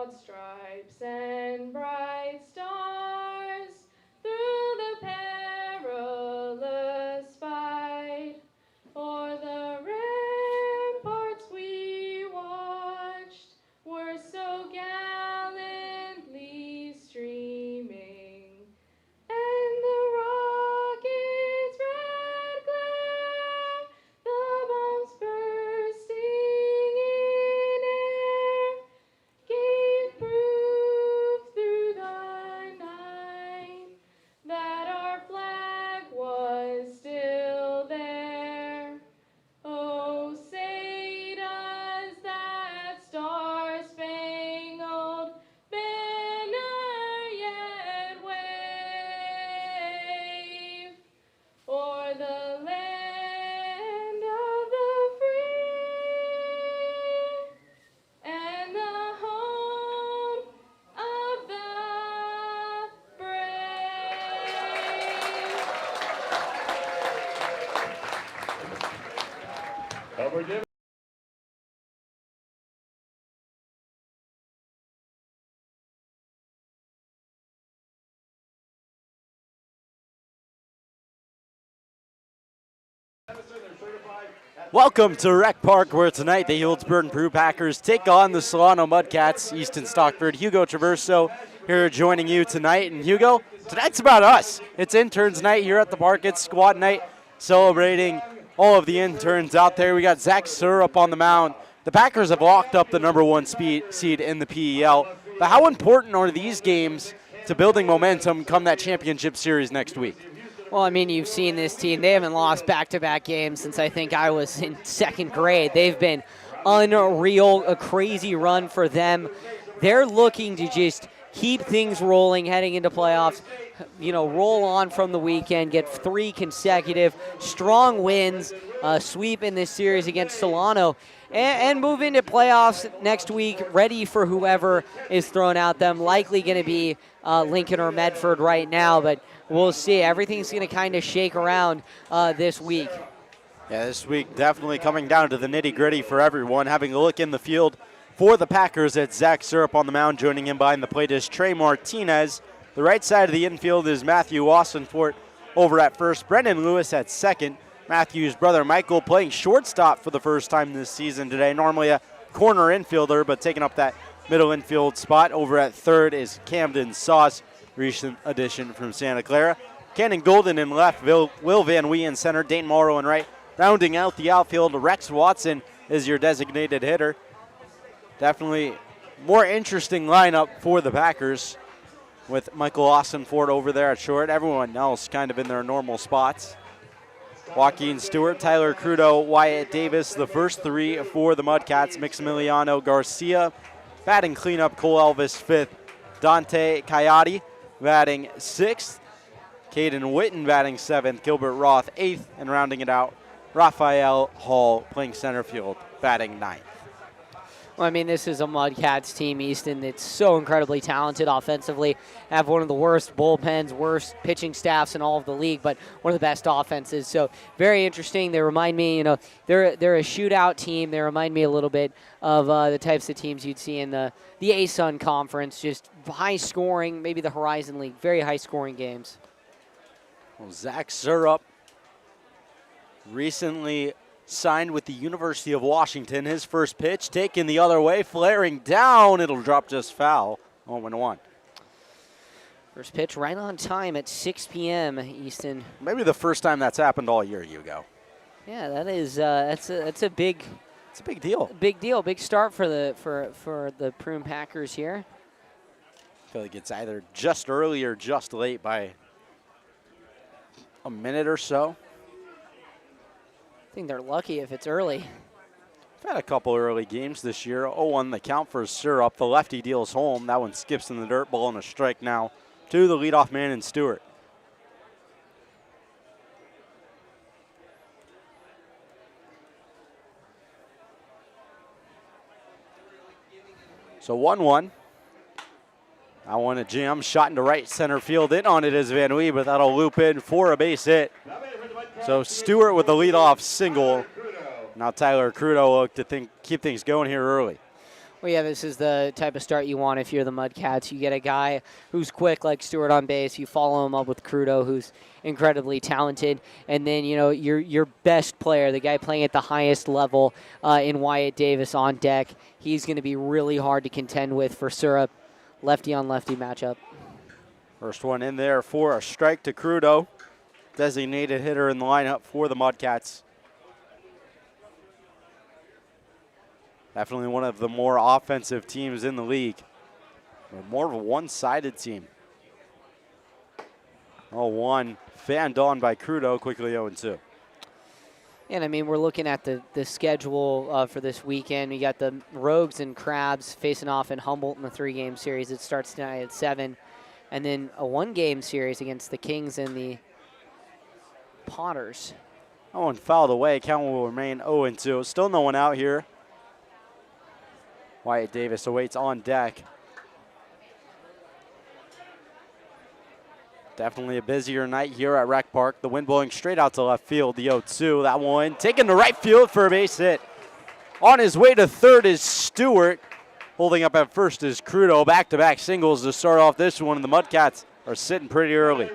proud stripes and bright stars through the perilous fight. O'er the ramparts we watched were so gallantly streaming, and the rocket's red glare, the bombs bursting in air, gave proof through the night that our flag was still there. Oh, say does that star-spangled banner yet wave o'er the land of the free and the home of the brave. Welcome to Rec Park, where tonight the Healdsburg and Prune Packers take on the Solano Mudcats. Easton Stockford, Hugo Traverso here joining you tonight. And Hugo, tonight's about us. It's interns night here at the park. It's squad night, celebrating all of the interns out there. We got Zach Sir up on the mound. The Packers have locked up the #1 seed in the PEL. But how important are these games to building momentum come that championship series next week? Well, I mean, you've seen this team. They haven't lost back-to-back games since I think I was in second grade. They've been unreal, a crazy run for them. They're looking to just keep things rolling heading into playoffs, roll on from the weekend, get 3 consecutive strong wins, sweep in this series against Solano, and move into playoffs next week, ready for whoever is thrown at them. Likely going to be Lincoln or Medford right now, but we'll see. Everything's going to kind of shake around this week. Yeah, this week definitely coming down to the nitty-gritty for everyone. Having a look in the field for the Packers, it's Zach Syrup on the mound. Joining him behind the plate is Trey Martinez. The right side of the infield is Matthew Austinfort over at first. Brendan Lewis at second. Matthew's brother Michael playing shortstop for the first time this season today. Normally a corner infielder, but taking up that middle infield spot. Over at third is Camden Sauce, recent addition from Santa Clara. Cannon Golden in left, Will Van Wee in center, Dane Morrow in right. Rounding out the outfield, Rex Watson is your designated hitter. Definitely more interesting lineup for the Packers with Michael Austinfort over there at short. Everyone else kind of in their normal spots. Joaquin Stewart, Tyler Crudo, Wyatt Davis, the first 3 for the Mudcats. Maximiliano Garcia, batting cleanup, Cole Elvis 5th. Dante Coyote batting 6th. Caden Witten batting 7th. Gilbert Roth 8th. And rounding it out, Raphael Hall playing center field, batting 9th. Well, I mean, this is a Mudcats team, Easton, that's so incredibly talented offensively. Have one of the worst bullpens, worst pitching staffs in all of the league, but one of the best offenses. So very interesting. They remind me, they're a shootout team. They remind me a little bit of the types of teams you'd see in the ASUN conference, just high scoring, maybe the Horizon League, very high scoring games. Well, Zach Syrup recently signed with the University of Washington. His first pitch taken the other way, flaring down. It'll drop just foul. 0-1. First pitch right on time at 6 p.m. Easton. Maybe the first time that's happened all year, Hugo. Yeah, that is that's a big. It's a big deal. Big deal. Big start for the Prune Packers here. I feel like it's either just early or just late by a minute or so. I think they're lucky if it's early. We've had a couple early games this year. 0-1 the count for Syrup. The lefty deals home. That one skips in the dirt. Ball and a strike now to the leadoff man in Stewart. So 1-1. I want a jam shot into right center field. In on it is Van Wee, but that'll loop in for a base hit. So Stewart with the leadoff single. Now Tyler Crudo look to keep things going here early. Well, yeah, this is the type of start you want if you're the Mudcats. You get a guy who's quick like Stewart on base. You follow him up with Crudo, who's incredibly talented. And then, you know, your best player, the guy playing at the highest level in Wyatt Davis on deck, he's going to be really hard to contend with for Syrup. Lefty on lefty matchup. First one in there for a strike to Crudo. Designated hitter in the lineup for the Mudcats. Definitely one of the more offensive teams in the league. More of a one-sided team. 0-1, fanned on by Crudo, quickly 0-2. And, I mean, we're looking at the schedule for this weekend. We got the Rogues and Crabs facing off in Humboldt in the 3-game series. It starts tonight at 7. And then a 1-game series against the Kings and the Potters. That one fouled away. Count will remain 0-2. Still no one out here. Wyatt Davis awaits on deck. Definitely a busier night here at Rec Park. The wind blowing straight out to left field, the 0-2. That one taken to right field for a base hit. On his way to third is Stewart. Holding up at first is Crudo. Back-to-back singles to start off this one, and the Mudcats are sitting pretty early.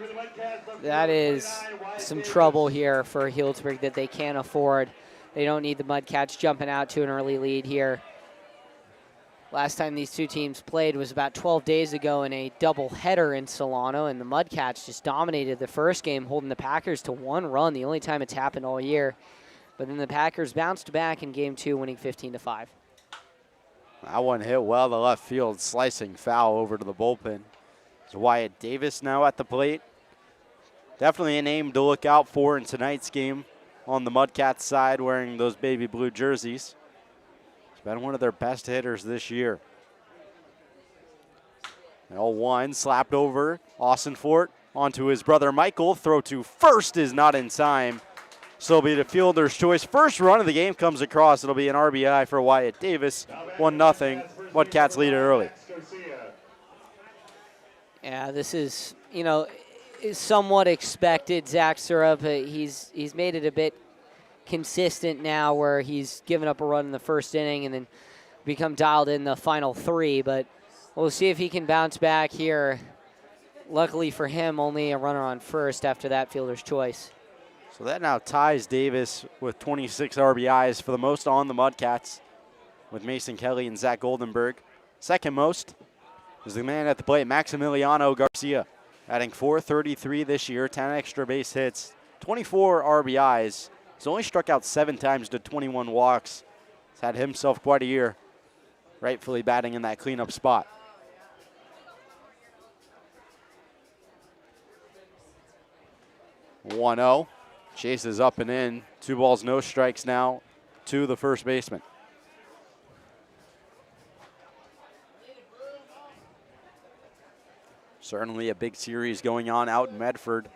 That is some trouble here for Healdsburg that they can't afford. They don't need the Mudcats jumping out to an early lead here. Last time these two teams played was about 12 days ago in a doubleheader in Solano, and the Mudcats just dominated the first game, holding the Packers to 1 run, the only time it's happened all year. But then the Packers bounced back in game 2, winning 15-5. That one hit well to left field, slicing foul over to the bullpen. It's Wyatt Davis now at the plate. Definitely a name to look out for in tonight's game on the Mudcats side, wearing those baby blue jerseys. Been one of their best hitters this year. 0-1, slapped over. Austin Fort onto his brother Michael. Throw to first is not in time. So it'll be the fielder's choice. First run of the game comes across. It'll be an RBI for Wyatt Davis. 1-0. Mudcats lead it early. Yeah, this is, you know, is somewhat expected. Zach Syrup, he's made it a bit consistent now where he's given up a run in the first inning and then become dialed in the final 3, but we'll see if he can bounce back here. Luckily for him, only a runner on first after that fielder's choice. So that now ties Davis with 26 RBIs for the most on the Mudcats, with Mason Kelly and Zach Goldenberg. Second most is the man at the plate, Maximiliano Garcia, adding 433 this year, 10 extra base hits, 24 RBIs. He's only struck out 7 times to 21 walks. He's had himself quite a year, rightfully batting in that cleanup spot. (1-0). Chase is up and in. 2 balls, no strikes now to the first baseman. Certainly a big series going on out in Medford.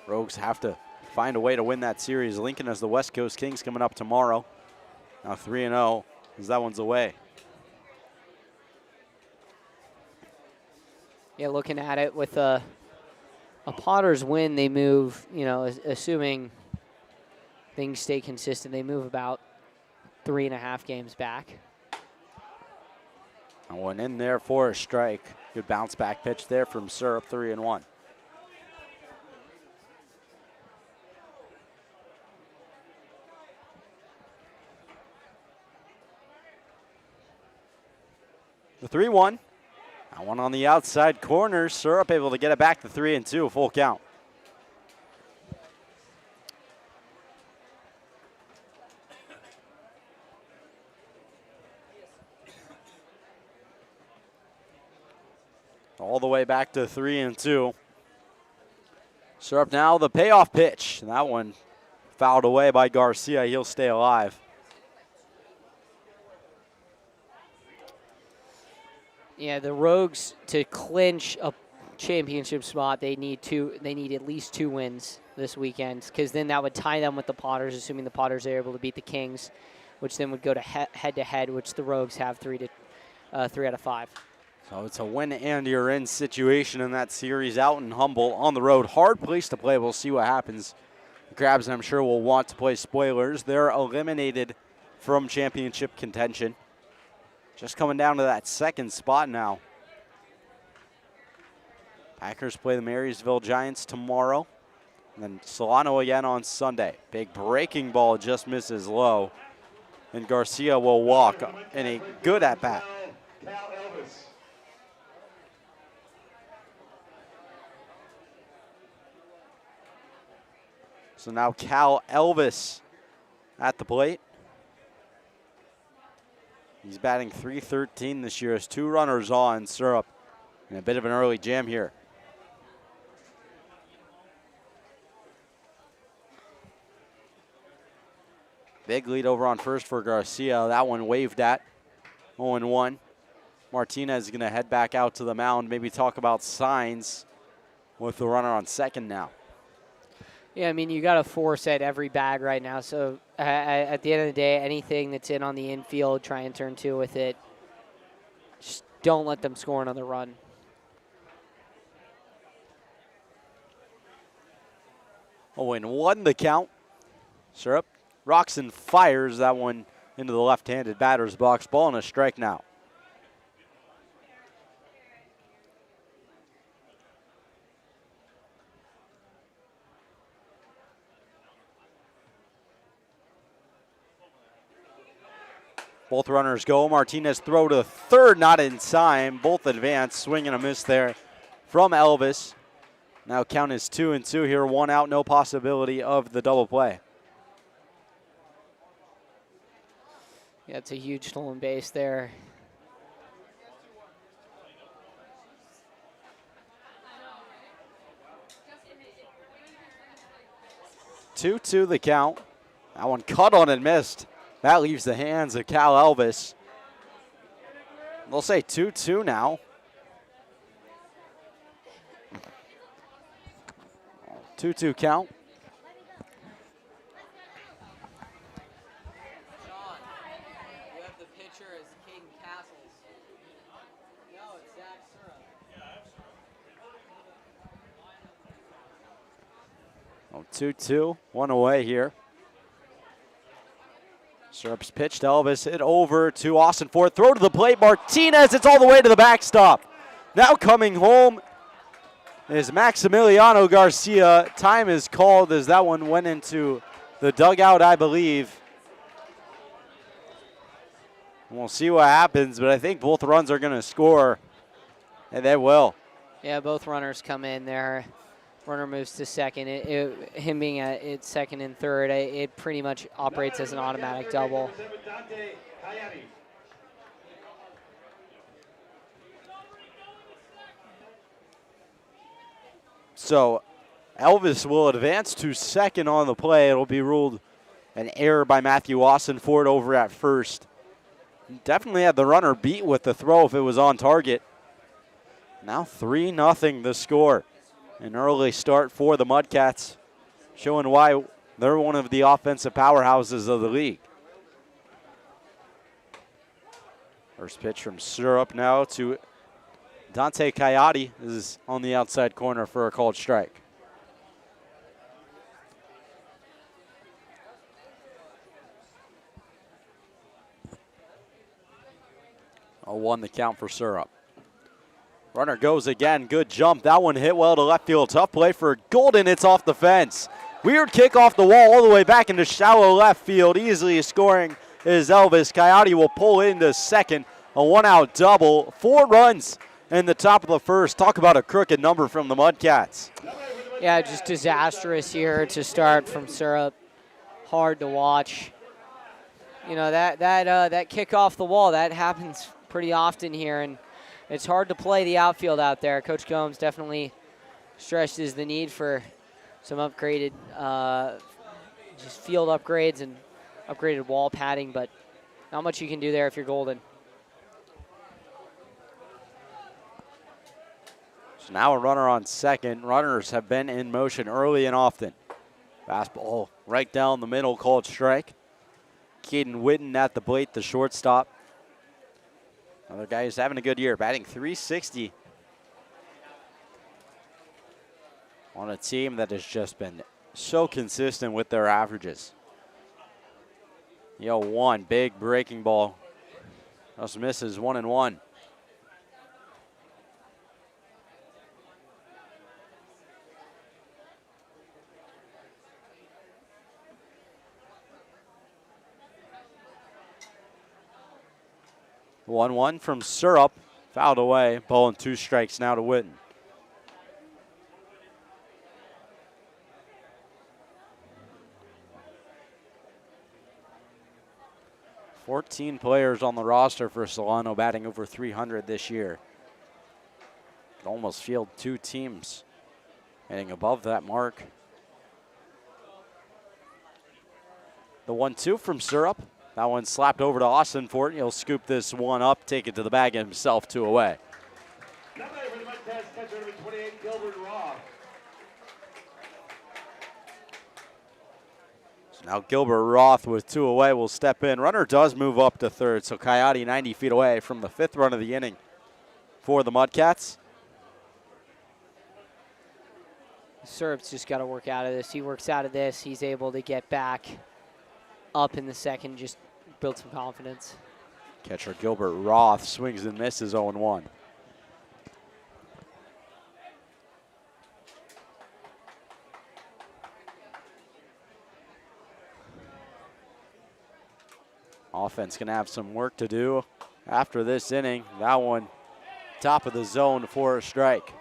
Rogues have to find a way to win that series. Lincoln has the West Coast Kings coming up tomorrow. Now 3-0 as that one's away. Yeah, looking at it with a Potters win, they move, you know, assuming things stay consistent, they move about 3.5 games back. And one in there for a strike. Good bounce back pitch there from Syrup, 3-1. The 3-1. That one on the outside corner. Syrup able to get it back to 3-2, full count. All the way back to 3-2. Syrup now the payoff pitch. That one fouled away by Garcia. He'll stay alive. Yeah, the Rogues, to clinch a championship spot, they need at least 2 wins this weekend, because then that would tie them with the Potters, assuming the Potters are able to beat the Kings, which then would go to head-to-head, which the Rogues have 3 out of 5. So it's a win and you're in situation in that series out in Humboldt on the road. Hard place to play. We'll see what happens. The Crabs, I'm sure, will want to play spoilers. They're eliminated from championship contention. Just coming down to that second spot now. Packers play the Marysville Giants tomorrow. And then Solano again on Sunday. Big breaking ball just misses low. And Garcia will walk in a good at-bat. So now Cal Elvis at the plate. He's batting .313 this year. Has 2 runners on. Syrup and a bit of an early jam here. Big lead over on first for Garcia. That one waved at 0-1. Martinez is going to head back out to the mound, maybe talk about signs with the runner on second now. Yeah, I mean, you got to force at every bag right now. So at the end of the day, anything that's in on the infield, try and turn 2 with it. Just don't let them score another run. Oh, and 1 the count. Syrup rocks and fires that one into the left-handed batter's box. Ball and a strike now. Both runners go. Martinez throw to third, not in time. Both advance. Swing and a miss there from Elvis. Now count is 2-2 here. 1 out, no possibility of the double play. Yeah, it's a huge stolen base there. Two the count. That one cut on and missed. That leaves the hands of Cal Elvis. They'll say 2-2 now. 2-2 count. You have the pitcher as Caden Castles. No, it's Zach Syrup. 2-2, 1 away here. Syrup's pitched. Elvis hit over to Austin Ford. Throw to the plate. Martinez. It's all the way to the backstop. Now coming home is Maximiliano Garcia. Time is called as that one went into the dugout, I believe. We'll see what happens, but I think both runs are going to score, and they will. Yeah, both runners come in there. Runner moves to second. Him being at second and third, it pretty much operates as an automatic double. So Elvis will advance to second on the play. It'll be ruled an error by Matthew Austin Ford over at first. Definitely had the runner beat with the throw if it was on target. Now 3-0 the score. An early start for the Mudcats, showing why they're one of the offensive powerhouses of the league. First pitch from Syrup now to Dante Coyote. This is on the outside corner for a called strike. A 1 the count for Syrup. Runner goes again. Good jump. That one hit well to left field. Tough play for Golden. It's off the fence. Weird kick off the wall all the way back into shallow left field. Easily scoring is Elvis. Coyote will pull into second. A 1-out double. 4 runs in the top of the first. Talk about a crooked number from the Mudcats. Yeah, just disastrous here to start from Syrup. Hard to watch. You know, that kick off the wall, that happens pretty often here, and it's hard to play the outfield out there. Coach Gomes definitely stresses the need for some upgraded, just field upgrades and upgraded wall padding, but not much you can do there if you're Golden. So now a runner on second. Runners have been in motion early and often. Fastball right down the middle, called strike. Caden Whitten at the plate, the shortstop. Another guy who's having a good year, batting .360 on a team that has just been so consistent with their averages. 1 big breaking ball Just misses 1-1. One from Syrup, fouled away. Ball and 2 strikes now to Witten. $14 players on the roster for Solano, batting over 300 this year. Could almost field 2 teams hitting above that mark. The 1-2 from Syrup. That one slapped over to Austin Fort. He'll scoop this one up, take it to the bag himself, 2 away. So now Gilbert Roth with 2 away will step in. Runner does move up to third, so Coyote 90 feet away from the 5th run of the inning for the Mudcats. Syrup's just got to work out of this. He works out of this. He's able to get back up in the second, just build some confidence. Catcher Gilbert Roth swings and misses 0-1. Offense going to have some work to do after this inning. That one top of the zone for a strike.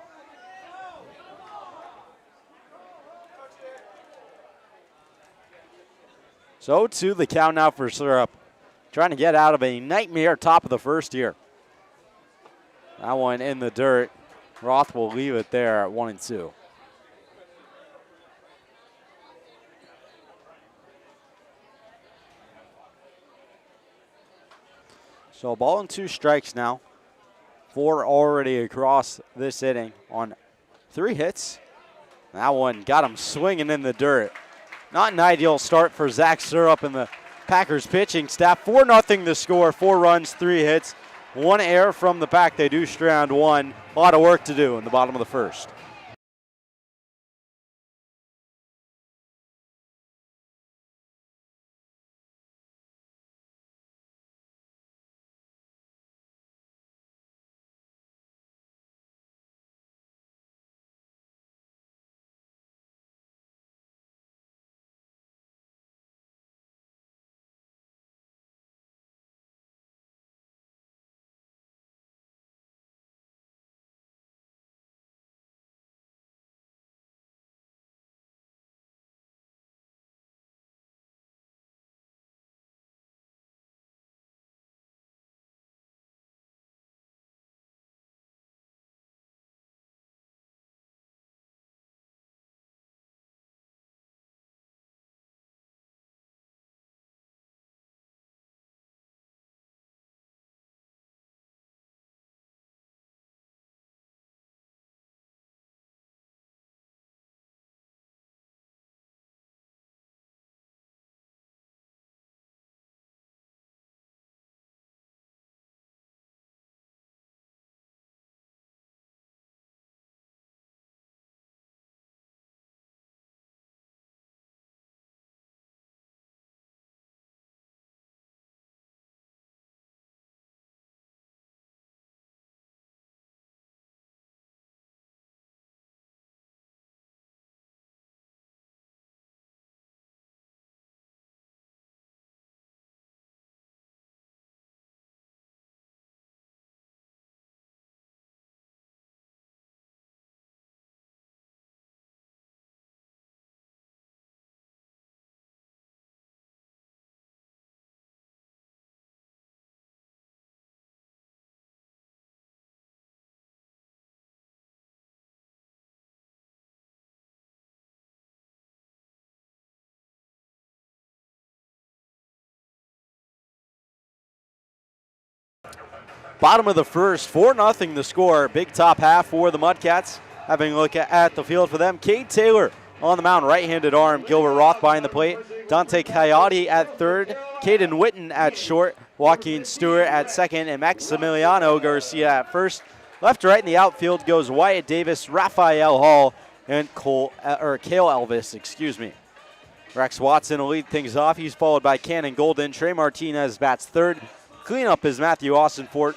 So to the count now for Syrup. Trying to get out of a nightmare top of the first here. That one in the dirt. Roth will leave it there at 1-2. So 1 and 2 strikes now. 4 already across this inning on 3 hits. That one got him swinging in the dirt. Not an ideal start for Zach Syrup and the Packers pitching staff. 4-0 the score, 4 runs, 3 hits, 1 error from the Pack. They do strand 1. A lot of work to do in the bottom of the first. Bottom of the first, 4-0 the score. Big top half for the Mudcats. Having a look at the field for them. Cade Taylor on the mound, right-handed arm. Gilbert Roth behind the plate. Dante Coyote at third. Caden Witten at short. Joaquin Stewart at second. And Maximiliano Garcia at first. Left to right in the outfield goes Wyatt Davis, Raphael Hall, and Cale Elvis, Rex Watson will lead things off. He's followed by Cannon Golden. Trey Martinez bats third. Cleanup is Matthew Austinfort.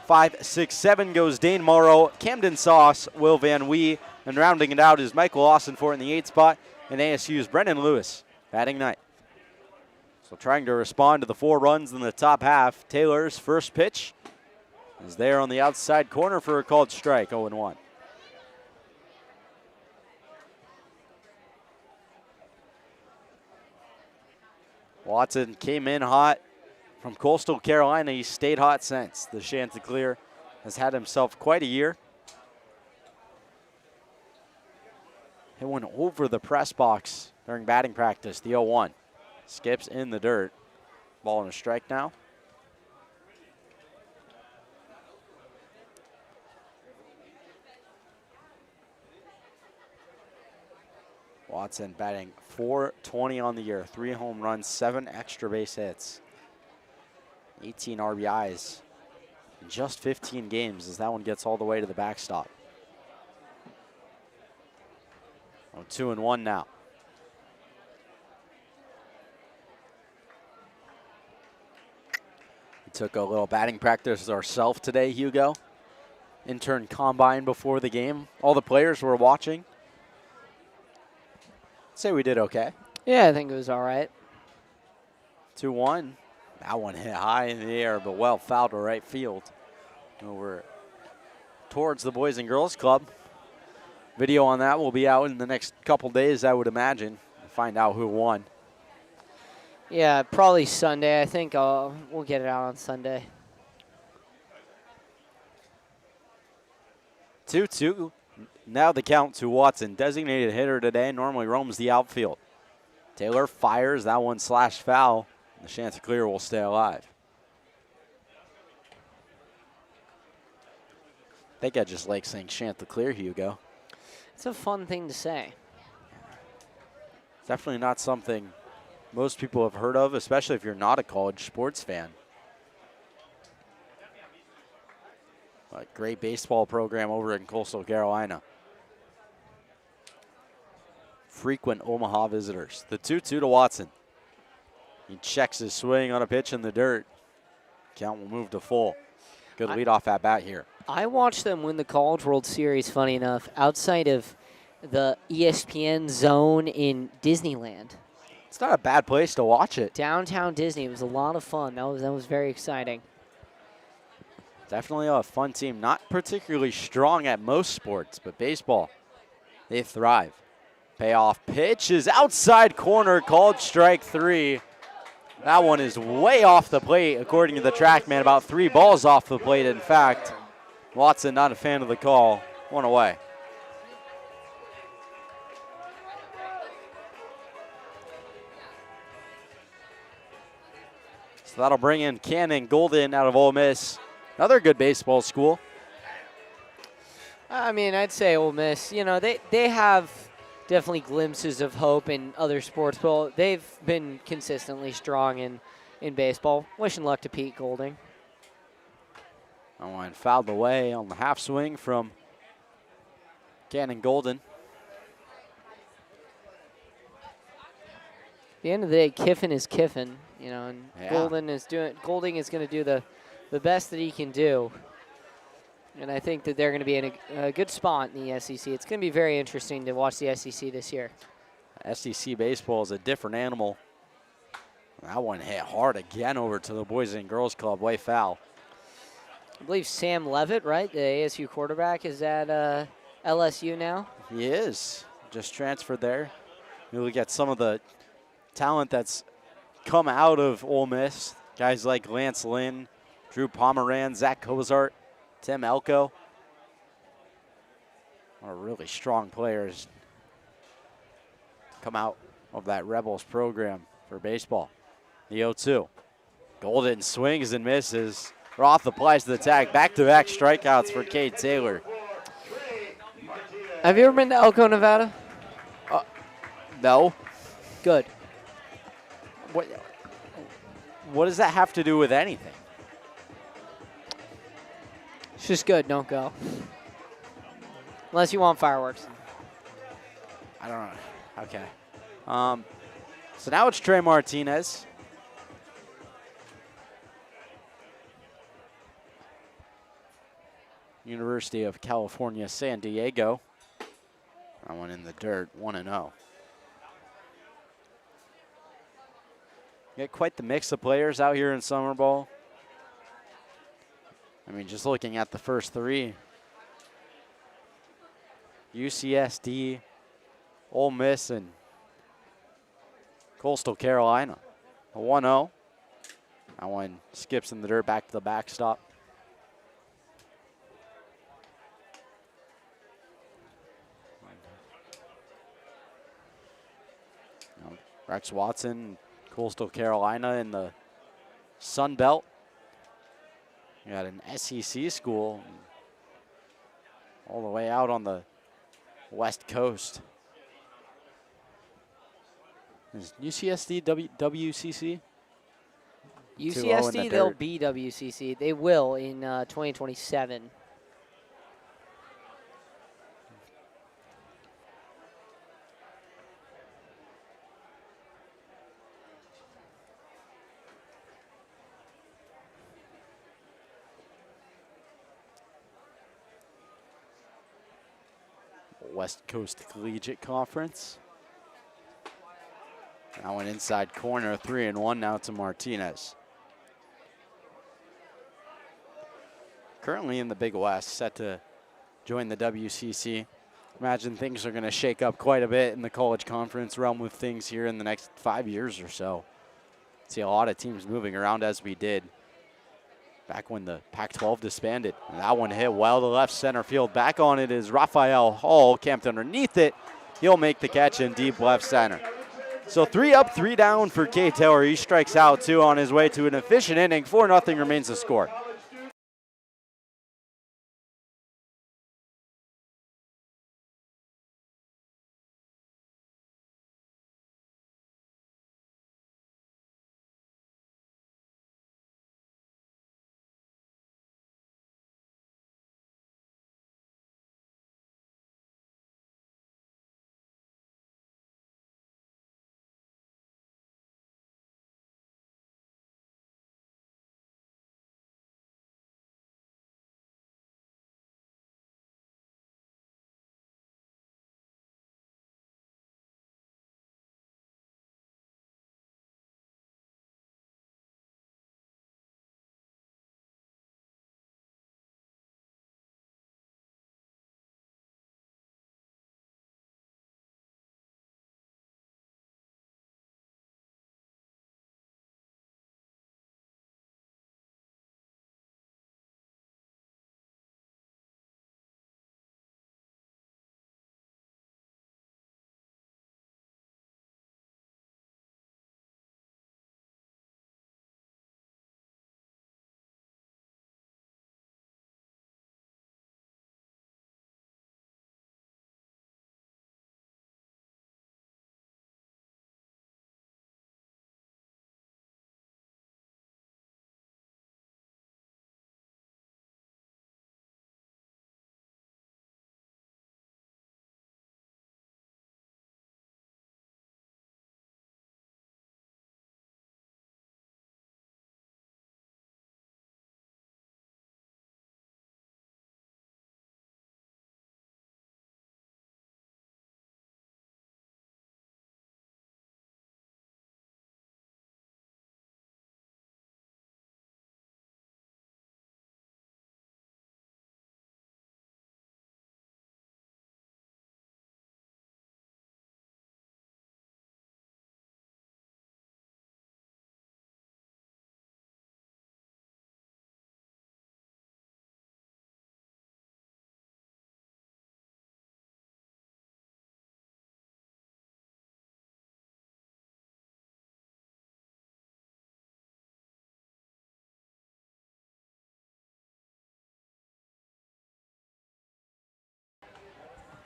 5, 6, 7 goes Dane Morrow, Camden Sauce, Will Van Wee, and rounding it out is Michael Austinfort in the 8th spot, and ASU's Brendan Lewis batting ninth. So trying to respond to the 4 runs in the top half. Taylor's first pitch is there on the outside corner for a called strike, 0-1. Watson came in hot from Coastal Carolina. He stayed hot since. The Chanticleer has had himself quite a year. He went over the press box during batting practice, the 0-1. Skips in the dirt. Ball and a strike now. Watson batting .420 on the year. 3 home runs, 7 extra base hits. 18 RBIs in just 15 games as that one gets all the way to the backstop. 2-1 now. We took a little batting practice ourselves today, Hugo. Intern combine before the game. All the players were watching. Say we did okay. Yeah, I think it was all right. 2-1. That one hit high in the air, but well fouled to right field. Over towards the Boys and Girls Club. Video on that will be out in the next couple days, I would imagine. Find out who won. Yeah, probably Sunday. I think we'll get it out on Sunday. 2-2. Now the count to Watson. Designated hitter today, normally roams the outfield. Taylor fires, that one slash foul. The Chanticleer will stay alive. I think I just like saying Chanticleer, Hugo. It's a fun thing to say. Definitely not something most people have heard of, especially if you're not a college sports fan. A great baseball program over in Coastal Carolina. Frequent Omaha visitors. The 2-2 to Watson. He checks his swing on a pitch in the dirt. Count will move to full. Good leadoff at bat here. I watched them win the College World Series, funny enough, outside of the ESPN zone in Disneyland. It's not a bad place to watch it. Downtown Disney. It was a lot of fun. That was very exciting. Definitely a fun team. Not particularly strong at most sports, but baseball, they thrive. Payoff pitch is outside corner, called strike 3. That one is way off the plate, according to the TrackMan. About 3 balls off the plate, in fact. Watson not a fan of the call. 1 away. So that'll bring in Cannon Golden out of Ole Miss. Another good baseball school. I mean, I'd say Ole Miss, you know, they have definitely glimpses of hope in other sports, but they've been consistently strong in baseball. Wishing luck to Pete Golding. That one fouled away on the half swing from Cannon Golden. At the end of the day, Kiffin is Kiffin, you know, and Yeah. Golding is going to do the best that he can do. And I think that they're going to be in a good spot in the SEC. It's going to be very interesting to watch the SEC this year. SEC baseball is a different animal. That one hit hard again over to the Boys and Girls Club, way foul. I believe Sam Levitt, right, the ASU quarterback, is at LSU now. He is. Just transferred there. You look at some of the talent that's come out of Ole Miss. Guys like Lance Lynn, Drew Pomeran, Zach Cozart, Tim Elko. What a really strong players come out of that Rebels program for baseball. The 0-2. Golden swings and misses. Roth applies to the tag. Back-to-back strikeouts for Cade Taylor. Have you ever been to Elko, Nevada? No. Good. What does that have to do with anything? It's just good. Don't go. Unless you want fireworks. I don't know. Okay. So now it's Trey Martinez. University of California, San Diego. That one in the dirt, 1-0. Get quite the mix of players out here in summer ball. I mean, just looking at the first three, UCSD, Ole Miss, and Coastal Carolina. A 1-0. That one skips in the dirt back to the backstop. Rex Watson, Coastal Carolina in the Sun Belt. You got an SEC school all the way out on the West Coast. Is UCSD WCC? UCSD, they'll be WCC. They will in 2027. West Coast Collegiate Conference. That one inside corner, 3-1 now to Martinez. Currently in the Big West, set to join the WCC. Imagine things are going to shake up quite a bit in the college conference realm with things here in the next 5 years or so. See a lot of teams moving around as we did back when the Pac-12 disbanded. And that one hit well to left center field. Back on it is Raphael Hall, camped underneath it. He'll make the catch in deep left center. So 3 up, 3 down for Kay Taylor. He strikes out 2 on his way to an efficient inning. 4-0 remains the score.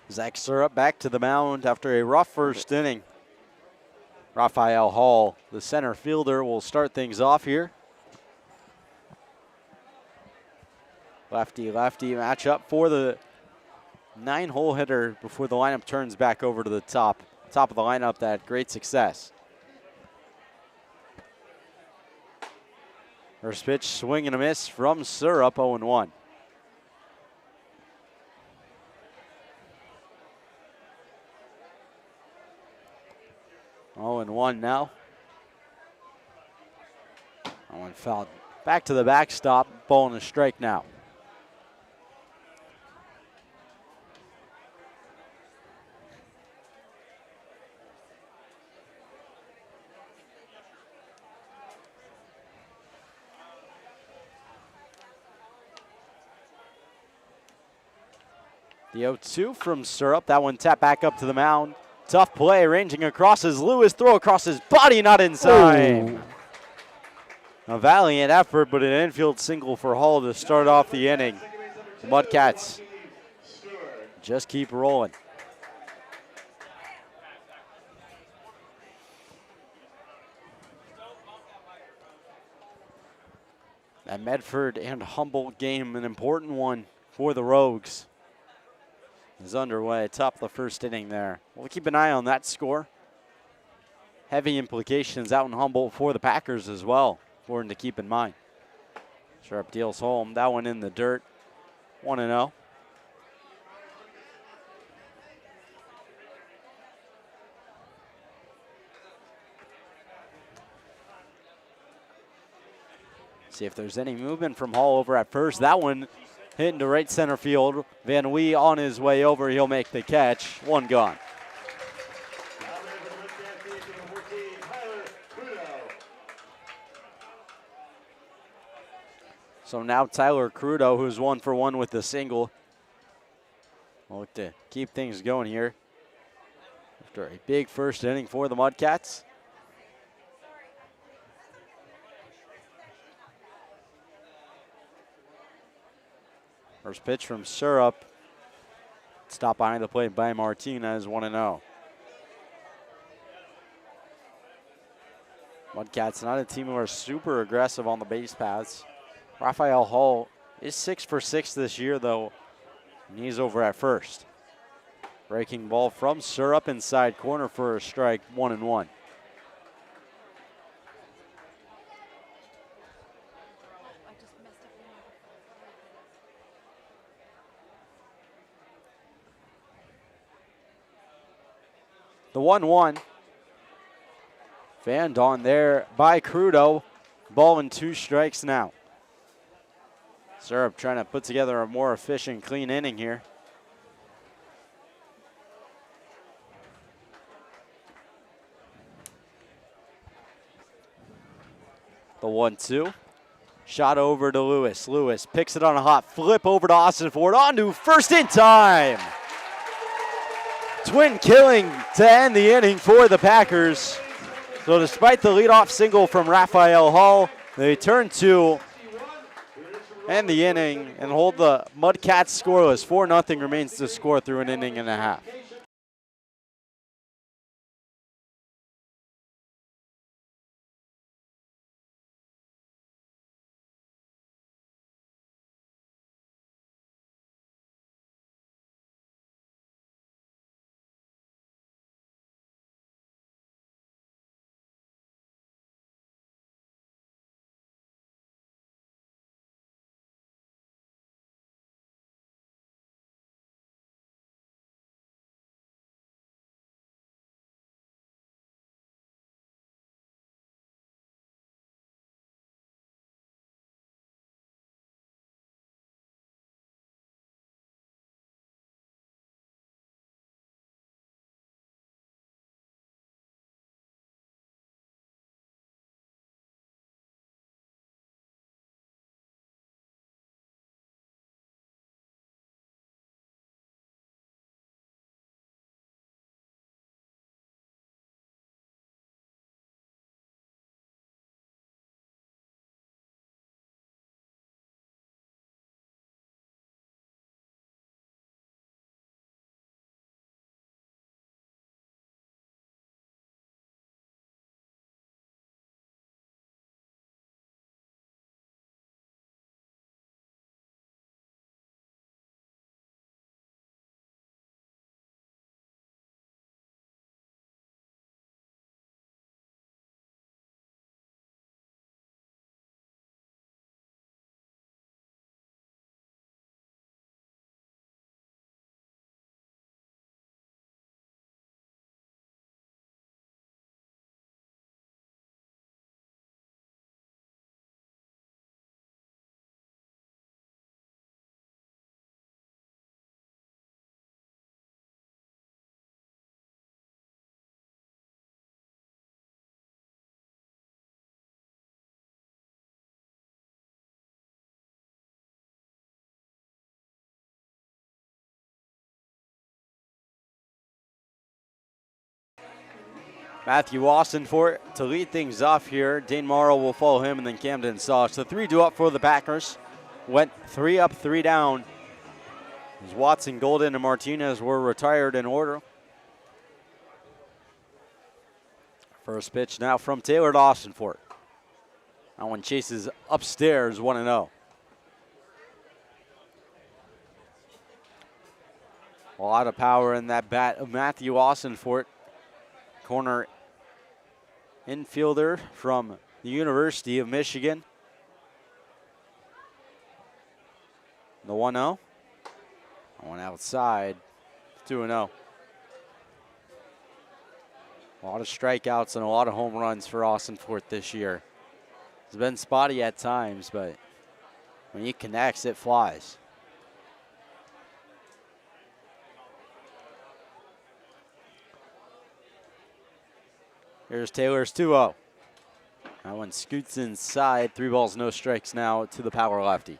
Zach Syrup back to the mound after a rough first inning. Raphael Hall, the center fielder, will start things off here. Lefty-lefty matchup for the 9-hole hitter before the lineup turns back over to the top of the lineup. That great success. First pitch, swing and a miss from Syrup, 0-1. 1-1 now. That one fouled back to the backstop. Ball and a strike now. The 0-2 from Syrup. That one tapped back up to the mound. Tough play, ranging across as Lewis. Throw across his body, not inside. A valiant effort, but an infield single for Hall to start off the inning. The Mudcats just keep rolling. That Medford and Humboldt game, an important one for the Rogues, is underway. Top of the first inning there. We'll keep an eye on that score. Heavy implications out in Humboldt for the Packers as well. Important to keep in mind. Sharp deals home. That one in the dirt. 1-0. See if there's any movement from Hall over at first. That one hitting to right center field. Van Wee on his way over. He'll make the catch. One gone. So now Tyler Crudo, who's 1 for 1 with the single, will look to keep things going here after a big first inning for the Mudcats. First pitch from Syrup. Stopped behind the plate by Martinez, 1-0. Mudcats not a team who are super aggressive on the base paths. Raphael Hall is 6 for 6 this year, though, and he's over at first. Breaking ball from Syrup inside corner for a strike, 1-1. The 1-1. Fanned on there by Crudo. Ball and 2 strikes now. Syrup trying to put together a more efficient, clean inning here. The 1-2. Shot over to Lewis. Lewis picks it on a hot flip over to Austin Ford. On to first in time. Twin killing to end the inning for the Packers. So despite the leadoff single from Raphael Hall, they turn to end the inning and hold the Mudcats scoreless. 4-0 remains to score through an inning and a half. Matthew Austin for it to lead things off here. Dane Morrow will follow him, and then Camden Sauce. The 3-2 up for the Packers. Went 3 up, 3 down. As Watson, Golden, and Martinez were retired in order. First pitch now from Taylor to Austin for it. That one chases upstairs, 1-0. A lot of power in that bat of Matthew Austin for it. Corner infielder from the University of Michigan. The 1-0. One outside, 2-0. A lot of strikeouts and a lot of home runs for Austin Fort this year. It's been spotty at times, but when he connects, it flies. Here's Taylor's 2-0. That one scoots inside. 3 balls, no strikes now to the power lefty.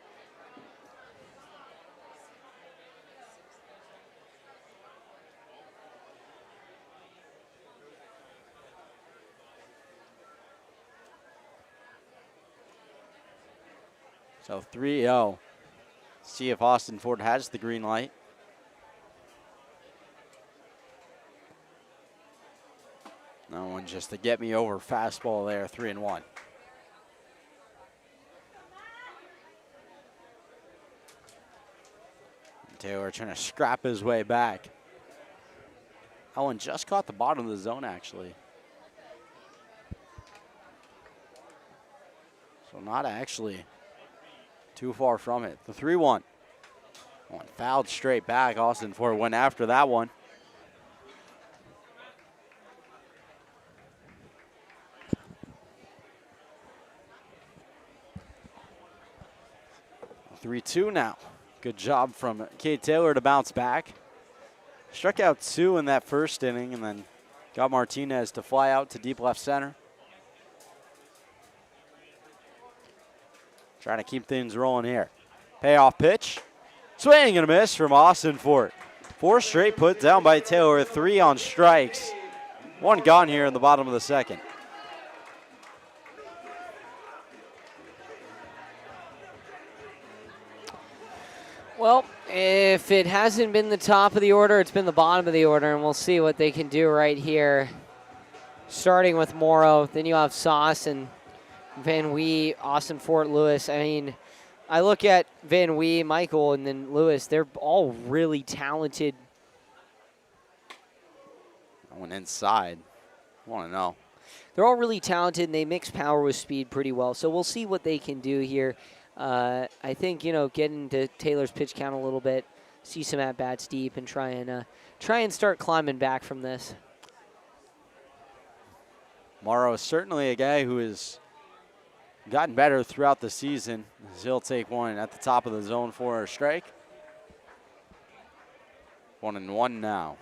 So 3-0. See if Austin Ford has the green light. That one just to get me over fastball there, 3-1. Taylor trying to scrap his way back. That one just caught the bottom of the zone, actually. So not actually too far from it. The 3-1. One fouled straight back. Austin Ford went after that one. The 3-2 now. Good job from Cade Taylor to bounce back. Struck out 2 in that first inning and then got Martinez to fly out to deep left center. Trying to keep things rolling here. Payoff pitch. Swing and a miss from Austin Fort. 4 straight put down by Taylor, 3 on strikes. 1 gone here in the bottom of the second. Well, if it hasn't been the top of the order, it's been the bottom of the order, and we'll see what they can do right here. Starting with Morrow, then you have Sauce and Van Wee, Austin Fort, Lewis. I mean, I look at Van Wee, Michael, and then Lewis. They're all really talented. I went inside. I want to know. They're all really talented, and they mix power with speed pretty well. So we'll see what they can do here. I think, getting to Taylor's pitch count a little bit, see some at-bats deep, and try and start climbing back from this. Morrow is certainly a guy who has gotten better throughout the season. He'll take one at the top of the zone for a strike. 1-1 now.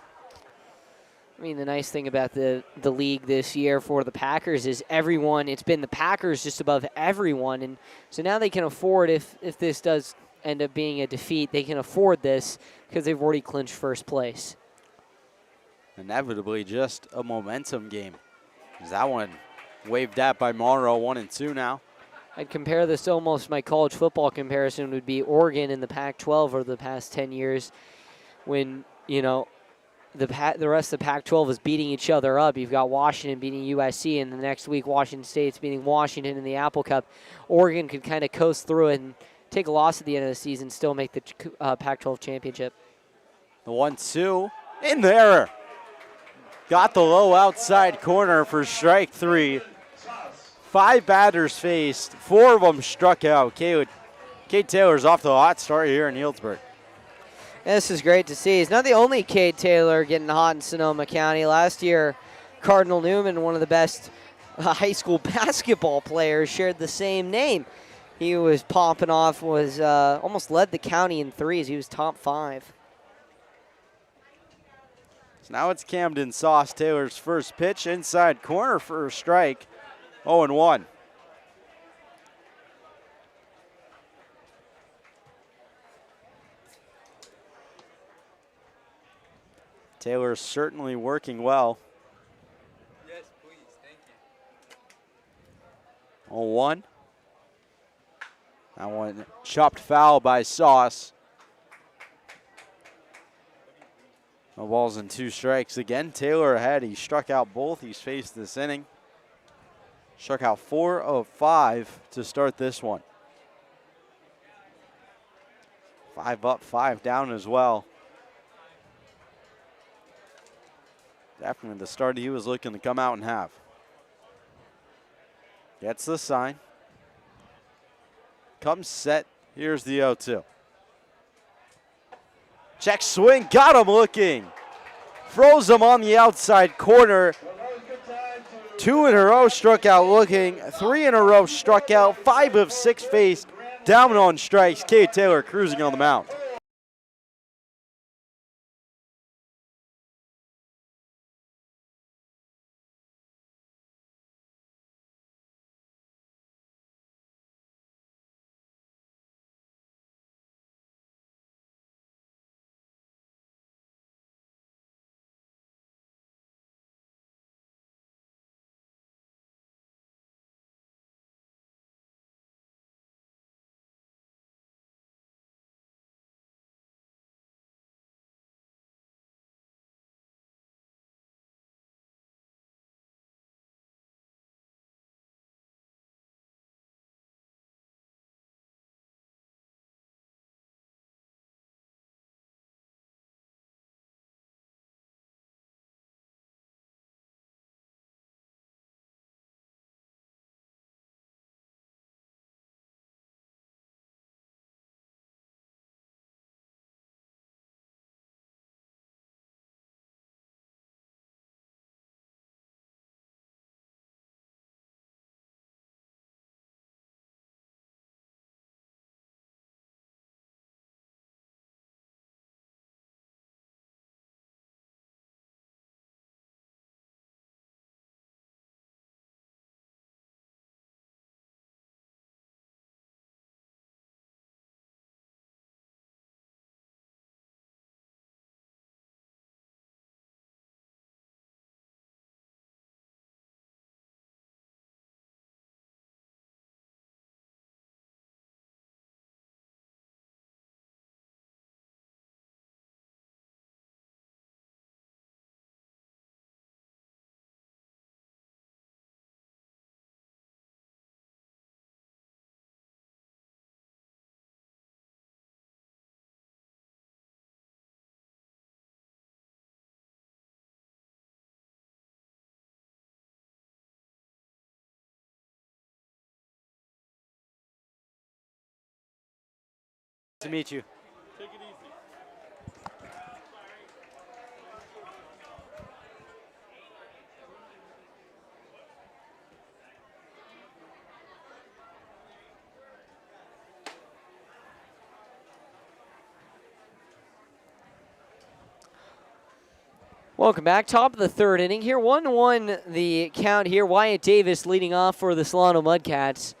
I mean, the nice thing about the league this year for the Packers is it's been the Packers just above everyone. And so now they can afford, if this does end up being a defeat, they can afford this because they've already clinched first place. Inevitably just a momentum game. That one waved at by Morrow, 1-2 now. I'd compare this to almost my college football comparison would be Oregon in the Pac-12 over the past 10 years when, the rest of the Pac-12 is beating each other up. You've got Washington beating USC, and the next week Washington State's beating Washington in the Apple Cup. Oregon could kind of coast through it and take a loss at the end of the season, still make the Pac-12 championship. The 1-2 in there. Got the low outside corner for strike 3. 5 batters faced. 4 of them struck out. Cade Taylor's off to a hot start here in Healdsburg. This is great to see. He's not the only Cade Taylor getting hot in Sonoma County. Last year, Cardinal Newman, one of the best high school basketball players, shared the same name. He was popping off, almost led the county in threes. He was top 5. So now it's Camden Sauce, Taylor's first pitch, inside corner for a strike, 0-1. Taylor's certainly working well. 1. That one chopped foul by Sauce. No balls and 2 strikes. Again, Taylor ahead. He struck out both he's faced this inning. Struck out 4 of 5 to start this one. 5 up, 5 down as well. Definitely the start he was looking to come out and have. Gets the sign. Comes set. Here's the 0-2. Check swing. Got him looking. Froze him on the outside corner. 2 in a row struck out looking. 3 in a row struck out. 5 of 6 faced. Down on strikes. Cade Taylor cruising on the mound. To meet you. Welcome back. Top of the 3rd inning here. 1-1 the count here. Wyatt Davis leading off for the Solano Mudcats.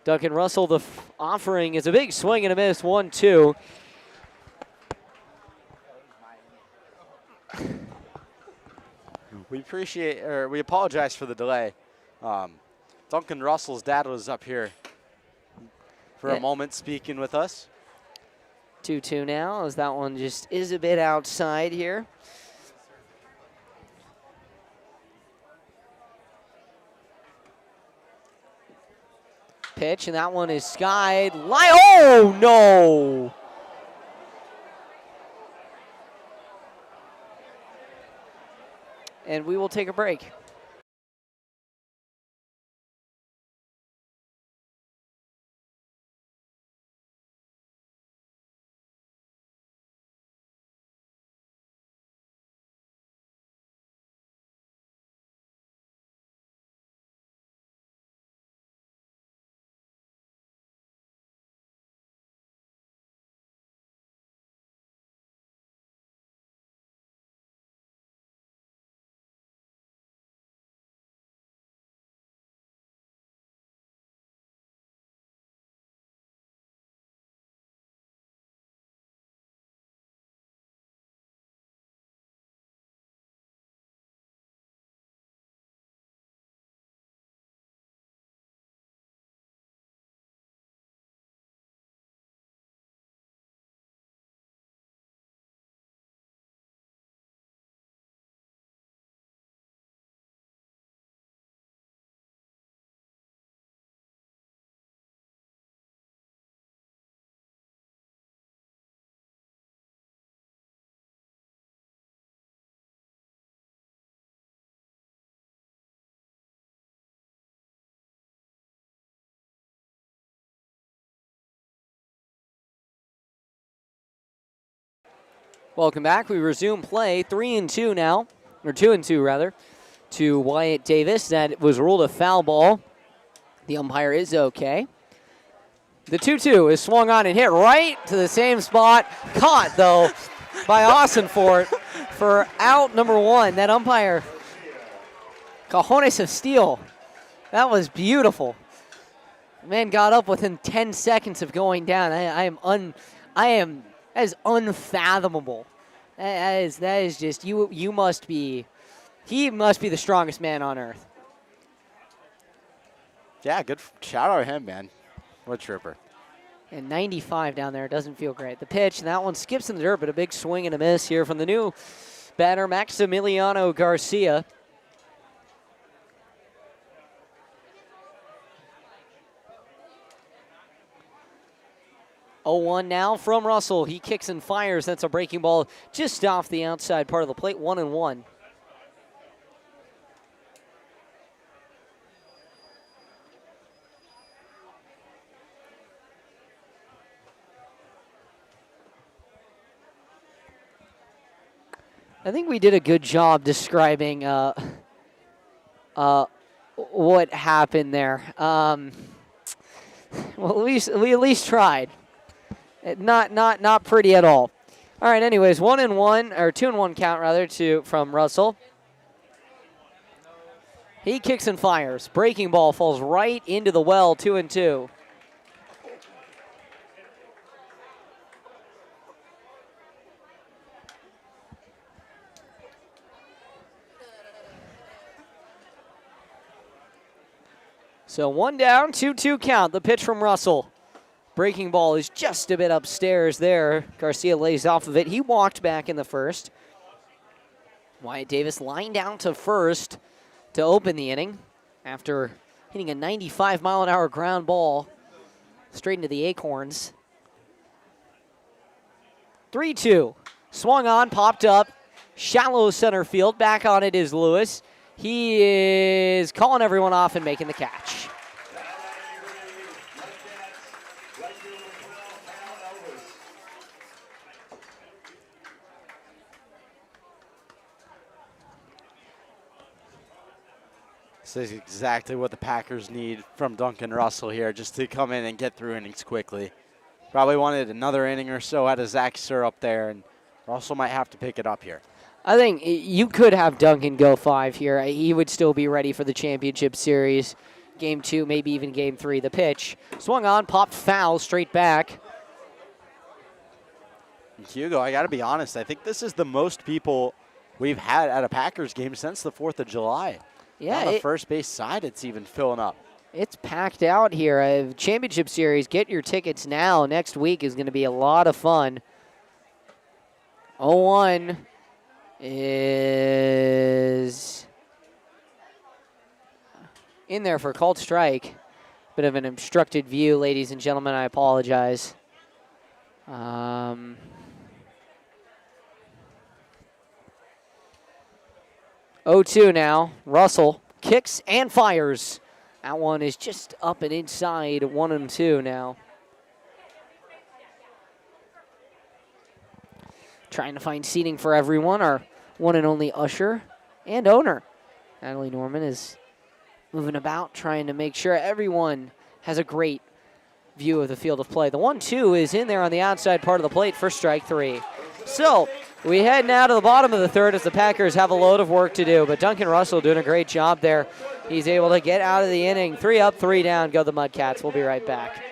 Duncan Russell, the offering is a big swing and a miss. 1-2. We apologize for the delay. Duncan Russell's dad was up here for a moment speaking with us. 2-2 now, as that one just is a bit outside here. Pitch, and that one is skied. Oh, no! And we will take a break. Welcome back. We resume play. 3-2 now, or 2-2 rather, to Wyatt Davis. That was ruled a foul ball. The umpire is okay. The 2-2 is swung on and hit right to the same spot. Caught, though, by Austinfort for out number 1. That umpire, cojones of steel. That was beautiful. The man got up within 10 seconds of going down. That is unfathomable. That is just, you must be, he must be the strongest man on earth. Yeah, good shout out to him, man. What a trooper. And 95 down there doesn't feel great. The pitch, and that one skips in the dirt, but a big swing and a miss here from the new batter, Maximiliano Garcia. 0-1 now from Russell. He kicks and fires. That's a breaking ball just off the outside part of the plate. 1-1. I think we did a good job describing what happened there. Well, we at least tried. Not pretty at all. All right. Anyways, 1-1 or 2-1 count rather from Russell. He kicks and fires. Breaking ball falls right into the well. 2-2. So 1 down, 2-2 count. The pitch from Russell. Breaking ball is just a bit upstairs there. Garcia lays off of it. He walked back in the first. Wyatt Davis lined down to first to open the inning after hitting a 95-mile-an-hour ground ball straight into the acorns. 3-2. Swung on, popped up. Shallow center field. Back on it is Lewis. He is calling everyone off and making the catch. This is exactly what the Packers need from Duncan Russell here, just to come in and get through innings quickly. Probably wanted another inning or so out of Zach Sir up there, and Russell might have to pick it up here. I think you could have Duncan go 5 here. He would still be ready for the championship series. Game 2, maybe even Game 3. The pitch swung on, popped foul, straight back. Hugo, I got to be honest. I think this is the most people we've had at a Packers game since the 4th of July. Yeah, on the first base side, it's even filling up. It's packed out here. Championship series, get your tickets now. Next week is going to be a lot of fun. 0-1 is in there for called strike. Bit of an obstructed view, ladies and gentlemen. I apologize. 0-2 now. Russell kicks and fires. That one is just up and inside. 1-2 now. Trying to find seating for everyone. Our one and only usher and owner, Natalie Norman, is moving about, trying to make sure everyone has a great view of the field of play. The 1-2 is in there on the outside part of the plate for strike 3. So we head now to the bottom of the 3rd as the Packers have a load of work to do, but Duncan Russell doing a great job there. He's able to get out of the inning. 3 up, 3 down, go the Mudcats. We'll be right back.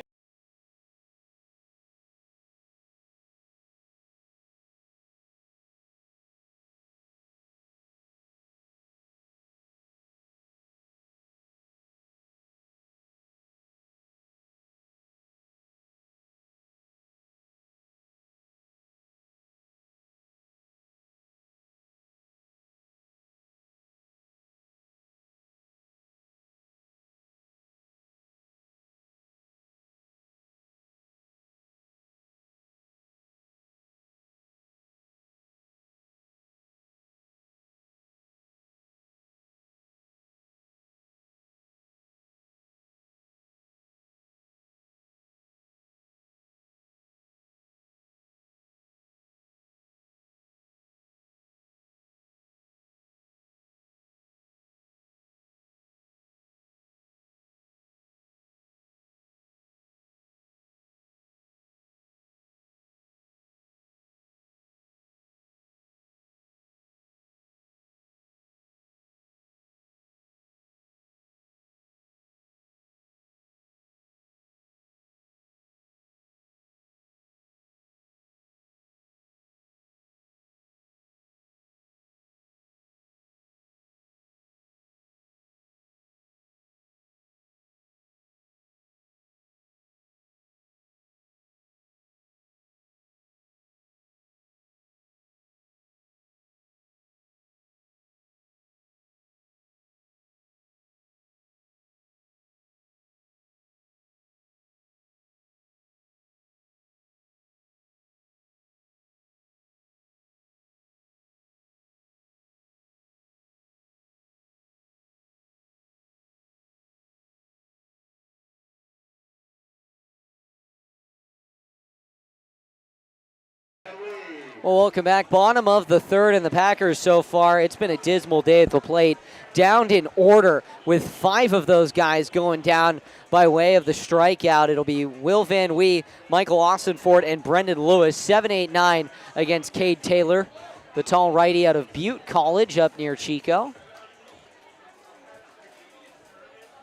Well, welcome back. Bottom of the third, and the Packers so far, it's been a dismal day at the plate. Downed in order with 5 of those guys going down by way of the strikeout. It'll be Will Van Wee, Michael Austinford, and Brendan Lewis. 7-8-9 against Cade Taylor, the tall righty out of Butte College up near Chico.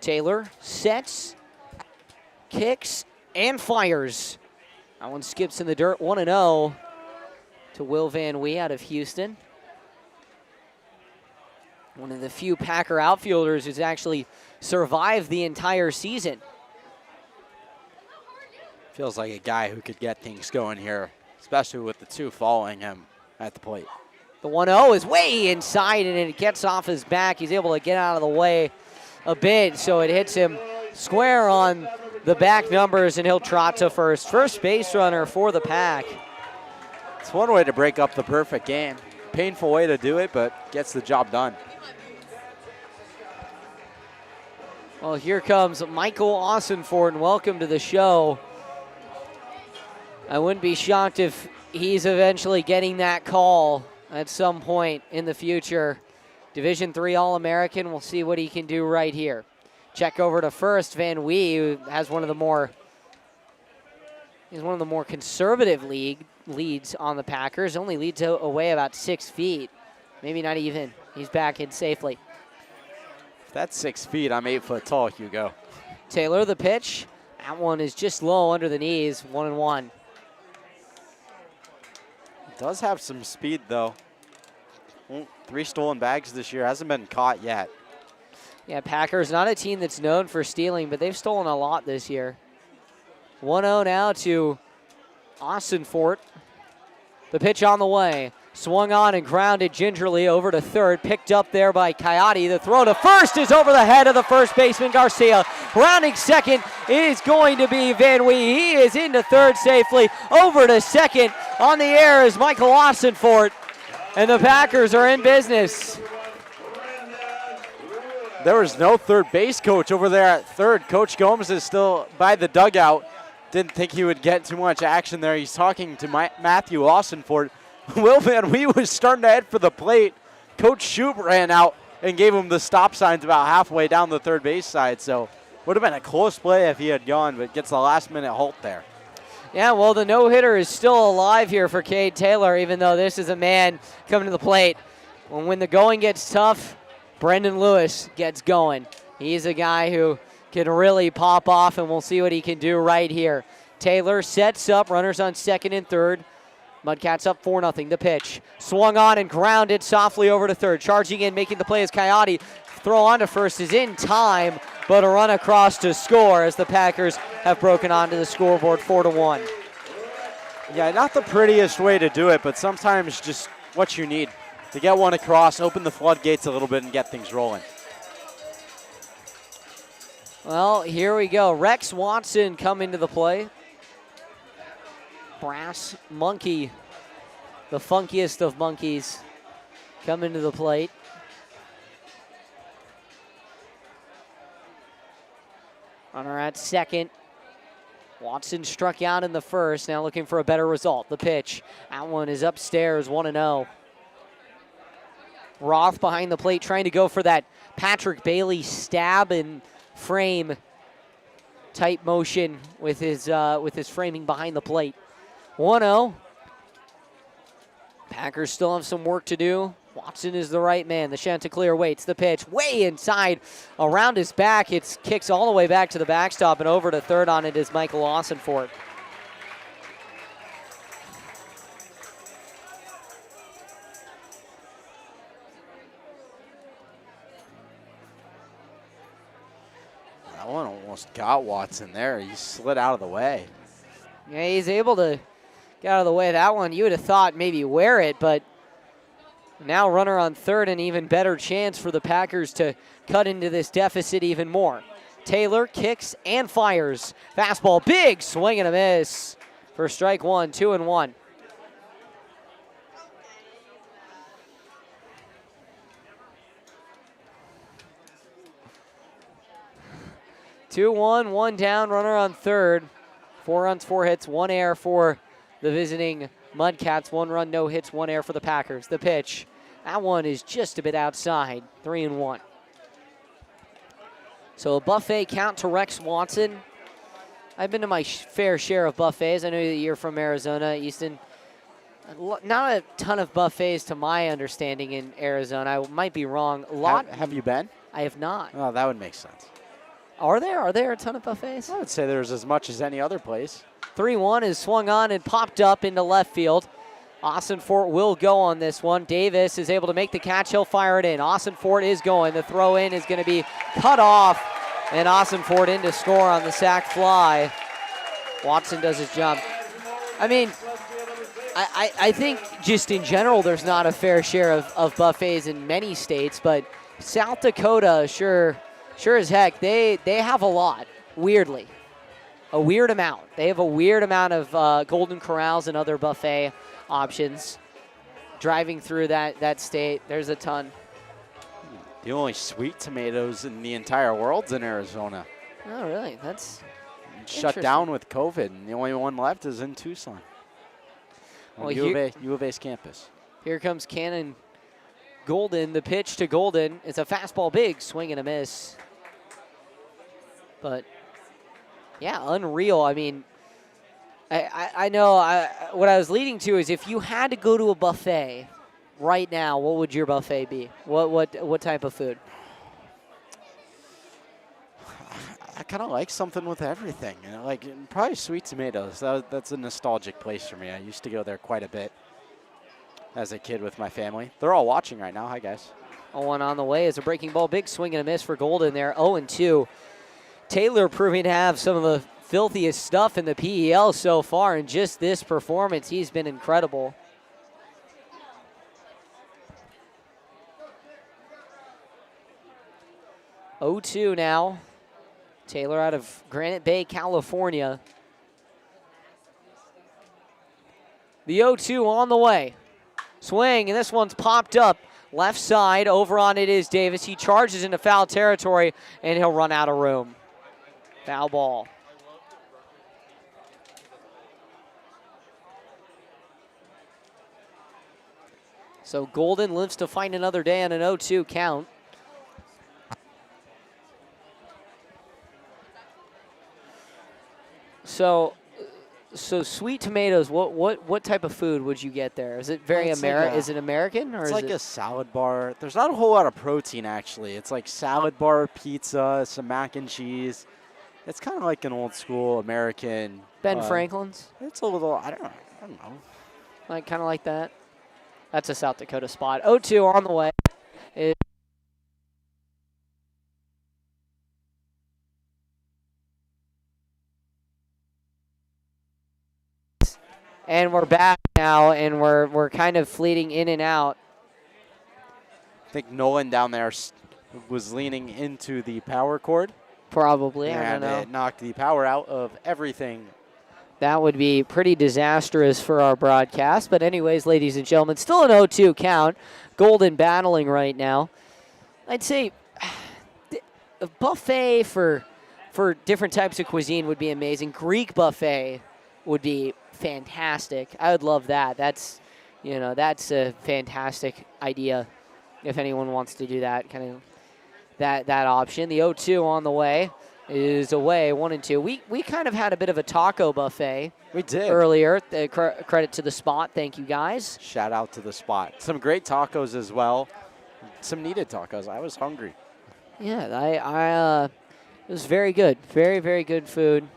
Taylor sets, kicks, and fires. That one skips in the dirt, 1-0 to Will Van Wee out of Houston. One of the few Packer outfielders who's actually survived the entire season. Feels like a guy who could get things going here, especially with the 2 following him at the plate. The 1-0 is way inside, and it gets off his back. He's able to get out of the way a bit, so it hits him square on the back numbers, and he'll trot to first. First base runner for the Pack. It's one way to break up the perfect game. Painful way to do it, but gets the job done. Well, here comes Michael Austinford, and welcome to the show. I wouldn't be shocked if he's eventually getting that call at some point in the future. Division III All-American. We'll see what he can do right here. Check over to first. Van Wee, who has one of the more conservative leads on the Packers. Only leads away about 6 feet. Maybe not even. He's back in safely. If that's 6 feet, I'm 8 foot tall, Hugo. Taylor, the pitch. That one is just low under the knees. 1-1. Does have some speed, though. 3 stolen bags this year. Hasn't been caught yet. Yeah, Packers, not a team that's known for stealing, but they've stolen a lot this year. 1-0 now to Austinford. The pitch on the way. Swung on and grounded gingerly over to third. Picked up there by Coyote. The throw to first is over the head of the first baseman, Garcia. Rounding second is going to be Van Wee. He is into third safely. Over to second. On the air is Michael Austinford. And the Packers are in business. There was no third base coach over there at third. Coach Gomes is still by the dugout. Didn't think he would get too much action there. He's talking to Matthew Austinford. Will Van Wee was starting to head for the plate. Coach Shoup ran out and gave him the stop signs about halfway down the third base side. So would have been a close play if he had gone, but gets the last minute halt there. Yeah, well, the no-hitter is still alive here for Cade Taylor, even though this is a man coming to the plate. When the going gets tough, Brendan Lewis gets going. He's a guy who can really pop off, and we'll see what he can do right here. Taylor sets up, runners on second and third. Mudcats up 4-0. The pitch. Swung on and grounded softly over to third. Charging in, making the play is Coyote. Throw on to first is in time, but a run across to score as the Packers have broken onto the scoreboard 4-1. Yeah, not the prettiest way to do it, but sometimes just what you need to get one across, open the floodgates a little bit, and get things rolling. Well, here we go. Rex Watson coming to the play. Brass Monkey, the funkiest of monkeys, coming to the plate. Runner at second. Watson struck out in the first, now looking for a better result. The pitch, that one is upstairs, 1-0. Roth behind the plate trying to go for that Patrick Bailey stab and frame type motion with his framing behind the plate. 1-0. Packers still have some work to do. Watson is the right man. The Chanticleer waits. The pitch way inside around his back. It kicks all the way back to the backstop, and over to third on it is Michael Austinford. That one almost got Watson there. He slid out of the way. Yeah, he's able to get out of the way of that one. You would have thought maybe wear it, but now runner on third, an even better chance for the Packers to cut into this deficit even more. Taylor kicks and fires. Fastball, big swing and a miss for strike one, 2-1. 2-1, one down, runner on third. 4 runs, 4 hits, 1 error for the visiting Mudcats, 1 run, no hits, 1 error for the Packers. The pitch, that one is just a bit outside, 3-1. So a buffet count to Rex Watson. I've been to my fair share of buffets. I know that you're from Arizona, Easton. Not a ton of buffets to my understanding in Arizona. I might be wrong. A lot. Have you been? I have not. Oh, that would make sense. Are there a ton of buffets? I would say there's as much as any other place. 3-1 is swung on and popped up into left field. Austin Fort will go on this one. Davis is able to make the catch. He'll fire it in. Austin Fort is going. The throw in is going to be cut off. And Austin Fort in to score on the sac fly. Watson does his job. I mean, I think just in general there's not a fair share of buffets in many states, but South Dakota sure as heck, they have a lot, weirdly. A weird amount. They have a weird amount of Golden Corrals and other buffet options. Driving through that state, there's a ton. The only sweet tomatoes in the entire world's in Arizona. Oh, really? That's shut down with COVID, and the only one left is in Tucson. Well, U of A's campus. Here comes Cannon Golden. The pitch to Golden. It's a fastball big, swing and a miss. But, yeah, unreal. I mean, I know what I was leading to is if you had to go to a buffet right now, what would your buffet be? What type of food? I kind of like something with everything. You know, like probably sweet tomatoes. That's a nostalgic place for me. I used to go there quite a bit as a kid with my family. They're all watching right now. Hi, guys. 0-1 on the way is a breaking ball. Big swing and a miss for Golden there. 0-2. Taylor proving to have some of the filthiest stuff in the PEL so far. In just this performance, he's been incredible. Oh-2 now. Taylor out of Granite Bay, California. The 0-2 on the way. Swing, and this one's popped up. Left side, over on it is Davis. He charges into foul territory, and he'll run out of room. Foul ball. So Golden lives to find another day on an 0-2 count. So sweet tomatoes. What type of food would you get there? Is it very American? Is it American or it's is like it a salad bar? There's not a whole lot of protein actually. It's like salad bar, pizza, some mac and cheese. It's kind of like an old school American. Ben Franklin's? It's a little. I don't know. Like kind of like that. That's a South Dakota spot. 0-2 on the way. And we're back now, and we're kind of fleeting in and out. I think Nolan down there was leaning into the power cord. Probably, I don't know. And it knocked the power out of everything. That would be pretty disastrous for our broadcast. But anyways, ladies and gentlemen, still an 0-2 count. Golden battling right now. I'd say a buffet for different types of cuisine would be amazing. Greek buffet would be fantastic. I would love that. That's a fantastic idea if anyone wants to do that, kind of that option. The 0-2 on the way is away, 1-2. We kind of had a bit of a taco buffet. We did. Earlier. Credit to the spot. Thank you, guys. Shout out to the spot. Some great tacos as well. Some needed tacos. I was hungry. Yeah, it was very good. Very, very good food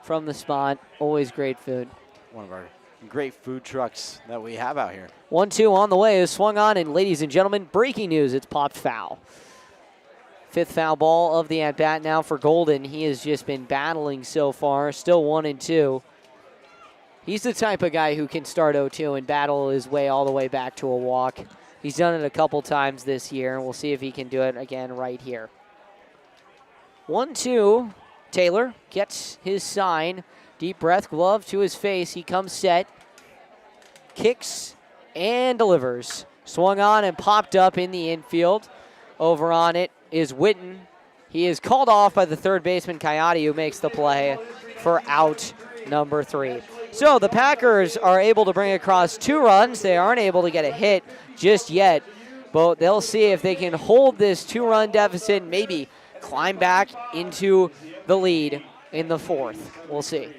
from the spot. Always great food. One of our great food trucks that we have out here. 1-2 on the way is swung on, and ladies and gentlemen, breaking news, it's popped foul. 5th foul ball of the at-bat now for Golden. He has just been battling so far, still 1-2. He's the type of guy who can start 0-2 and battle his way all the way back to a walk. He's done it a couple times this year, and we'll see if he can do it again right here. 1-2, Taylor gets his sign. Deep breath, glove to his face. He comes set, kicks, and delivers. Swung on and popped up in the infield. Over on it is Witten. He is called off by the third baseman, Coyote, who makes the play for out number 3. So the Packers are able to bring across 2 runs. They aren't able to get a hit just yet, but they'll see if they can hold this 2-run deficit and maybe climb back into the lead in the 4th. We'll see.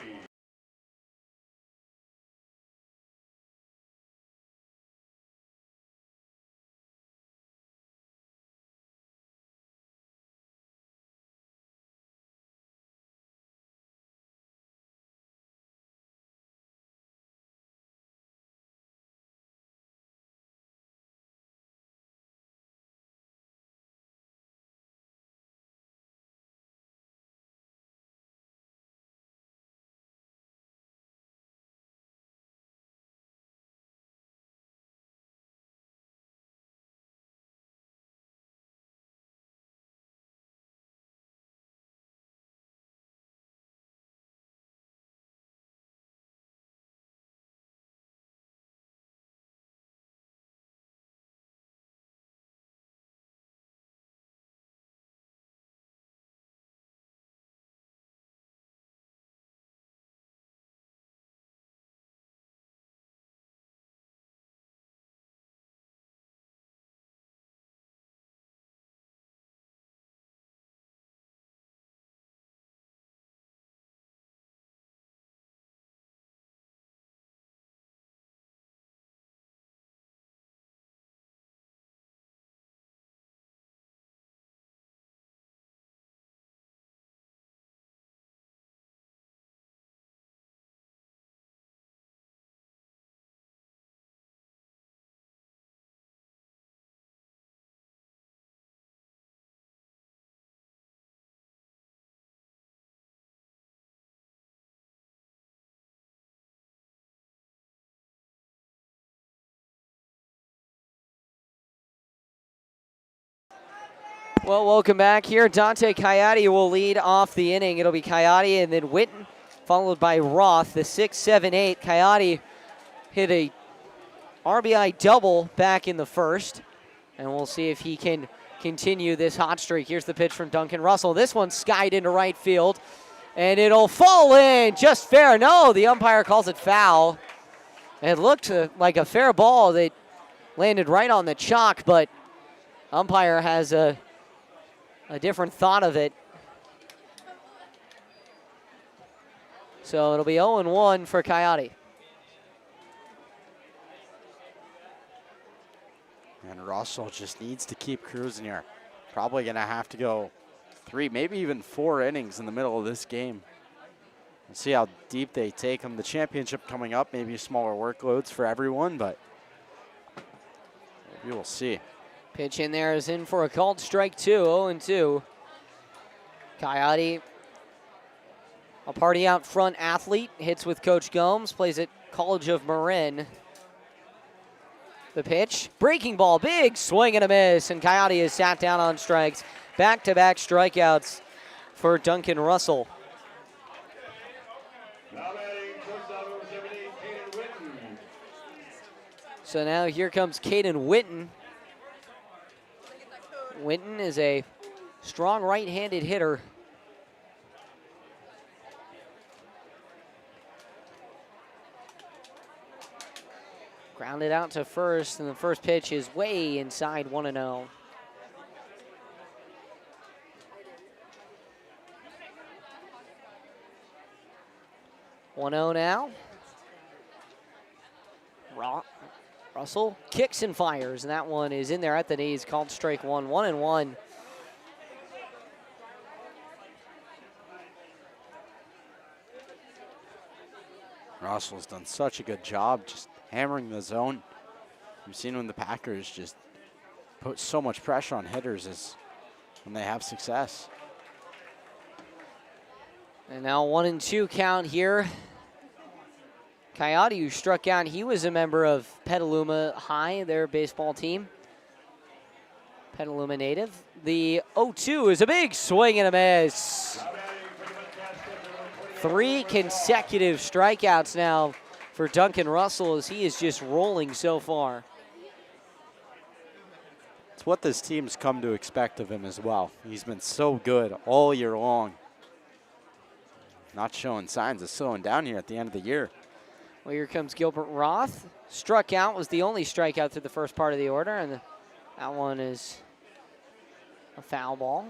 Well, welcome back here. Dante Coyote will lead off the inning. It'll be Coyote and then Witten, followed by Roth. The 6-7-8. Coyote hit a RBI double back in the first, and we'll see if he can continue this hot streak. Here's the pitch from Duncan Russell. This one skied into right field, and it'll fall in just fair. No, the umpire calls it foul. It looked like a fair ball that landed right on the chalk, but umpire has a different thought of it. So it'll be 0-1 for Coyote. And Russell just needs to keep cruising here. Probably going to have to go 3, maybe even 4 innings in the middle of this game. We'll see how deep they take him. The championship coming up, maybe smaller workloads for everyone, but we will see. Pitch in there is in for a called strike 2, 0-2. Coyote, a party out front athlete, hits with Coach Gomes, plays at College of Marin. The pitch, breaking ball, big swing and a miss, and Coyote is sat down on strikes. Back-to-back strikeouts for Duncan Russell. So now here comes Caden Witten. Witten is a strong right-handed hitter. Grounded out to first, and the first pitch is way inside 1-0. Now. Russell kicks and fires, and that one is in there at the knees, called strike 1, 1-1. Russell's done such a good job just hammering the zone. We've seen when the Packers just put so much pressure on hitters is when they have success. And now 1-2 count here. Coyote, who struck out, he was a member of Petaluma High, their baseball team. Petaluma native. The 0-2 is a big swing and a miss. 3 consecutive strikeouts now for Duncan Russell as he is just rolling so far. It's what this team's come to expect of him as well. He's been so good all year long. Not showing signs of slowing down here at the end of the year. Well, here comes Gilbert Roth. Struck out, was the only strikeout through the first part of the order, and that one is a foul ball.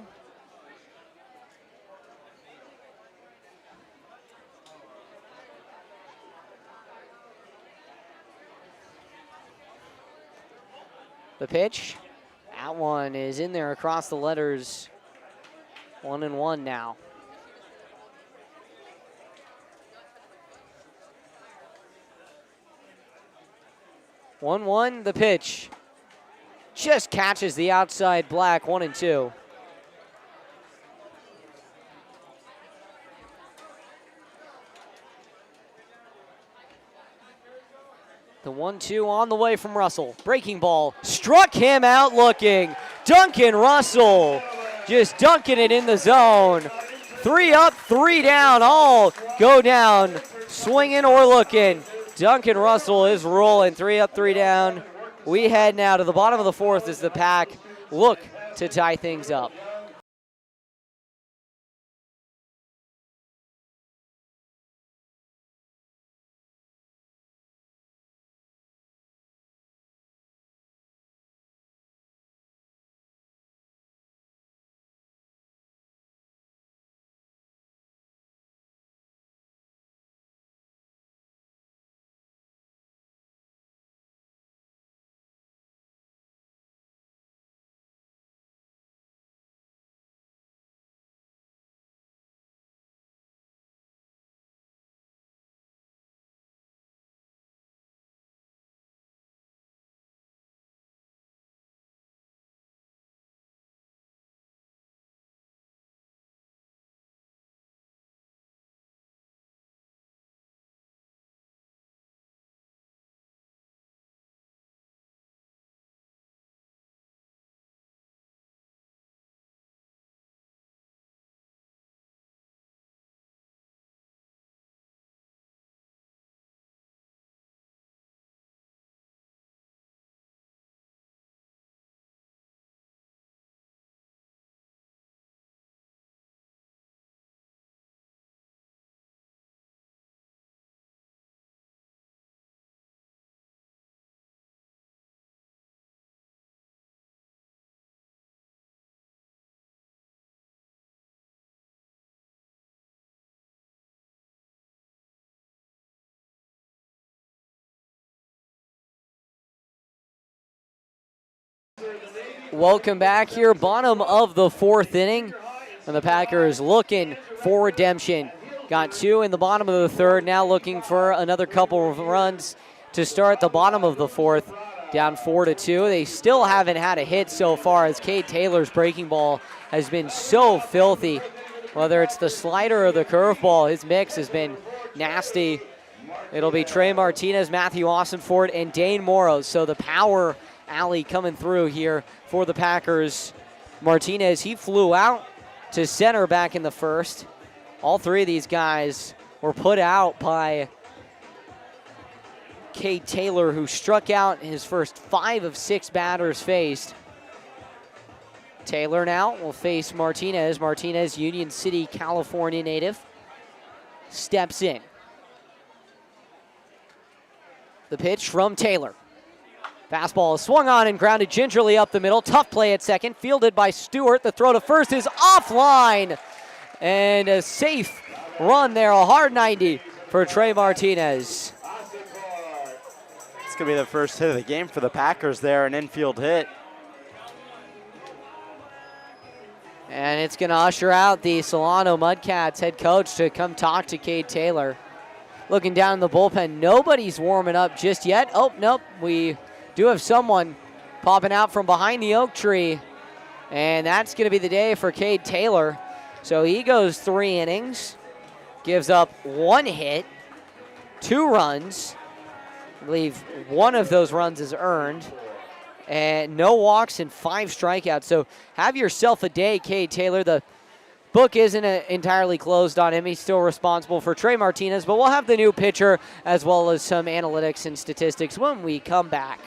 The pitch, that one is in there across the letters. 1-1 now. The pitch. Just catches the outside black, 1-2. The 1-2 on the way from Russell. Breaking ball, struck him out looking. Duncan Russell just dunking it in the zone. 3 up, 3 down, all go down, swinging or looking. Duncan Russell is rolling, 3 up, 3 down. We head now to the bottom of the 4th as the Pack look to tie things up. Welcome back here, bottom of the 4th inning. And the Packers looking for redemption. Got 2 in the bottom of the 3rd, now looking for another couple of runs to start the bottom of the 4th. Down 4-2. They still haven't had a hit so far as Cade Taylor's breaking ball has been so filthy. Whether it's the slider or the curveball, his mix has been nasty. It'll be Trey Martinez, Matthew Austinford, and Dane Morrow. So the power alley coming through here for the Packers. Martinez, he flew out to center back in the 1st. All 3 of these guys were put out by Cade Taylor, who struck out his first 5 of 6 batters faced. Taylor now will face Martinez. Martinez, Union City, California native, steps in. The pitch from Taylor. Fastball is swung on and grounded gingerly up the middle. Tough play at second, fielded by Stewart. The throw to first is offline. And a safe run there, a hard 90 for Trey Martinez. It's going to be the first hit of the game for the Packers there, an infield hit. And it's going to usher out the Solano Mudcats head coach to come talk to Cade Taylor. Looking down in the bullpen, nobody's warming up just yet. Oh, nope, we do have someone popping out from behind the oak tree, and that's going to be the day for Cade Taylor. So he goes 3 innings, gives up 1 hit, 2 runs. I believe 1 of those runs is earned, and no walks and 5 strikeouts. So have yourself a day, Cade Taylor. The book isn't entirely closed on him. He's still responsible for Trey Martinez, but we'll have the new pitcher as well as some analytics and statistics when we come back.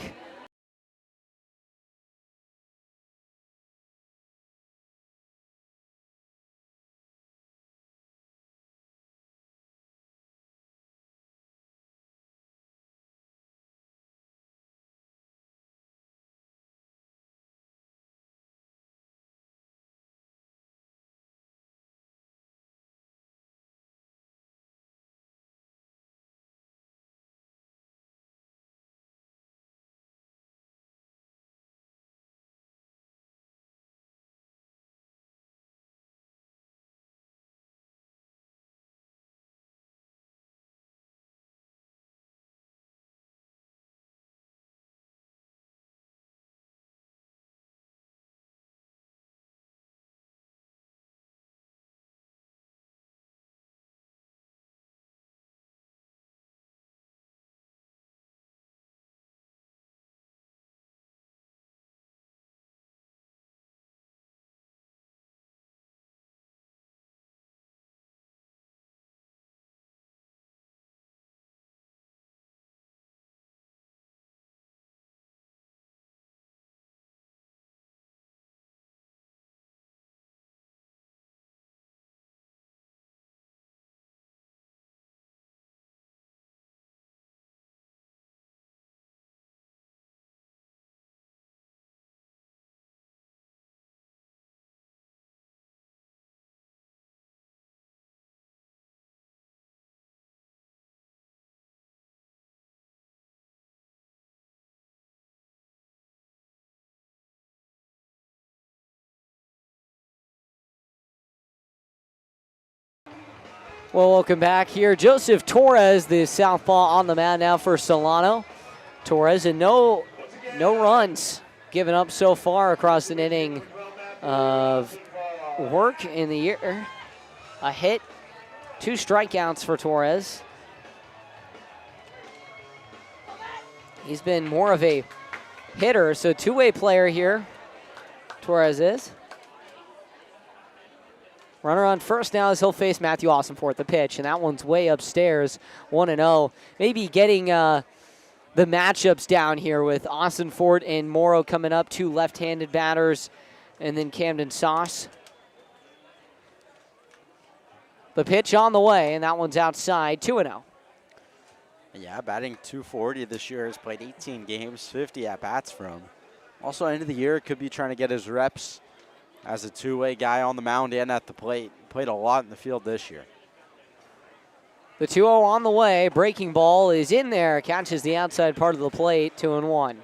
Well, welcome back here. Joseph Torres, the southpaw, on the mound now for Solano. Torres, and no runs given up so far across an inning of work in the year. A hit, 2 strikeouts for Torres. He's been more of a hitter, so two-way player here, Torres is. Runner on first now as he'll face Matthew Austin at the pitch, and that one's way upstairs, 1-0. Maybe getting the matchups down here with Austin Fort and Morrow coming up, 2 left-handed batters, and then Camden Sauce. The pitch on the way, and that one's outside, 2-0. Yeah, batting .240 this year, has played 18 games, 50 at-bats for him. Also, end of the year, could be trying to get his reps as a two-way guy on the mound and at the plate. Played a lot in the field this year. The 2-0 on the way. Breaking ball is in there. Catches the outside part of the plate. 2-1.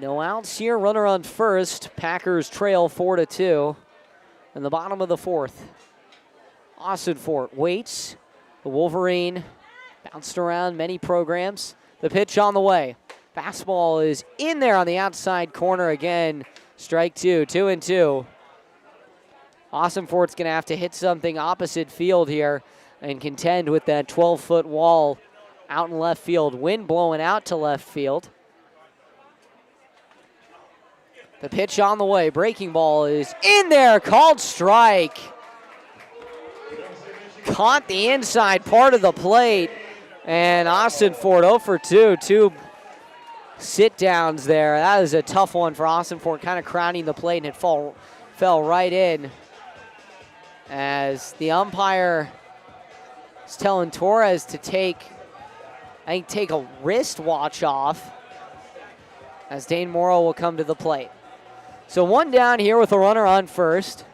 No outs here. Runner on first. Packers trail 4-2 in the bottom of the 4th. Austin Fort waits. The Wolverine bounced around many programs. The pitch on the way. Fastball is in there on the outside corner again. Strike 2, 2-2. Austin Fort's going to have to hit something opposite field here and contend with that 12-foot wall out in left field. Wind blowing out to left field. The pitch on the way. Breaking ball is in there. Called strike. Caught the inside part of the plate. And Austin Fort 0 for 2. 2 sit-downs there. That is a tough one for Austin Fort, kind of crowding the plate, and it fell right in. As the umpire is telling Torres to take a wrist watch off, as Dane Morrow will come to the plate. So 1 down here with a runner on first.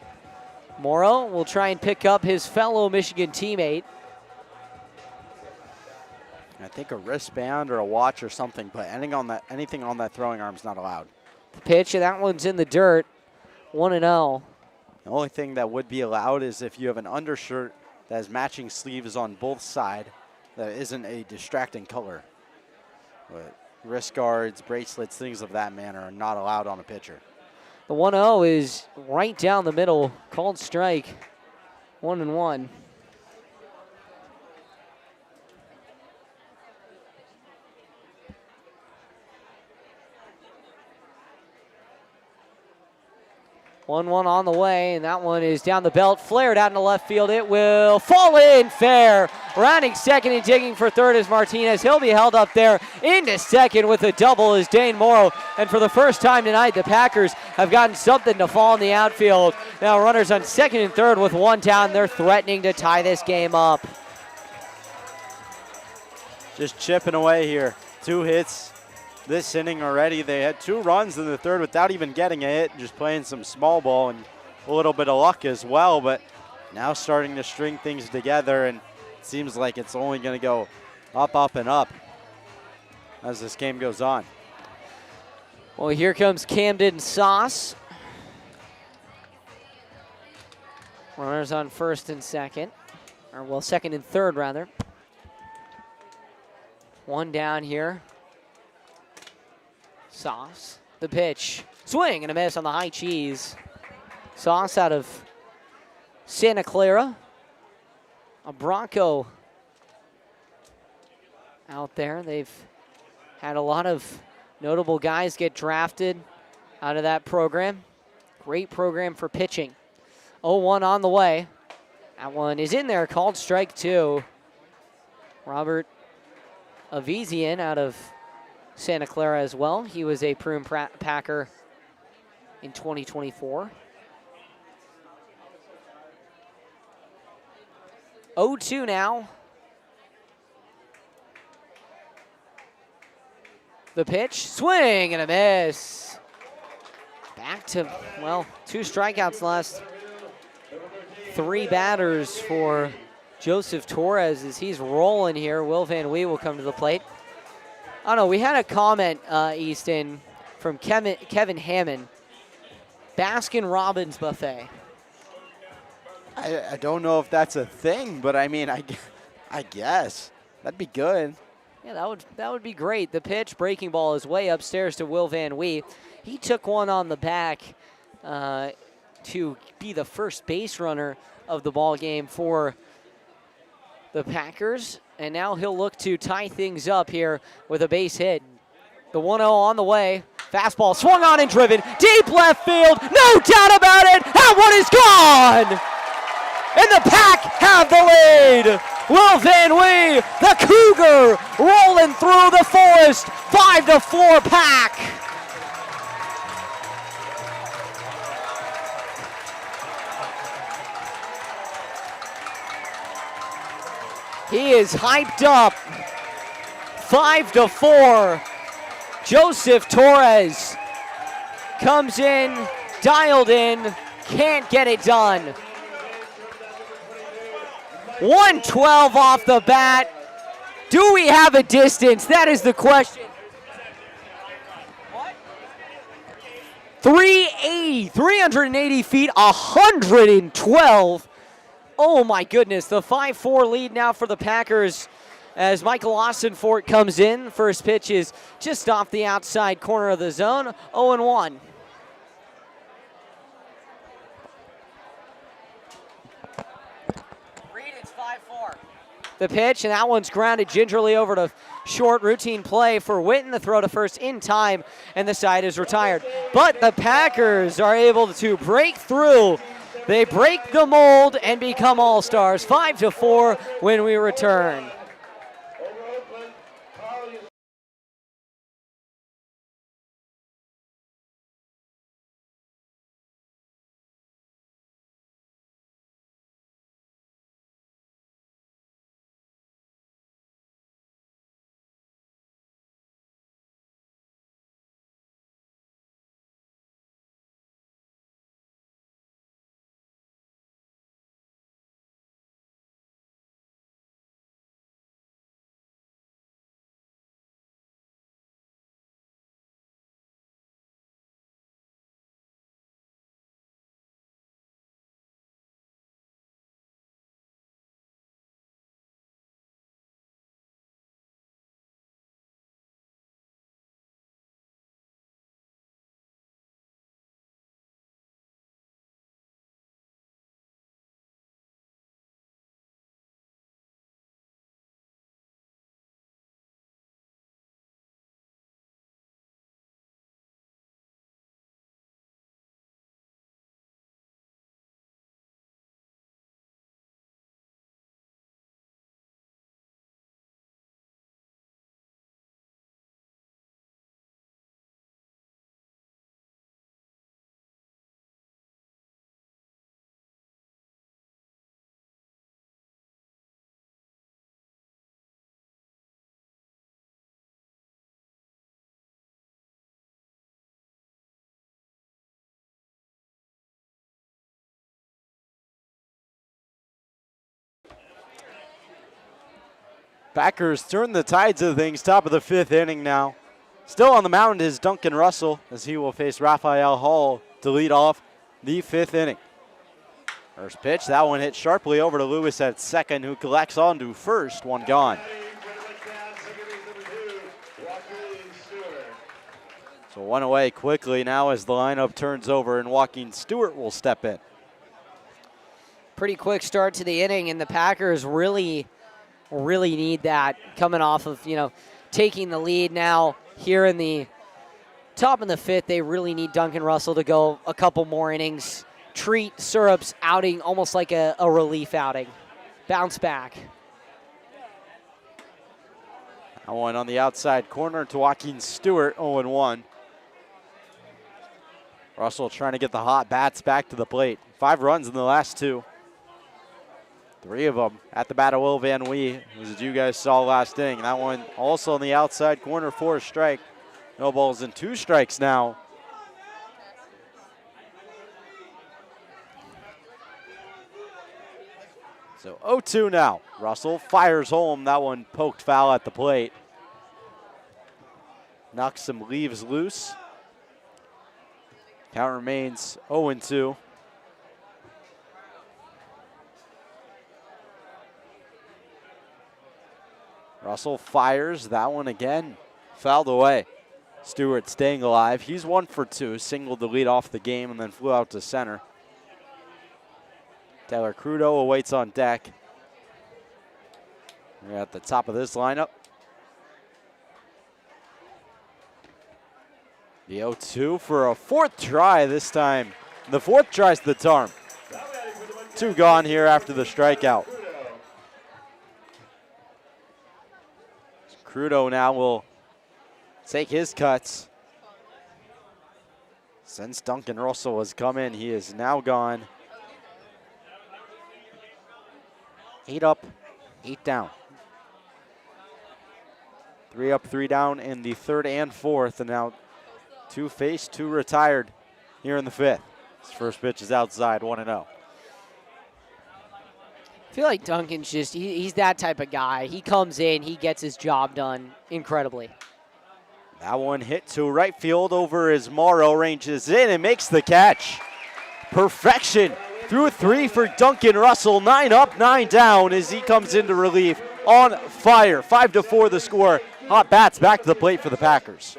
Morrow will try and pick up his fellow Michigan teammate. I think a wristband or a watch or something, but anything on that throwing arm is not allowed. The pitch, and that one's in the dirt. 1-0. The only thing that would be allowed is if you have an undershirt that has matching sleeves on both sides that isn't a distracting color. But wrist guards, bracelets, things of that manner are not allowed on a pitcher. The 1-0 is right down the middle. Called strike. 1-1. One on the way, and that one is down the belt, flared out into left field. It will fall in fair. Rounding second and digging for third is Martinez. He'll be held up there into second with a double is Dane Morrow. And for the first time tonight, the Packers have gotten something to fall in the outfield. Now runners on second and third with 1 down. They're threatening to tie this game up. Just chipping away here. 2 hits this inning already. They had 2 runs in the third without even getting a hit, just playing some small ball and a little bit of luck as well, but now starting to string things together, and it seems like it's only going to go up, up, and up as this game goes on. Well, here comes Camden Sauce. Runners on first and second, or well, second and third rather. 1 down here. Sauce, the pitch, swing and a miss on the high cheese. Sauce out of Santa Clara. A Bronco out there. They've had a lot of notable guys get drafted out of that program. Great program for pitching. 0-1 on the way. That one is in there, called strike 2. Robert Avizian out of Santa Clara as well. He was a Prune Packer in 2024. 0-2 now. The pitch, swing and a miss. Back to, well, 2 strikeouts last 3 batters for Joseph Torres as he's rolling here. Will Van Wee will come to the plate. Oh no, we had a comment, Easton, from Kevin Hammond. Baskin Robbins Buffet. I don't know if that's a thing, but I mean, I guess that'd be good. Yeah, that would be great. The pitch, breaking ball is way upstairs to Will Van Wee. He took one on the back to be the first base runner of the ball game for the Packers, and now he'll look to tie things up here with a base hit. The 1-0 on the way. Fastball swung on and driven. Deep left field. No doubt about it. That one is gone. And the Pack have the lead. Will Van Wee, the Cougar, rolling through the forest. 5-4 Pack. He is hyped up. 5-4. Joseph Torres comes in, dialed in, can't get it done. 112 off the bat. Do we have a distance? That is the question. 380 feet, 112. Oh my goodness, the 5-4 lead now for the Packers as Michael Austinfort comes in. First pitch is just off the outside corner of the zone, 0-1. Reed, it's 5-4. The pitch, and that one's grounded gingerly over to short. Routine play for Witten. The throw to first in time, and the side is retired. But the Packers are able to break through. They break the mold and become all-stars. 5-4 when we return. Packers turn the tides of things, top of the 5th inning now. Still on the mound is Duncan Russell as he will face Raphael Hall to lead off the 5th inning. First pitch, that one hit sharply over to Lewis at second, who collects on to first, one gone. So one away quickly now as the lineup turns over and Joaquin Stewart will step in. Pretty quick start to the inning, and the Packers really need that coming off of, taking the lead now here in the top of the 5th. They really need Duncan Russell to go a couple more innings, treat Syrup's outing almost like a relief outing. Bounce back. That one on the outside corner to Joaquin Stewart, 0-1. Russell trying to get the hot bats back to the plate. 5 runs in the last 2. 3 of them at the bat of Will Van Wee, as you guys saw last inning. That one also on the outside corner for a strike. No balls and 2 strikes now. So 0-2 now. Russell fires home. That one poked foul at the plate. Knocks some leaves loose. Count remains 0-2. Russell fires that one again. Fouled away. Stewart staying alive. He's 1 for 2. Singled the lead off the game and then flew out to center. Taylor Crudo awaits on deck. We're at the top of this lineup. The 0-2 for a 4th try this time. The 4th tries the tarm. 2 gone here after the strikeout. Crudo now will take his cuts. Since Duncan Russell has come in, he is now gone. 8 up, 8 down. 3 up, 3 down in the 3rd and 4th, and now 2 faced, 2 retired here in the 5th. His first pitch is outside, 1-0. I feel like Duncan's just, he's that type of guy. He comes in, he gets his job done incredibly. That one hit to right field over as Morrow ranges in and makes the catch. Perfection through 3 for Duncan Russell. 9 up, 9 down as he comes into relief on fire. 5-4 the score. Hot bats back to the plate for the Packers.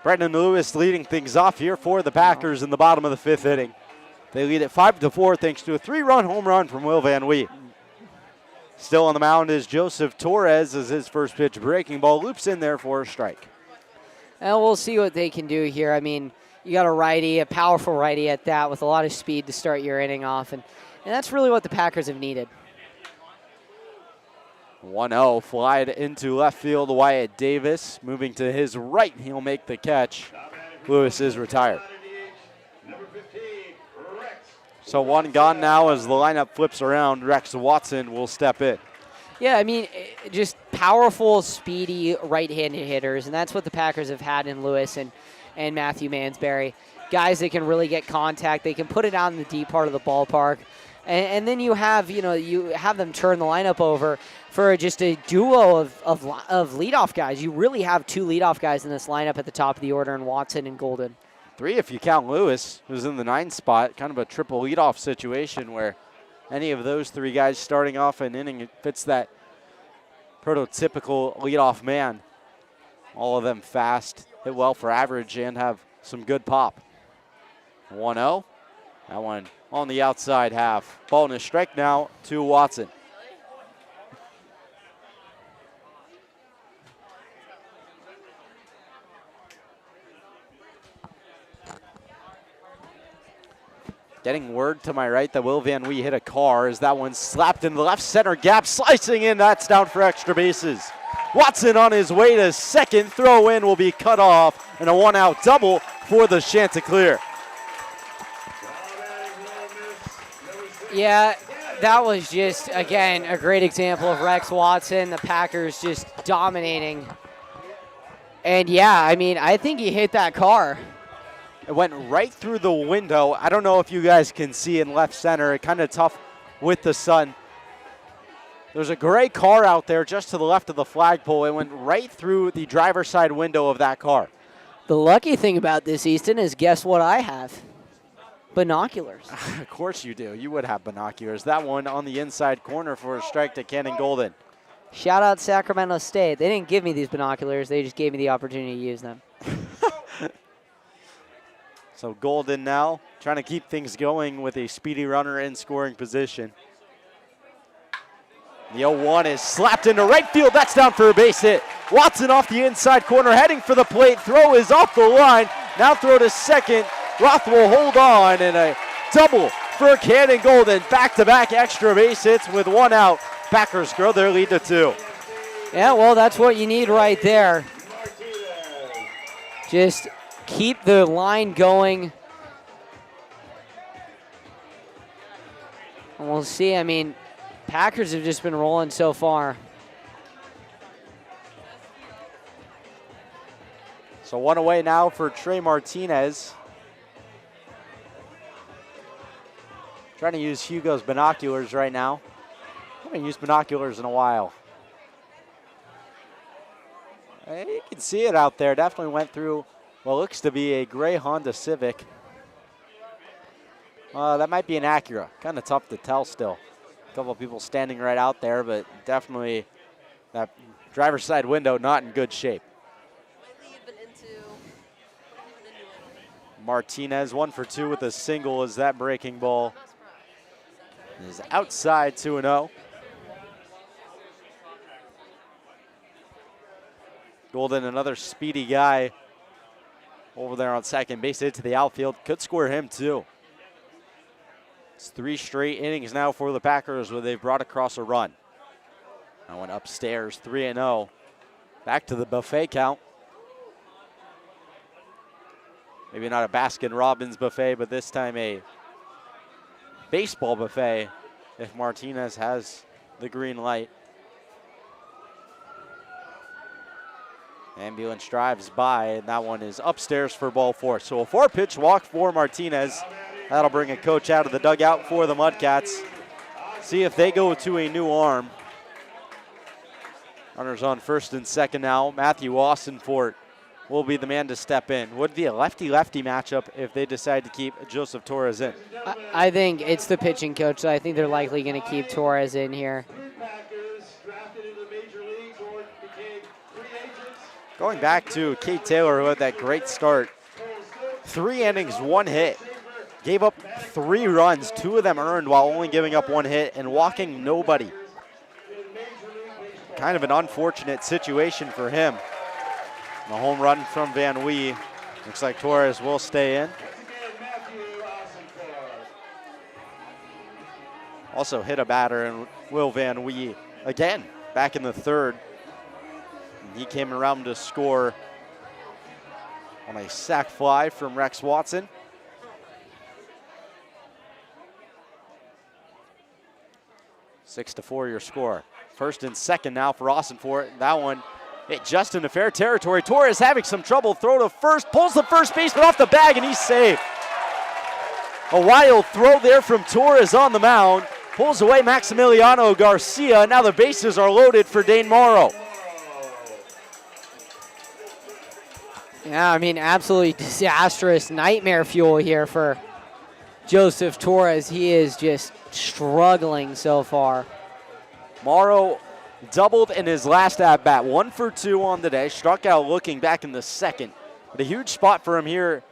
Brendan Lewis leading things off here for the Packers in the bottom of the 5th inning. They lead at 5-4 thanks to a 3-run home run from Will Van Wee. Still on the mound is Joseph Torres as his first pitch breaking ball loops in there for a strike. And we'll see what they can do here. I mean, you got a righty, a powerful righty at that with a lot of speed to start your inning off, and that's really what the Packers have needed. 1-0 flied into left field. Wyatt Davis moving to his right. He'll make the catch. Lewis is retired. So 1 gone now as the lineup flips around. Rex Watson will step in. Yeah, I mean, just powerful, speedy right-handed hitters, and that's what the Packers have had in Lewis and Matthew Mansberry. Guys that can really get contact. They can put it out in the deep part of the ballpark. And then you have them turn the lineup over for just a duo of leadoff guys. You really have 2 leadoff guys in this lineup at the top of the order in Watson and Golden. 3 if you count Lewis, who's in the 9th spot. Kind of a triple leadoff situation where any of those 3 guys starting off an inning, it fits that prototypical leadoff man. All of them fast, hit well for average, and have some good pop. 1-0. That one on the outside half. Ball and a strike now to Watson. Getting word to my right that Will Van Wee hit a car as that one slapped in the left center gap, slicing in. That's down for extra bases. Watson on his way to second. Throw in will be cut off, and a one-out double for the Chanticleer. Yeah, that was just, again, a great example of Rex Watson, the Packers just dominating. And yeah, I mean, I think he hit that car. It went right through the window. I don't know if you guys can see in left center. Kind of tough with the sun. There's a gray car out there just to the left of the flagpole. It went right through the driver's side window of that car. The lucky thing about this, Easton, is guess what I have? Binoculars. Of course you do. You would have binoculars. That one on the inside corner for a strike to Cannon Golden. Shout out Sacramento State. They didn't give me these binoculars. They just gave me the opportunity to use them. So Golden now trying to keep things going with a speedy runner in scoring position. The 0-1 is slapped into right field. That's down for a base hit. Watson off the inside corner, heading for the plate. Throw is off the line. Now throw to second. Roth will hold on, and a double for Cannon Golden. Back-to-back extra base hits with one out. Packers grow their lead to 2. Yeah, well, that's what you need right there. Just keep the line going. And we'll see. I mean, Packers have just been rolling so far. So one away now for Trey Martinez. Trying to use Hugo's binoculars right now. I haven't used binoculars in a while. You can see it out there. Definitely went through what looks to be a gray Honda Civic. That might be an Acura. Kind of tough to tell still. A couple of people standing right out there, but definitely that driver's side window not in good shape. Martinez 1 for 2 with a single as that breaking ball is outside 2-0. Golden, another speedy guy over there on second base, hit to the outfield. Could score him too. It's 3 straight innings now for the Packers where they've brought across a run. I went upstairs 3-0. Back to the buffet count. Maybe not a Baskin-Robbins buffet, but this time a baseball buffet if Martinez has the green light. Ambulance drives by, and that one is upstairs for ball 4. So a 4-pitch walk for Martinez. That'll bring a coach out of the dugout for the Mudcats. See if they go to a new arm. Runners on first and second now. Matthew Austinfort will be the man to step in. Would be a lefty-lefty matchup if they decide to keep Joseph Torres in. I think it's the pitching coach, so I think they're likely going to keep Torres in here. Going back to Kate Taylor, who had that great start. 3 innings, 1 hit. Gave up 3 runs, 2 of them earned while only giving up 1 hit and walking nobody. Kind of an unfortunate situation for him. The home run from Van Wee. Looks like Torres will stay in. Also hit a batter in Will Van Wee again back in the 3rd. He came around to score on a sac fly from Rex Watson. 6-4 your score. First and second now for Austinfort. That one hit just into fair territory. Torres having some trouble. Throw to first. Pulls the first baseman off the bag, and he's safe. A wild throw there from Torres on the mound. Pulls away Maximiliano Garcia. Now the bases are loaded for Dane Morrow. Yeah, I mean, absolutely disastrous nightmare fuel here for Joseph Torres. He is just struggling so far. Morrow doubled in his last at-bat. 1 for 2 on the day. Struck out looking back in the 2nd. But a huge spot for him here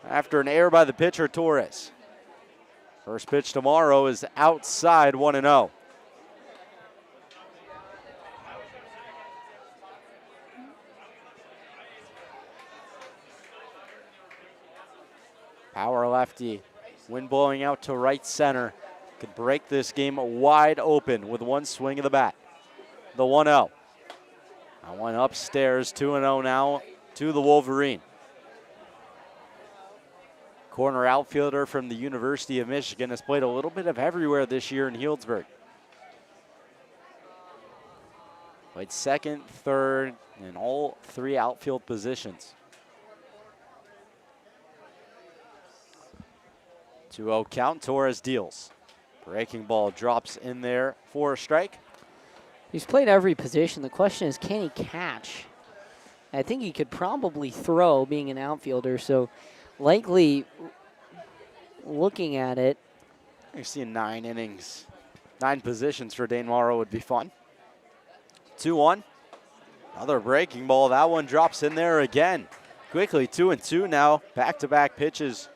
after an error by the pitcher, Torres. First pitch to Morrow is outside 1-0. Power lefty Wind blowing out to right center. Could break this game wide open with one swing of the bat. The 1-0. That one upstairs, 2-0 now to the Wolverine. Corner outfielder from the University of Michigan has played a little bit of everywhere this year in Healdsburg. Played second, third, and all three outfield positions. 2-0 count, Torres deals. Breaking ball drops in there for a strike. He's played every position. The question is, can he catch? I think he could probably throw, being an outfielder, so likely looking at it. You're seeing 9 innings. 9 positions for Dane Morrow would be fun. 2-1. Another breaking ball. That one drops in there again. Quickly 2-2 now. Back-to-back pitches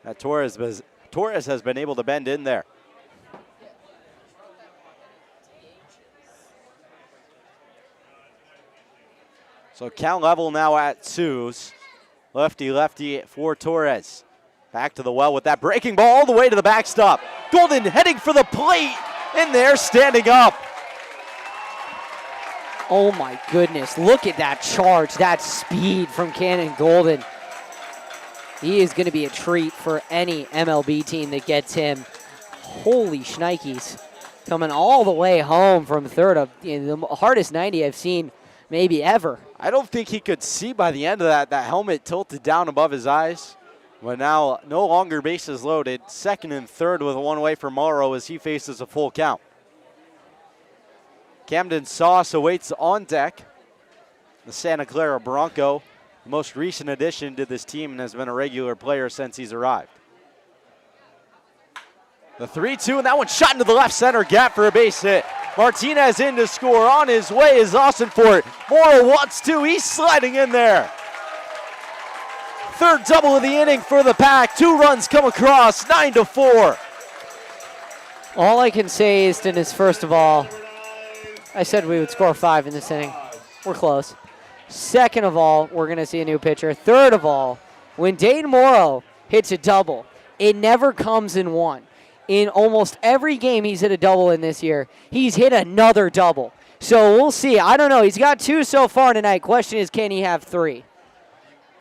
that Torres has been able to bend in there. So count level now at 2s. Lefty for Torres. Back to the well with that breaking ball all the way to the backstop. Golden heading for the plate. In there, standing up. Oh my goodness, look at that charge, that speed from Cannon Golden. He is going to be a treat for any MLB team that gets him. Holy shnikes. Coming all the way home from third, of the hardest 90 I've seen maybe ever. I don't think he could see by the end of that. That helmet tilted down above his eyes. But now no longer bases loaded. Second and third with one away for Morrow as he faces a full count. Camden Sauce awaits on deck. The Santa Clara Bronco, the most recent addition to this team, and has been a regular player since he's arrived. The 3-2, and that one shot into the left center gap for a base hit. Martinez in to score. On his way is Austin Fort. Morrow wants to. He's sliding in there. Third double of the inning for the Pack. 2 runs come across, 9-4. All I can say, Easton, is first of all, I said we would score 5 in this inning. We're close. Second of all, we're going to see a new pitcher. Third of all, when Dane Morrow hits a double, it never comes in one. In almost every game he's hit a double in this year, he's hit another double. So we'll see. I don't know. He's got 2 so far tonight. Question is, can he have 3?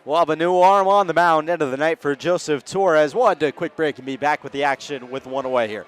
We'll have a new arm on the mound. End of the night for Joseph Torres. We'll head to a quick break and be back with the action with one away here.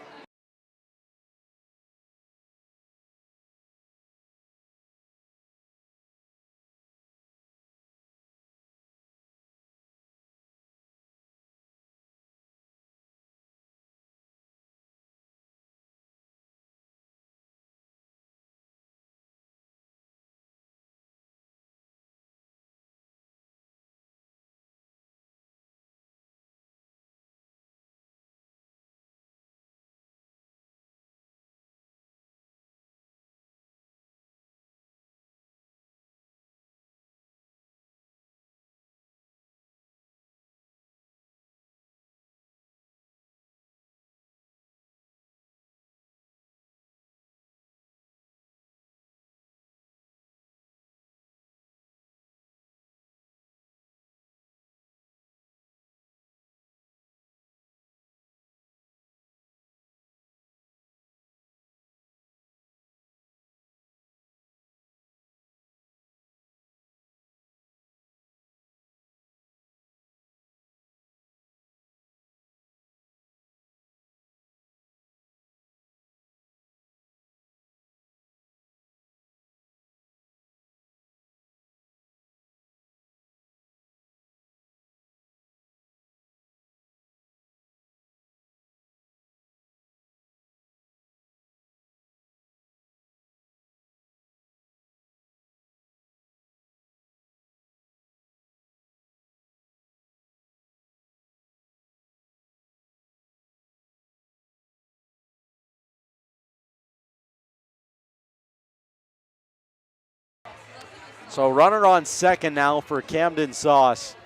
So runner on second now for Camden Sauce,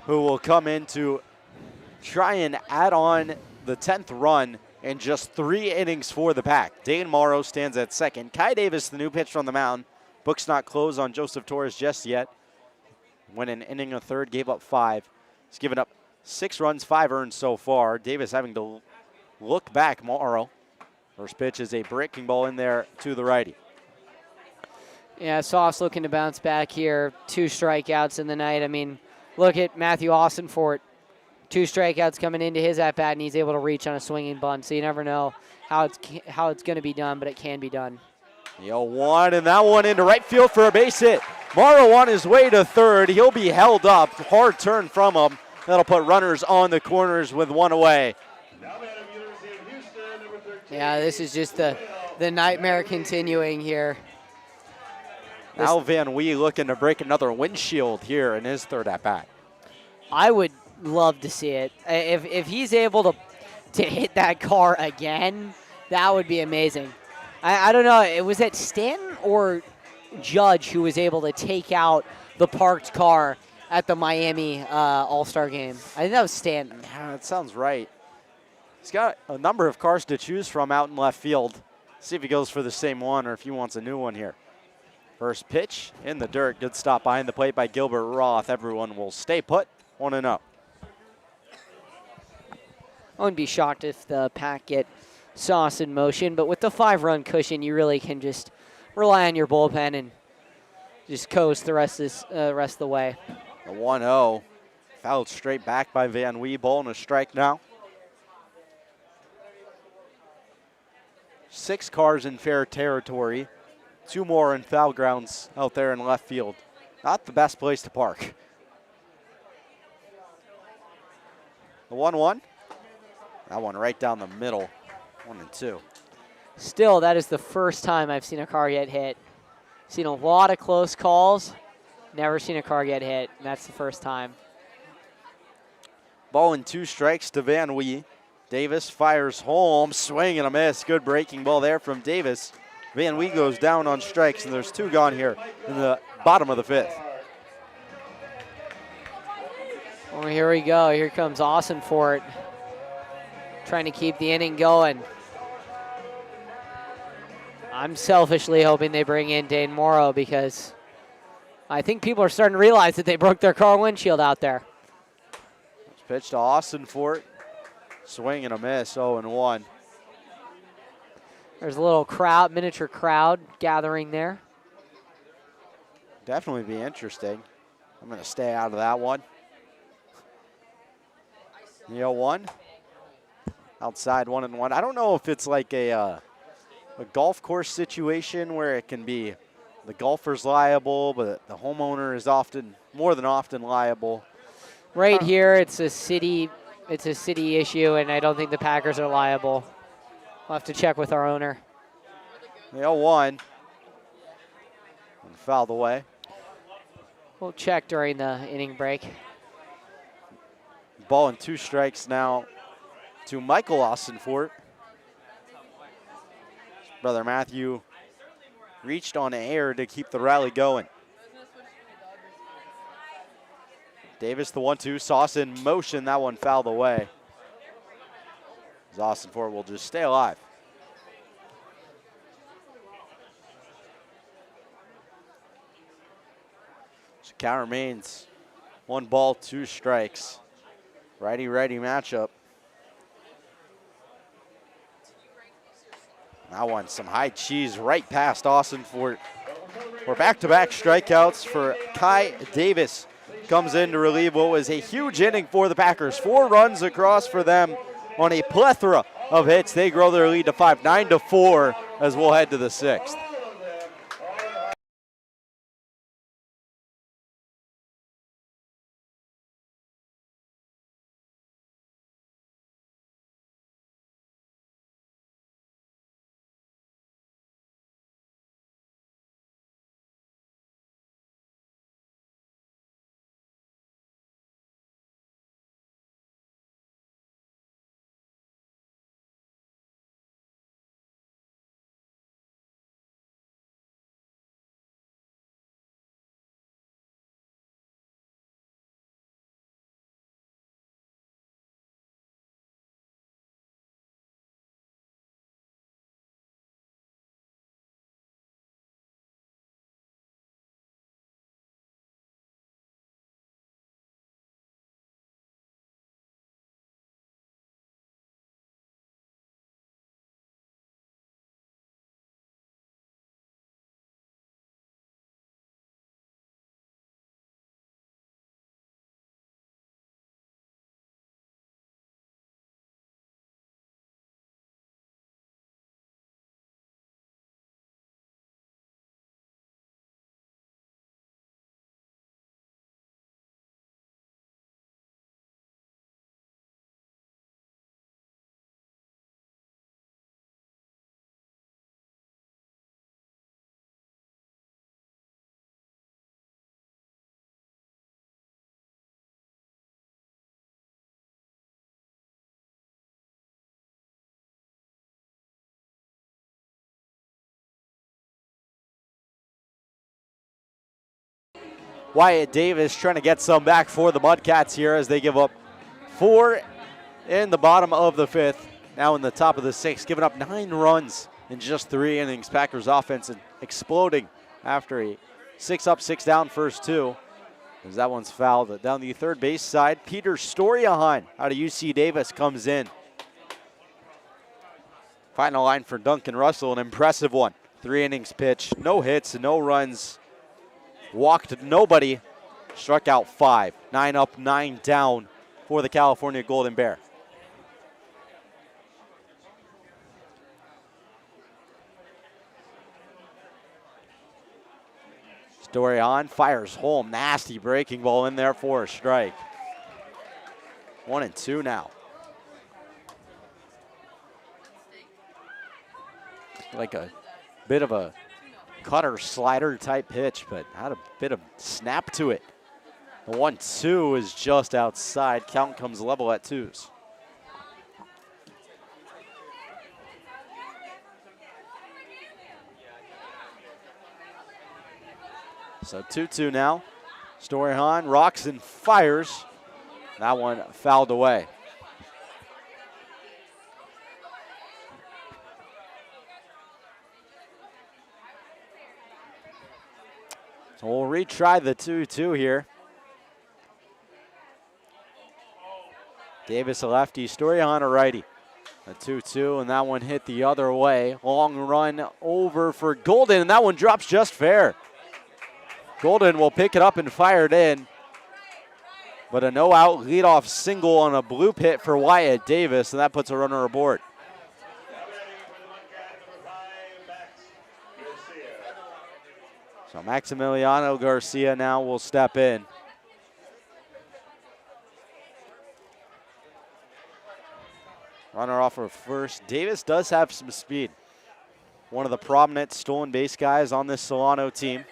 who will come in to try and add on the 10th run in just 3 innings for the Pack. Dane Morrow stands at second. Kai Davis, the new pitcher on the mound. Book's not closed on Joseph Torres just yet. Went an inning, a third, gave up 5. He's given up 6 runs, 5 earned so far. Davis having to look back Morrow. First pitch is a breaking ball in there to the righty. Yeah, Sauce looking to bounce back here. 2 strikeouts in the night. I mean, look at Matthew Austin for it. 2 strikeouts coming into his at-bat, and he's able to reach on a swinging bunt. So you never know how it's going to be done, but it can be done. The 0-1, and that one into right field for a base hit. Morrow on his way to third. He'll be held up. Hard turn from him. That'll put runners on the corners with 1 away. Yeah, this is just the nightmare continuing here. Now Van Wee looking to break another windshield here in his third at-bat. I would love to see it. If he's able to hit that car again, that would be amazing. I don't know. It was at Stanton or Judge who was able to take out the parked car at the Miami All-Star game. I think that was Stanton. Yeah, that sounds right. He's got a number of cars to choose from out in left field. See if he goes for the same one or if he wants a new one here. First pitch in the dirt. Good stop behind the plate by Gilbert Roth. Everyone will stay put. 1-0. I wouldn't be shocked if the Pack get Sauce in motion, but with the 5-run cushion, you really can just rely on your bullpen and just coast the rest of the way. The 1-0. Fouled straight back by Van Wee. Ball and a strike now. 6 cars in fair territory. 2 more in foul grounds out there in left field. Not the best place to park. The 1-1. That one right down the middle. 1-2. Still, that is the first time I've seen a car get hit. Seen a lot of close calls. Never seen a car get hit, and that's the first time. Ball and 2 strikes to Van Wee. Davis fires home, swing and a miss. Good breaking ball there from Davis. Van Wee goes down on strikes, and there's 2 gone here in the bottom of the 5th. Oh, here we go. Here comes Austin for it. Trying to keep the inning going. I'm selfishly hoping they bring in Dane Morrow because I think people are starting to realize that they broke their car windshield out there. Pitch to Austin for it. Swing and a miss, 0-1. There's a little crowd, miniature crowd gathering there. Definitely be interesting. I'm going to stay out of that one. The 0-1. Outside 1-1. I don't know if it's like a golf course situation where it can be the golfer's liable, but the homeowner is more than often liable. Right here, it's a city issue, and I don't think the Packers are liable. We'll have to check with our owner. The 0-1. And fouled away. We'll check during the inning break. Ball and 2 strikes now to Michael Austin for it. Brother Matthew reached on air to keep the rally going. Davis the 1-2, Sauce in motion. That one fouled away. As Austin Ford will just stay alive. So count remains 1 ball, 2 strikes. Righty-righty matchup. That one, some high cheese right past Austin Ford. For back-to-back strikeouts for Kai Davis. Comes in to relieve what was a huge inning for the Packers. 4 runs across for them on a plethora of hits. They grow their lead to 5, 9-4 as we'll head to the 6th. Wyatt Davis trying to get some back for the Mudcats here as they give up 4 in the bottom of the 5th. Now in the top of the 6th, giving up 9 runs in just 3 innings. Packers offense exploding after a 6 up, 6 down first 2. As that one's fouled. Down the third base side, Peter Storiahan out of UC Davis comes in. Final line for Duncan Russell, an impressive one. 3 innings pitched, no hits, no runs, walked nobody, struck out 5. 9 up, 9 down for the California Golden Bear. Storiahan fires home, nasty breaking ball in there for a strike. 1-2 now. Like a bit of a cutter slider type pitch, but had a bit of snap to it. The 1-2 is just outside. Count comes level at 2s. So 2-2 now. Storiahan rocks and fires. That one fouled away. So we'll retry the 2-2 here. Davis a lefty, Storiahan a righty. A 2-2, and that one hit the other way. Long run over for Golden, and that one drops just fair. Golden will pick it up and fire it in. But a no-out leadoff single on a bloop hit for Wyatt Davis, and that puts a runner aboard. So Maximiliano Garcia now will step in. Runner off of first. Davis does have some speed. One of the prominent stolen base guys on this Solano team.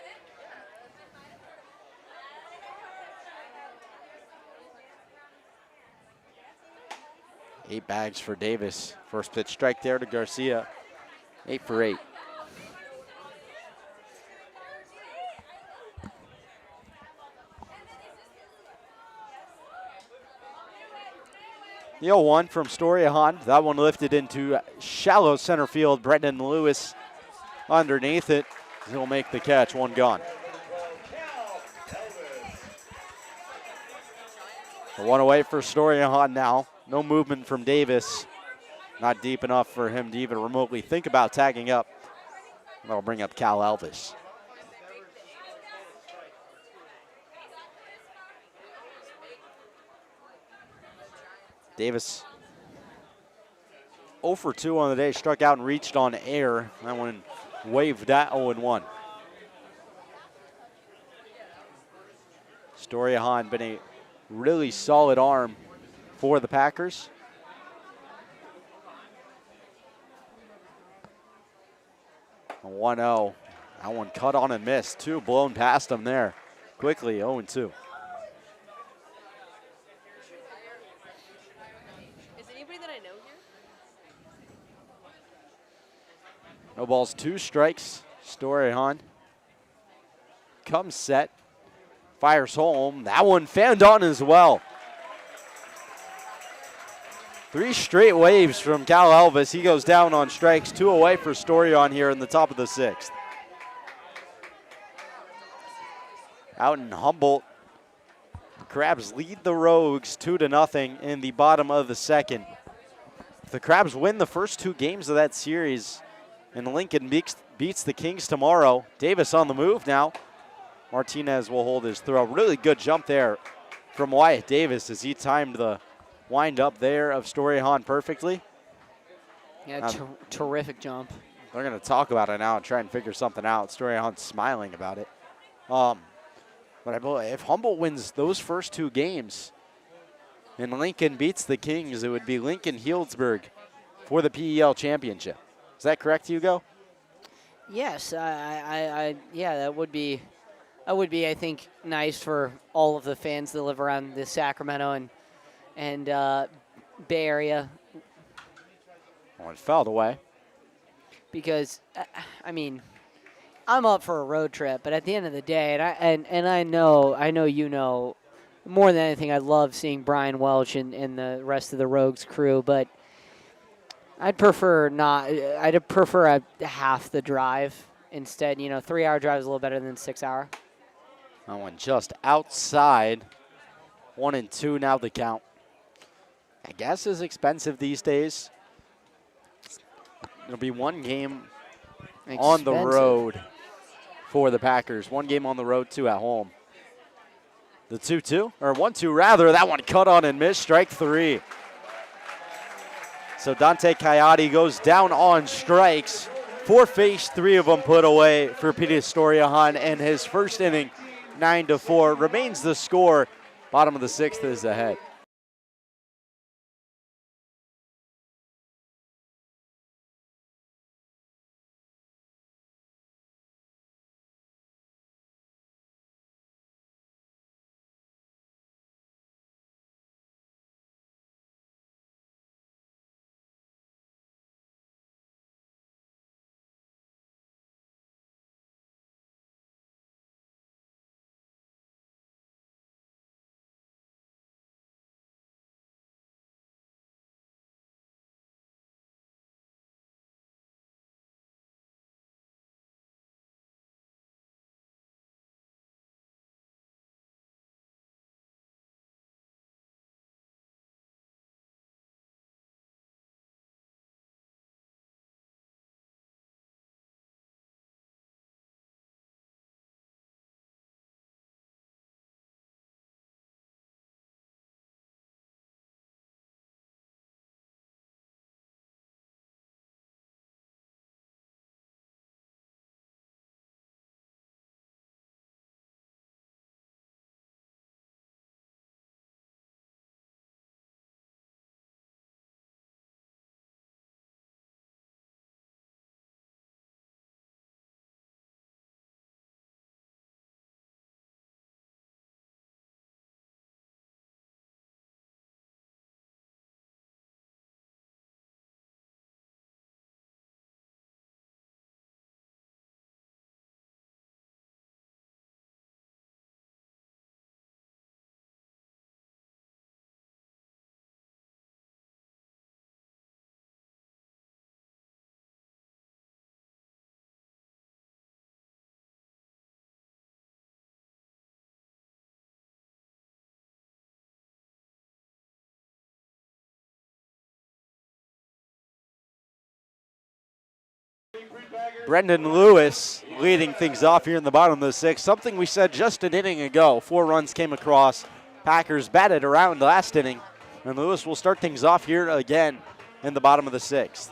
Eight bags for Davis. First pitch strike there to Garcia. 8 for 8. The 0-1 from Storiahan. That one lifted into shallow center field. Brendan Lewis underneath it. He'll make the catch. One gone. The one away for Storiahan now. No movement from Davis. Not deep enough for him to even remotely think about tagging up. That'll bring up Cal Elvis. Davis 0 for 2 on the day, struck out and reached on air. That one waved at 0-1. Storiahan been a really solid arm for the Packers. A 1-0. That one cut on and missed. 2 blown past him there. Quickly 0-2. No balls, 2 strikes. Storiahan comes set, fires home. That one fanned on as well. 3 straight waves from Cal Elvis. He goes down on strikes. 2 away for Storiahan here in the top of the 6th. Out in Humboldt, the Crabs lead the Rogues 2-0 in the bottom of the 2nd. If the Crabs win the first 2 games of that series, and Lincoln beats the Kings tomorrow. Davis on the move now. Martinez will hold his throw. Really good jump there from Wyatt Davis as he timed the wind up there of Storiahan perfectly. Yeah, terrific jump. They're going to talk about it now and try and figure something out. Storiahan's smiling about it. But I believe if Humboldt wins those first 2 games and Lincoln beats the Kings, it would be Lincoln Healdsburg for the PEL championship. Is that correct, Hugo? Yes, yeah, that would be, I think, nice for all of the fans that live around the Sacramento and Bay Area. Well, it fouled away. Because, I mean, I'm up for a road trip, but at the end of the day, and I know you know, more than anything, I love seeing Brian Welch and the rest of the Rogues crew, but I'd prefer not. I'd prefer a half the drive instead. 3-hour drive is a little better than 6-hour. That one just outside. 1-2 now the count. I guess is expensive these days. It'll be one game on the road for the Packers. One game on the road, 2 at home. The 2-2, or 1-2 rather. That one cut on and missed. Strike 3. So Dante Coyote goes down on strikes. 4 faced, 3 of them put away for Peter Storiahan, and his first inning, 9-4, remains the score. Bottom of the 6th is ahead. Brendan Lewis leading things off here in the bottom of the 6th. Something we said just an inning ago. 4 runs came across. Packers batted around last inning. And Lewis will start things off here again in the bottom of the 6th.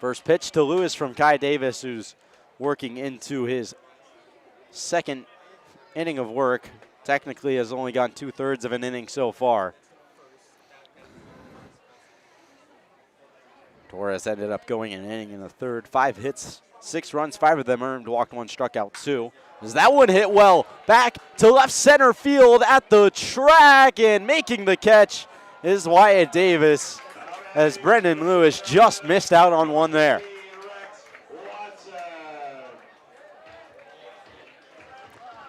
First pitch to Lewis from Kai Davis, who's working into his second inning of work. Technically has only gone 2/3 of an inning so far. Torres ended up going an inning in the 3rd. 5 hits, 6 runs, 5 of them earned, walked 1, struck out 2. As that one hit well back to left center field at the track, and making the catch is Wyatt Davis, as Brendan Lewis just missed out on one there.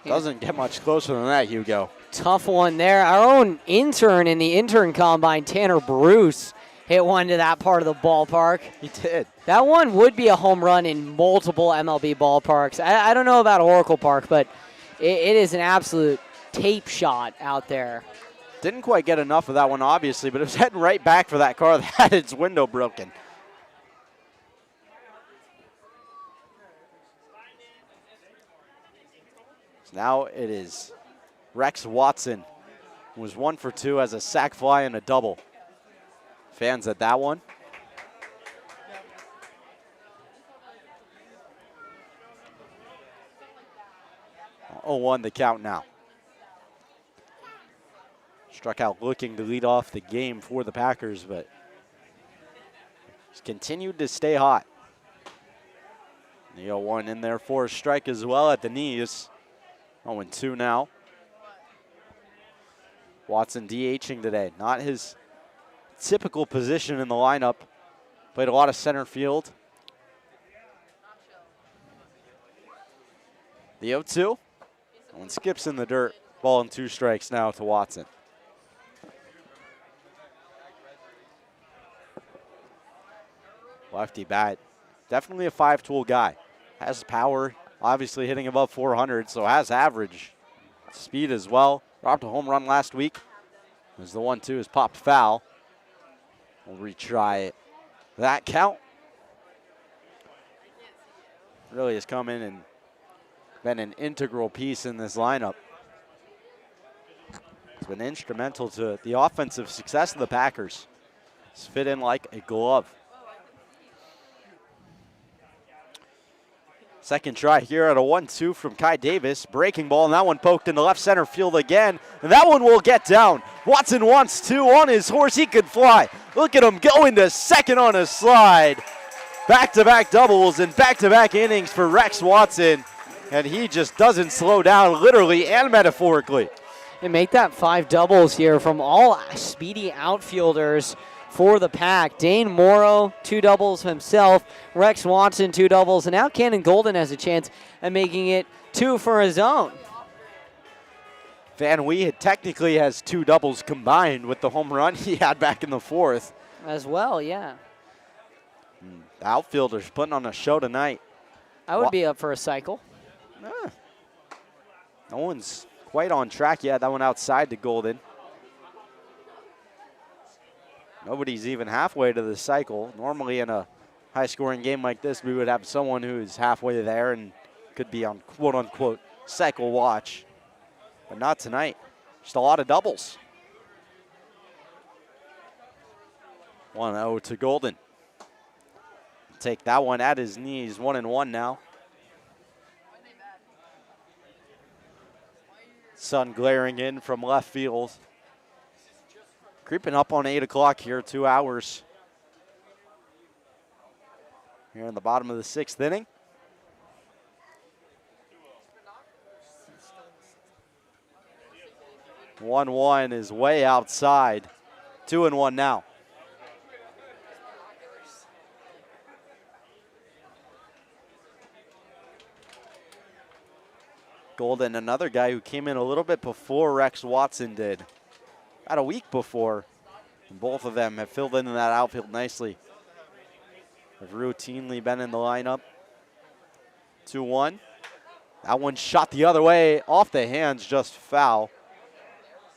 Doesn't get much closer than that, Hugo. Tough one there. Our own intern in the intern combine, Tanner Bruce, hit one to that part of the ballpark. He did. That one would be a home run in multiple MLB ballparks. I don't know about Oracle Park, but it is an absolute tape shot out there. Didn't quite get enough of that one, obviously, but it was heading right back for that car that had its window broken. Now it is Rex Watson, who was 1 for 2 as a sac fly and a double. Fans at that one. Oh, 0-1 the count now. Struck out looking to lead off the game for the Packers, but he's continued to stay hot. The 0-1 in there for a strike as well at the knees. 0-2 now. Watson DHing today. Not his typical position in the lineup. Played a lot of center field. The 0-2. One skips in the dirt. Ball and 2 strikes now to Watson. Lefty bat. Definitely a 5-tool guy. Has power. Obviously hitting above 400, so has average speed as well. Dropped a home run last week. As the 1-2 is popped foul. We'll retry that count. Really has come in and been an integral piece in this lineup. It's been instrumental to the offensive success of the Packers. It's fit in like a glove. Second try here at a 1-2 from Kai Davis. Breaking ball, and that one poked into left center field again. And that one will get down. Watson wants to on his horse. He could fly. Look at him going to second on a slide. Back-to-back doubles and back-to-back innings for Rex Watson. And he just doesn't slow down, literally and metaphorically. And make that 5 doubles here from all speedy outfielders for the Pack. Dane Morrow, 2 doubles himself. Rex Watson, 2 doubles. And now Cannon Golden has a chance at making it 2 for his own. Van Wee technically has 2 doubles combined with the home run he had back in the 4th. As well, yeah. The outfielders putting on a show tonight. I would be up for a cycle. No one's quite on track yet. That one outside to Golden. Nobody's even halfway to the cycle. Normally in a high-scoring game like this, we would have someone who's halfway there and could be on quote-unquote cycle watch. But not tonight. Just a lot of doubles. 1-0 to Golden. Take that one at his knees. 1-1 now. Sun glaring in from left field. Creeping up on 8 o'clock here, 2 hours. Here in the bottom of the 6th inning. One is way outside. 2-1 now. Golden, another guy who came in a little bit before Rex Watson did. About a week before. And both of them have filled into that outfield nicely. Have routinely been in the lineup. 2-1. That one shot the other way, off the hands, just foul.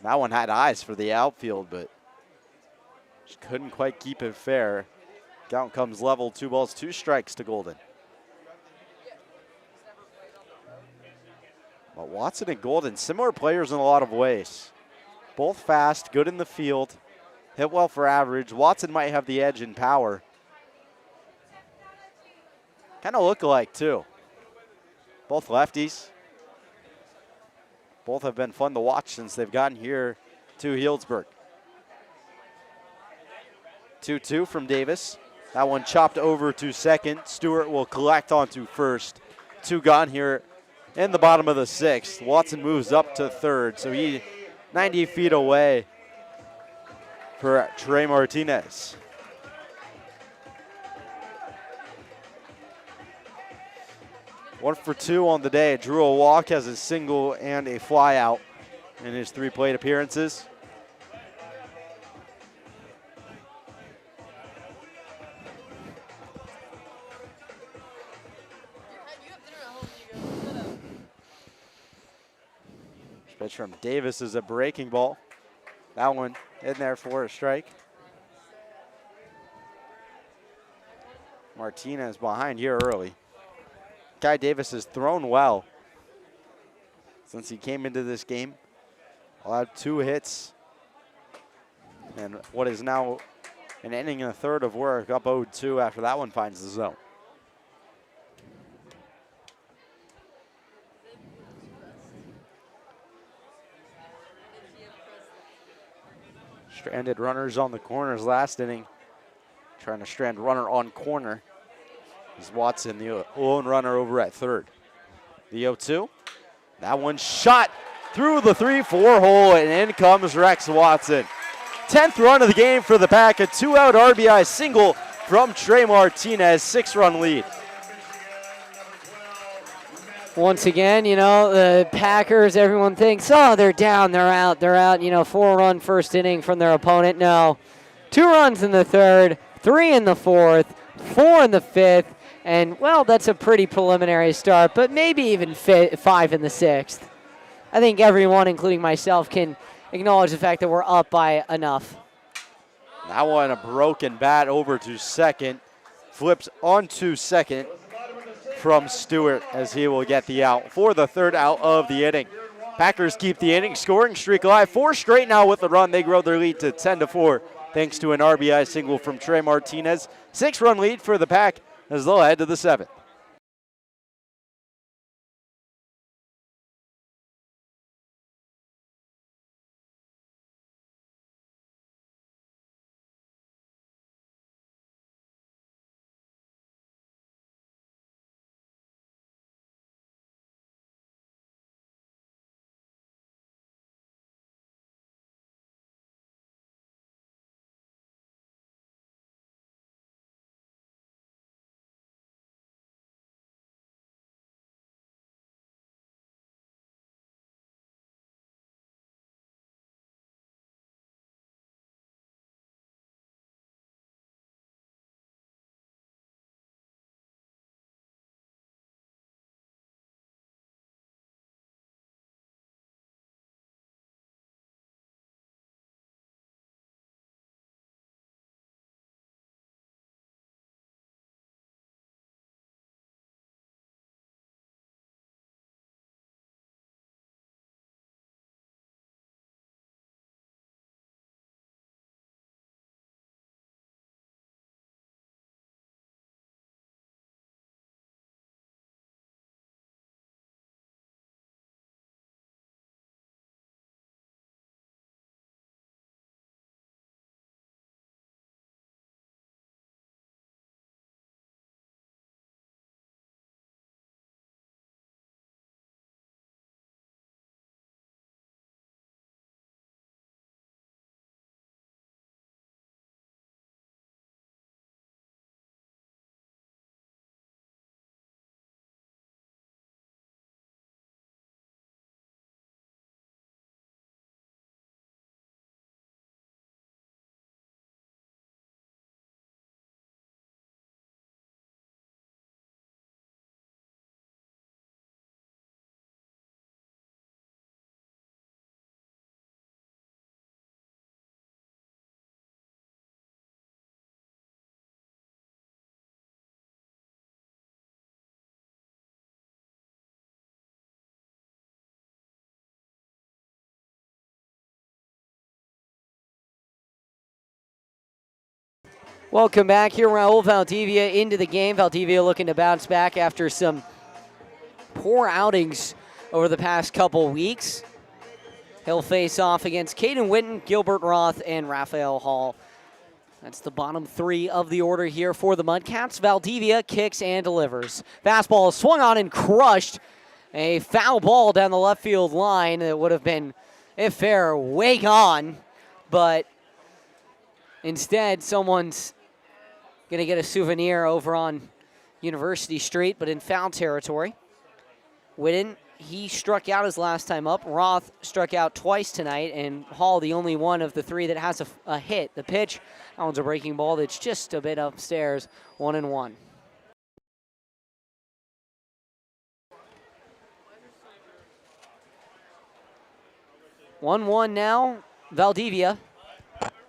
That one had eyes for the outfield, but just couldn't quite keep it fair. Count comes level, 2 balls, 2 strikes to Golden. But Watson and Golden, similar players in a lot of ways. Both fast, good in the field, hit well for average. Watson might have the edge in power. Kind of look alike too. Both lefties. Both have been fun to watch since they've gotten here to Healdsburg. 2-2 from Davis. That one chopped over to second. Stewart will collect onto first. 2 gone here in the bottom of the 6th. Watson moves up to third, so he 90 feet away for Trey Martinez. One for 2 on the day. Drew a walk, has a single and a fly out in his 3 plate appearances. Pitch from Davis is a breaking ball. That one in there for a strike. Martinez behind here early. Kai Davis has thrown well since he came into this game. Allowed 2 hits. And what is now an inning and a third of work, up 0-2 after that one finds the zone. Stranded runners on the corners last inning. Trying to strand runner on corner is Watson, the lone runner over at third. The 0-2. That one shot through the 3-4 hole, and in comes Rex Watson. 10th run of the game for the Pack, a 2-out RBI single from Trey Martinez, 6-run lead. Once again, you know, the Packers, everyone thinks, oh, they're down, they're out, 4-run first inning from their opponent. No, 2 runs in the 3rd, 3 in the 4th, 4 in the 5th, and, well, that's a pretty preliminary start, but maybe even 5 in the 6th. I think everyone, including myself, can acknowledge the fact that we're up by enough. That one, a broken bat over to second, flips onto second from Stewart as he will get the out for the 3rd out of the inning. Packers keep the inning scoring streak alive. 4 straight now with the run. They grow their lead to 10-4 thanks to an RBI single from Trey Martinez. 6-run lead for the Pack as they'll head to the 7th. Welcome back here. Raul Valdivia into the game. Valdivia looking to bounce back after some poor outings over the past couple weeks. He'll face off against Caden Witten, Gilbert Roth, and Raphael Hall. That's the bottom 3 of the order here for the Mudcats. Valdivia kicks and delivers. Fastball is swung on and crushed. A foul ball down the left field line that would have been, if fair, way gone. But instead, someone's going to get a souvenir over on University Street, but in foul territory. Witten, he struck out his last time up. Roth struck out twice tonight, and Hall the only one of the 3 that has a hit. The pitch, that one's a breaking ball that's just a bit upstairs, 1-1. One now, Valdivia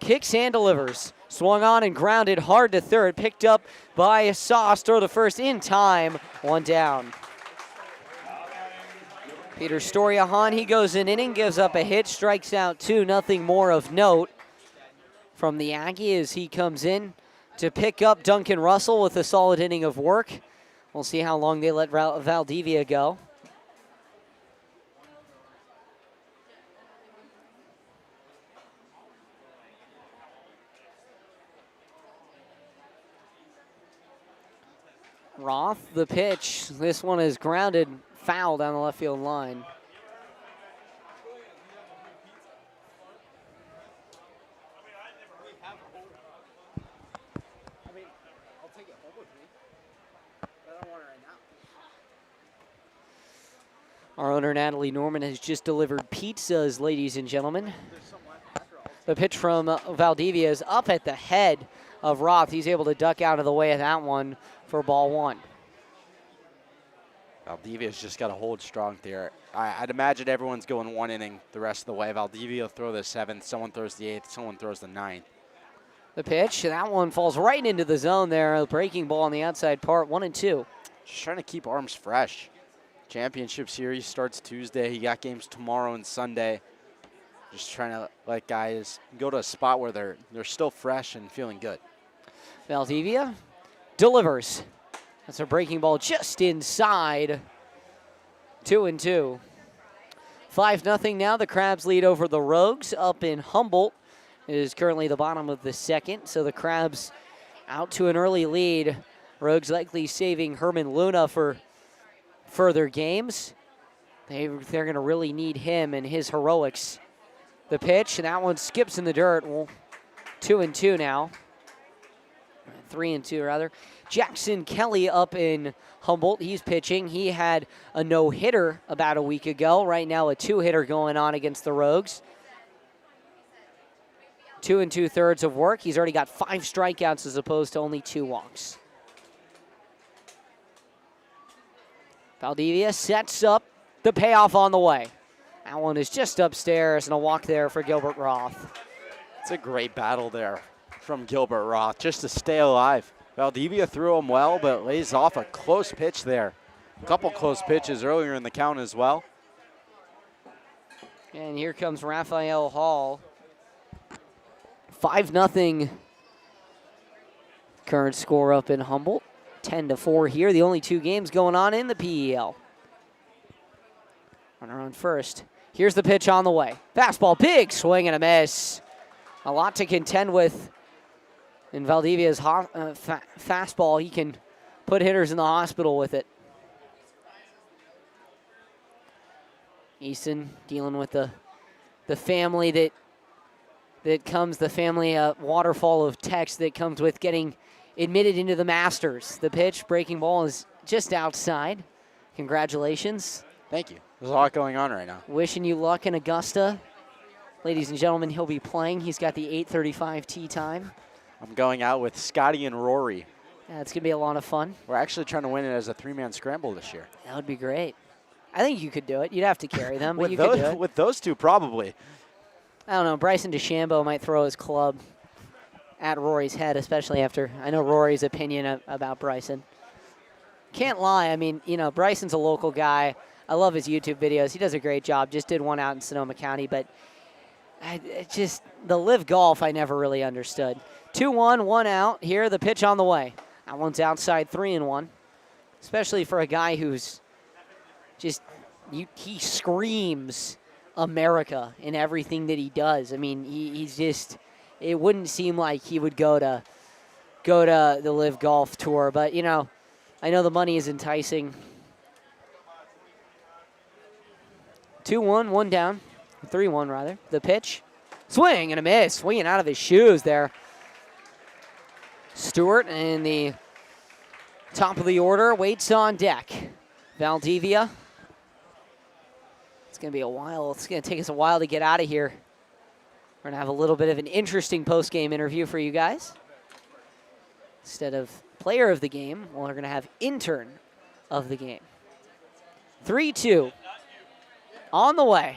kicks and delivers. Swung on and grounded hard to third. Picked up by Sauce. Throw the first in time. 1 down. Peter Storiahan, he goes an inning, gives up a hit, strikes out 2. Nothing more of note from the Aggie as he comes in to pick up Duncan Russell with a solid inning of work. We'll see how long they let Valdivia go. Roth, the pitch. This one is grounded foul down the left field line. Our owner, Natalie Norman, has just delivered pizzas, ladies and gentlemen. The pitch from Valdivia is up at the head of Roth. He's able to duck out of the way of that one for ball one. Valdivia's just got to hold strong there. I'd imagine everyone's going one inning the rest of the way. Valdivia will throw the 7th, someone throws the 8th, someone throws the 9th. The pitch, that one falls right into the zone there. A breaking ball on the outside part, 1-2. Just trying to keep arms fresh. Championship series starts Tuesday. He got games tomorrow and Sunday. Just trying to let guys go to a spot where they're still fresh and feeling good. Valdivia delivers. That's a breaking ball just inside. 2-2. 5-0 now. The Crabs lead over the Rogues up in Humboldt. It is currently the bottom of the second, so the Crabs out to an early lead. Rogues likely saving Herman Luna for further games. They're going to really need him and his heroics. The pitch, and that one skips in the dirt. Well, 2-2 now. 3-2 rather. Jackson Kelly up in Humboldt. He's pitching. He had a no-hitter about a week ago. Right now a 2-hitter going on against the Rogues. 2 2/3 of work. He's already got 5 strikeouts as opposed to only 2 walks. Valdivia sets up the payoff on the way. That one is just upstairs, and a walk there for Gilbert Roth. It's a great battle there from Gilbert Roth just to stay alive. Valdivia threw him well, but lays off a close pitch there. A couple close pitches earlier in the count as well. And here comes Raphael Hall. 5-0 current score up in Humboldt. 10-4 here. The only 2 games going on in the PEL. Runner on first. Here's the pitch on the way. Fastball, big swing and a miss. A lot to contend with in Valdivia's fastball. He can put hitters in the hospital with it. Easton dealing with the family that comes, the family waterfall of text that comes with getting admitted into the Masters. The pitch, breaking ball, is just outside. Congratulations. Thank you. There's a lot going on right now. Wishing you luck in Augusta. Ladies and gentlemen, he'll be playing. He's got the 8:35 tee time. I'm going out with Scotty and Rory. Yeah, it's going to be a lot of fun. We're actually trying to win it as a 3-man scramble this year. That would be great. I think you could do it. You'd have to carry them, but with you could do it. With those two, probably. I don't know. Bryson DeChambeau might throw his club at Rory's head, especially after I know Rory's opinion about Bryson. Can't lie. I mean, you know, Bryson's a local guy. I love his YouTube videos. He does a great job. Just did one out in Sonoma County, but the live golf I never really understood. 2-1, 1 out. Here, the pitch on the way. That one's outside, 3-1. Especially for a guy who's just, he screams America in everything that he does. I mean, he's just, it wouldn't seem like he would go to the live golf tour, but you know, I know the money is enticing. 2-1, 1 down. 3-1 rather. The pitch. Swing and a miss. Swinging out of his shoes there. Stewart in the top of the order waits on deck. Valdivia. It's going to be a while. It's going to take us a while to get out of here. We're going to have a little bit of an interesting post-game interview for you guys. Instead of player of the game, we're going to have intern of the game. 3-2. On the way.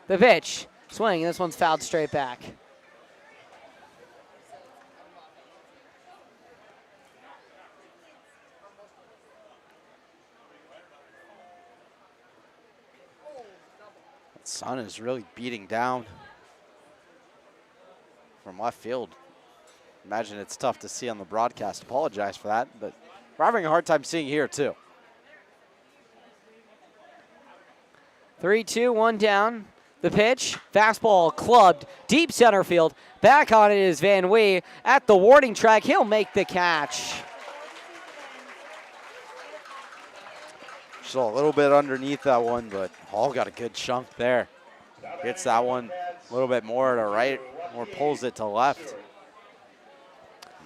The pitch. Swing. This one's fouled straight back. The sun is really beating down from left field. Imagine it's tough to see on the broadcast. Apologize for that, but we're having a hard time seeing here too. 3-2, 1 down. The pitch, fastball clubbed, deep center field. Back on it is Van Wee at the warning track. He'll make the catch. Just a little bit underneath that one, but Hall got a good chunk there. Hits that one a little bit more to right, or pulls it to left.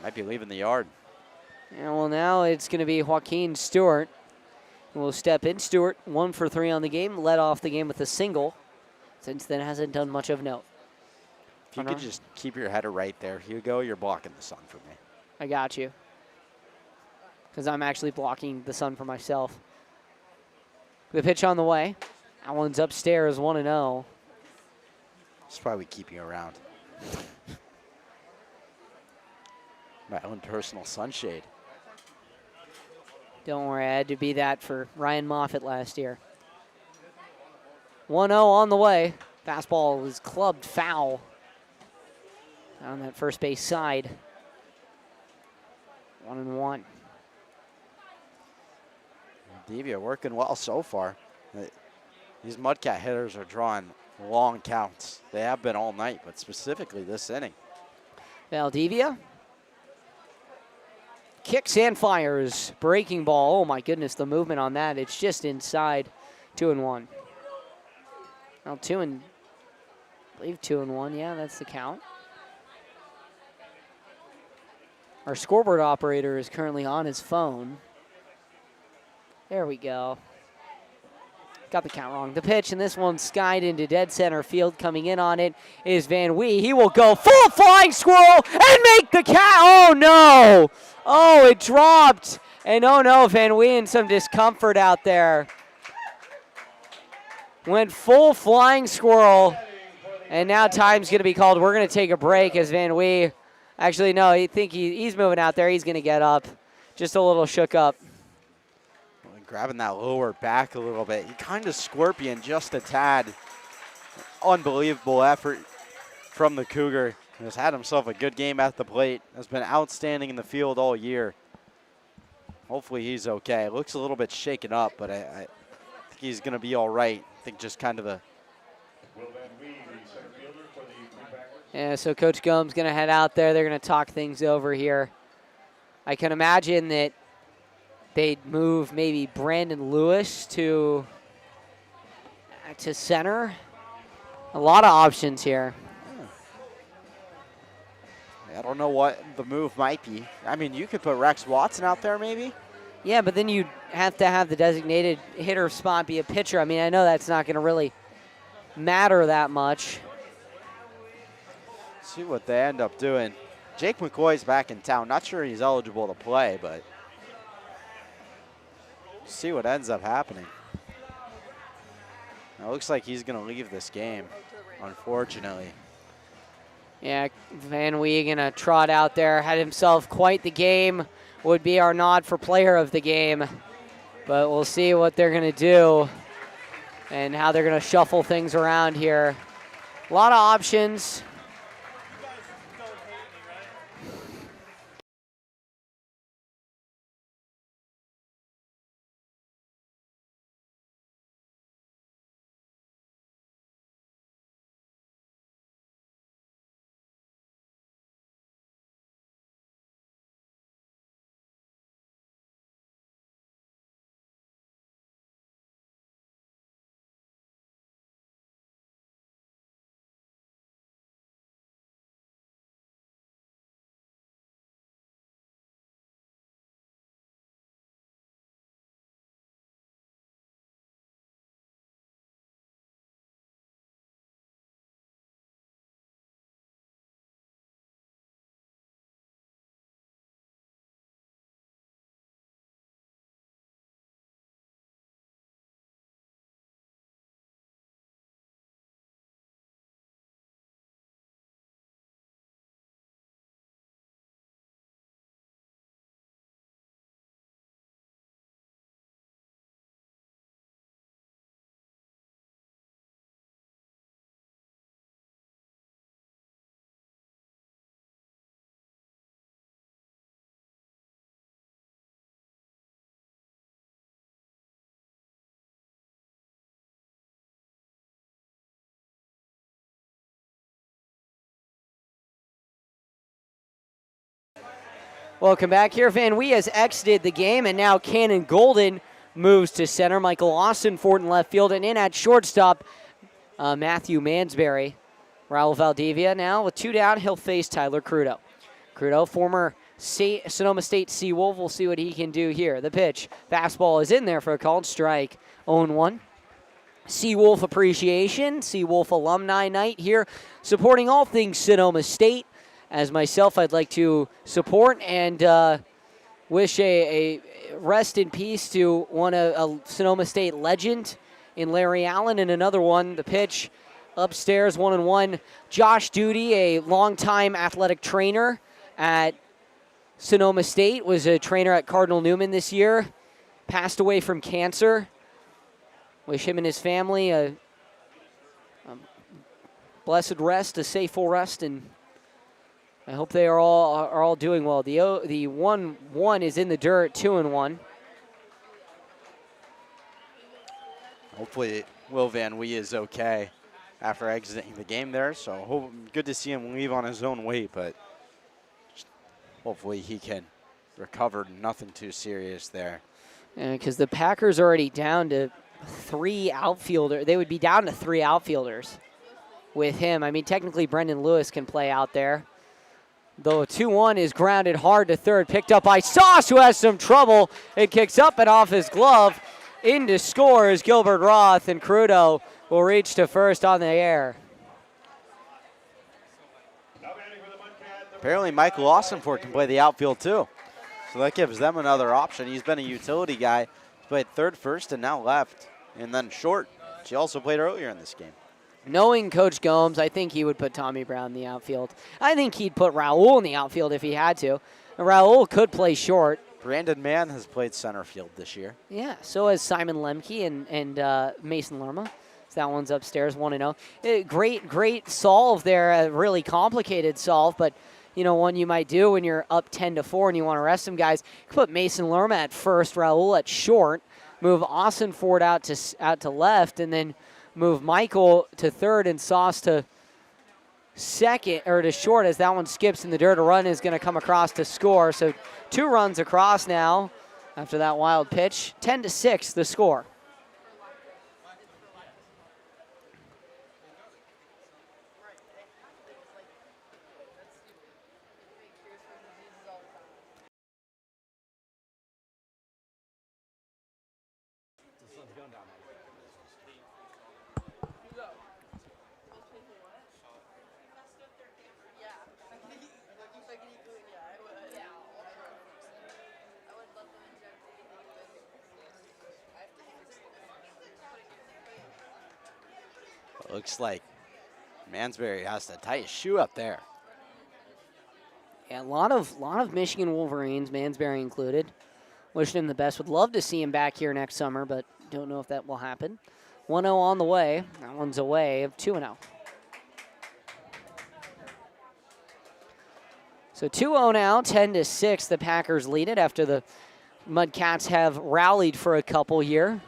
Might be leaving the yard. And well, now it's going to be Joaquin Stewart who will step in. Stewart, 1 for 3 on the game, led off the game with a single. Since then, hasn't done much of note. If you could just keep your header right there, Hugo, you're blocking the sun for me. I got you. Because I'm actually blocking the sun for myself. The pitch on the way. That one's upstairs, 1-0. That's why we keep you around. My own personal sunshade. Don't worry, I had to be that for Ryan Moffitt last year. 1-0 on the way. Fastball was clubbed foul on that first base side. 1-1. Devia working well so far. These Mudcat hitters are drawing long counts. They have been all night, but specifically this inning. Valdivia kicks and fires. Breaking ball. Oh my goodness, the movement on that. It's just inside. 2-1. Well, I believe 2-1. Yeah, that's the count. Our scoreboard operator is currently on his phone. There we go. Got the count wrong. The pitch, and this one's skied into dead center field. Coming in on it is Van Wee. He will go full flying squirrel and make the catch. Oh, no. Oh, it dropped. And oh, no, Van Wee in some discomfort out there. Went full flying squirrel. And now time's going to be called. We're going to take a break as Van Wee. Actually, no, he's moving out there. He's going to get up. Just a little shook up. Grabbing that lower back a little bit. He kind of scorpion just a tad. Unbelievable effort from the Cougar. He has had himself a good game at the plate. Has been outstanding in the field all year. Hopefully he's okay. Looks a little bit shaken up, but I think he's going to be all right. I think just kind of the... Yeah, so Coach Gomes going to head out there. They're going to talk things over here. I can imagine that they'd move maybe Brandon Lewis to center. A lot of options here. I don't know what the move might be. I mean, you could put Rex Watson out there maybe. Yeah, but then you'd have to have the designated hitter spot be a pitcher. I mean, I know that's not going to really matter that much. See what they end up doing. Jake McCoy's back in town. Not sure he's eligible to play, but see what ends up happening. It looks like he's going to leave this game, unfortunately. Yeah, Van Wee going to trot out there. Had himself quite the game. Would be our nod for player of the game. But we'll see what they're going to do and how they're going to shuffle things around here. A lot of options. Welcome back here. Van Wee has exited the game, and now Cannon Golden moves to center. Michael Austin Ford in left field, and in at shortstop, Matthew Mansberry. Raul Valdivia now with 2 down. He'll face Tyler Crudo. Crudo, former Sonoma State Seawolf. We'll see what he can do here. The pitch. Fastball is in there for a called strike. 0-1. Seawolf appreciation. Seawolf alumni night here, supporting all things Sonoma State. As myself, I'd like to support and wish a rest in peace to a Sonoma State legend in Larry Allen, and another one. The pitch upstairs, 1-1. Josh Duty, a longtime athletic trainer at Sonoma State, was a trainer at Cardinal Newman this year, passed away from cancer. Wish him and his family a blessed rest, a safeful rest, and I hope they are all doing well. The 1-1 is in the dirt, 2-1. Hopefully Will Van Wee is okay after exiting the game there. So good to see him leave on his own weight, but hopefully he can recover. Nothing too serious there. Because the Packers are already down to 3 outfielders. They would be down to 3 outfielders with him. I mean, technically Brendan Lewis can play out there. Though 2-1 is grounded hard to third, picked up by Sauce, who has some trouble. It kicks up and off his glove. In to score is Gilbert Roth, and Crudo will reach to first on the air. Apparently Michael Austinford can play the outfield too. So that gives them another option. He's been a utility guy. He's played third, first, and now left, and then short. She also played earlier in this game. Knowing Coach Gomes, I think he would put Tommy Brown in the outfield. I think he'd put Raul in the outfield if he had to. And Raul could play short. Brandon Mann has played center field this year. Yeah, so has Simon Lemke and Mason Lerma. So that one's upstairs, 1-0. Great solve there, a really complicated solve, but one you might do when you're up 10-4 and you want to rest some guys. You can put Mason Lerma at first, Raul at short, move Austin Ford out to left, and then move Michael to third and Sauce to second, or to short, as that one skips in the dirt. A run is going to come across to score. So 2 runs across now after that wild pitch. 10-6 the score. Looks like Mansbury has to tie his shoe up there. Yeah, a lot of Michigan Wolverines, Mansbury included. Wishing him the best. Would love to see him back here next summer, but don't know if that will happen. 1-0 on the way. That one's away of 2-0. So 2-0 now, 10-6. The Packers lead it after the Mudcats have rallied for a couple here.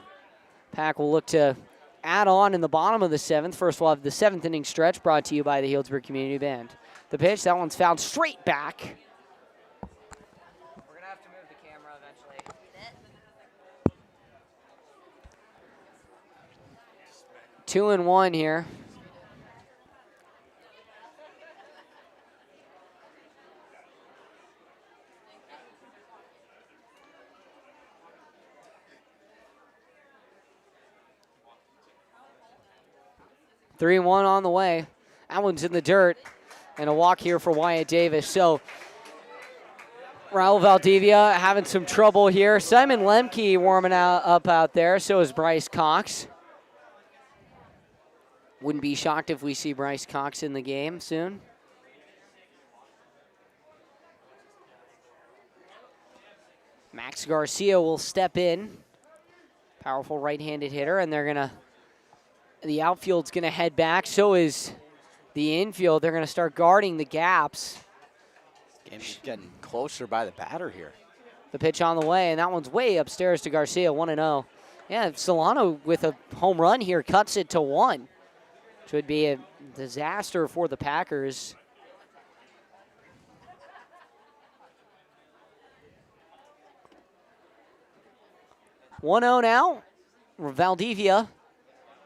Pack will look to add on in the bottom of the 7th. First, we'll have the 7th inning stretch brought to you by the Healdsburg Community Band. The pitch, that one's fouled straight back. We're going to have to move the camera eventually. 2-1 here. Three and 1 on the way. That one's in the dirt. And a walk here for Wyatt Davis. So Raul Valdivia having some trouble here. Simon Lemke warming up out there. So is Bryce Cox. Wouldn't be shocked if we see Bryce Cox in the game soon. Max Garcia will step in. Powerful right-handed hitter, and the outfield's going to head back. So is the infield. They're going to start guarding the gaps. Game's getting closer by the batter here. The pitch on the way, and that one's way upstairs to Garcia, 1-0. Yeah, Solano with a home run here cuts it to 1, which would be a disaster for the Packers. One 0 now. Valdivia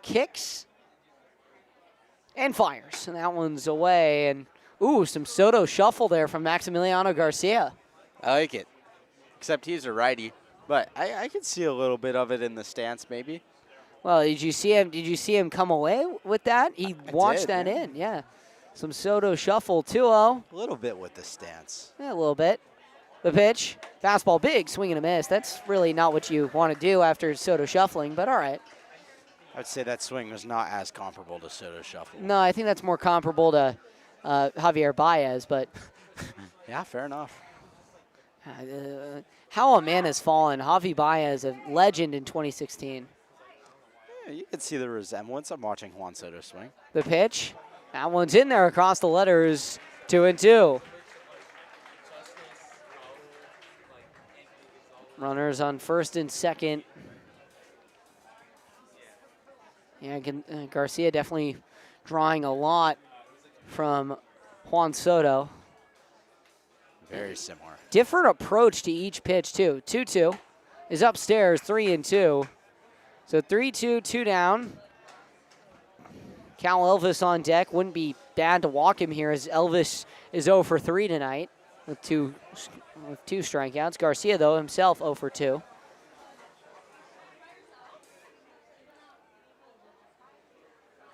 kicks and fires, and that one's away. And ooh, some Soto shuffle there from Maximiliano Garcia. I like it. Except he's a righty. But I can see a little bit of it in the stance, maybe. Well, did you see him? Did you see him come away with that? He watched that yeah. in. Yeah. Some Soto shuffle. 2-0. A little bit with the stance. Yeah, a little bit. The pitch. Fastball big. Swing and a miss. That's really not what you want to do after Soto shuffling, but all right. I'd say that swing was not as comparable to Soto shuffle. No, I think that's more comparable to Javier Baez, but. Yeah, fair enough. How a man has fallen. Javi Baez, a legend in 2016. Yeah, you can see the resemblance. I'm watching Juan Soto swing. The pitch. That one's in there across the letters. 2-2. Runners on first and second. Yeah, Garcia definitely drawing a lot from Juan Soto. Very similar. Different approach to each pitch, too. 2-2 is upstairs, 3-2. So 3-2, 2 down. Cal Elvis on deck. Wouldn't be bad to walk him here as Elvis is 0 for 3 tonight with two strikeouts. Garcia, though, himself 0 for 2.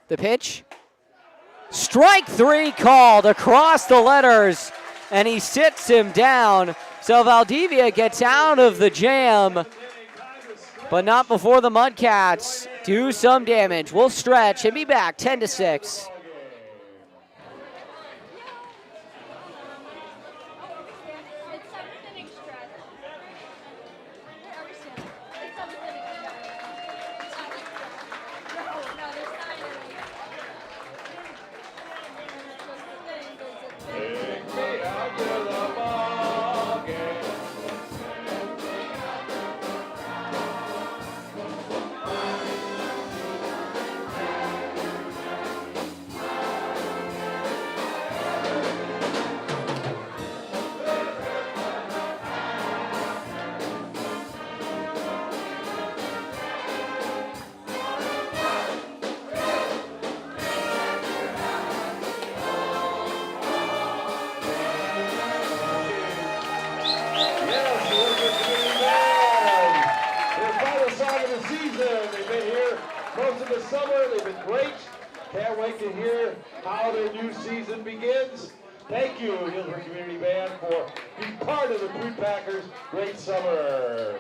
The pitch. Strike 3 called across the letters, and he sits him down. So Valdivia gets out of the jam, but not before the Mudcats do some damage. We'll stretch and be back 10-6. Most of the summer, they've been great. Can't wait to hear how their new season begins. Thank you, Healdsburg Community Band, for being part of the Prune Packers' great summer.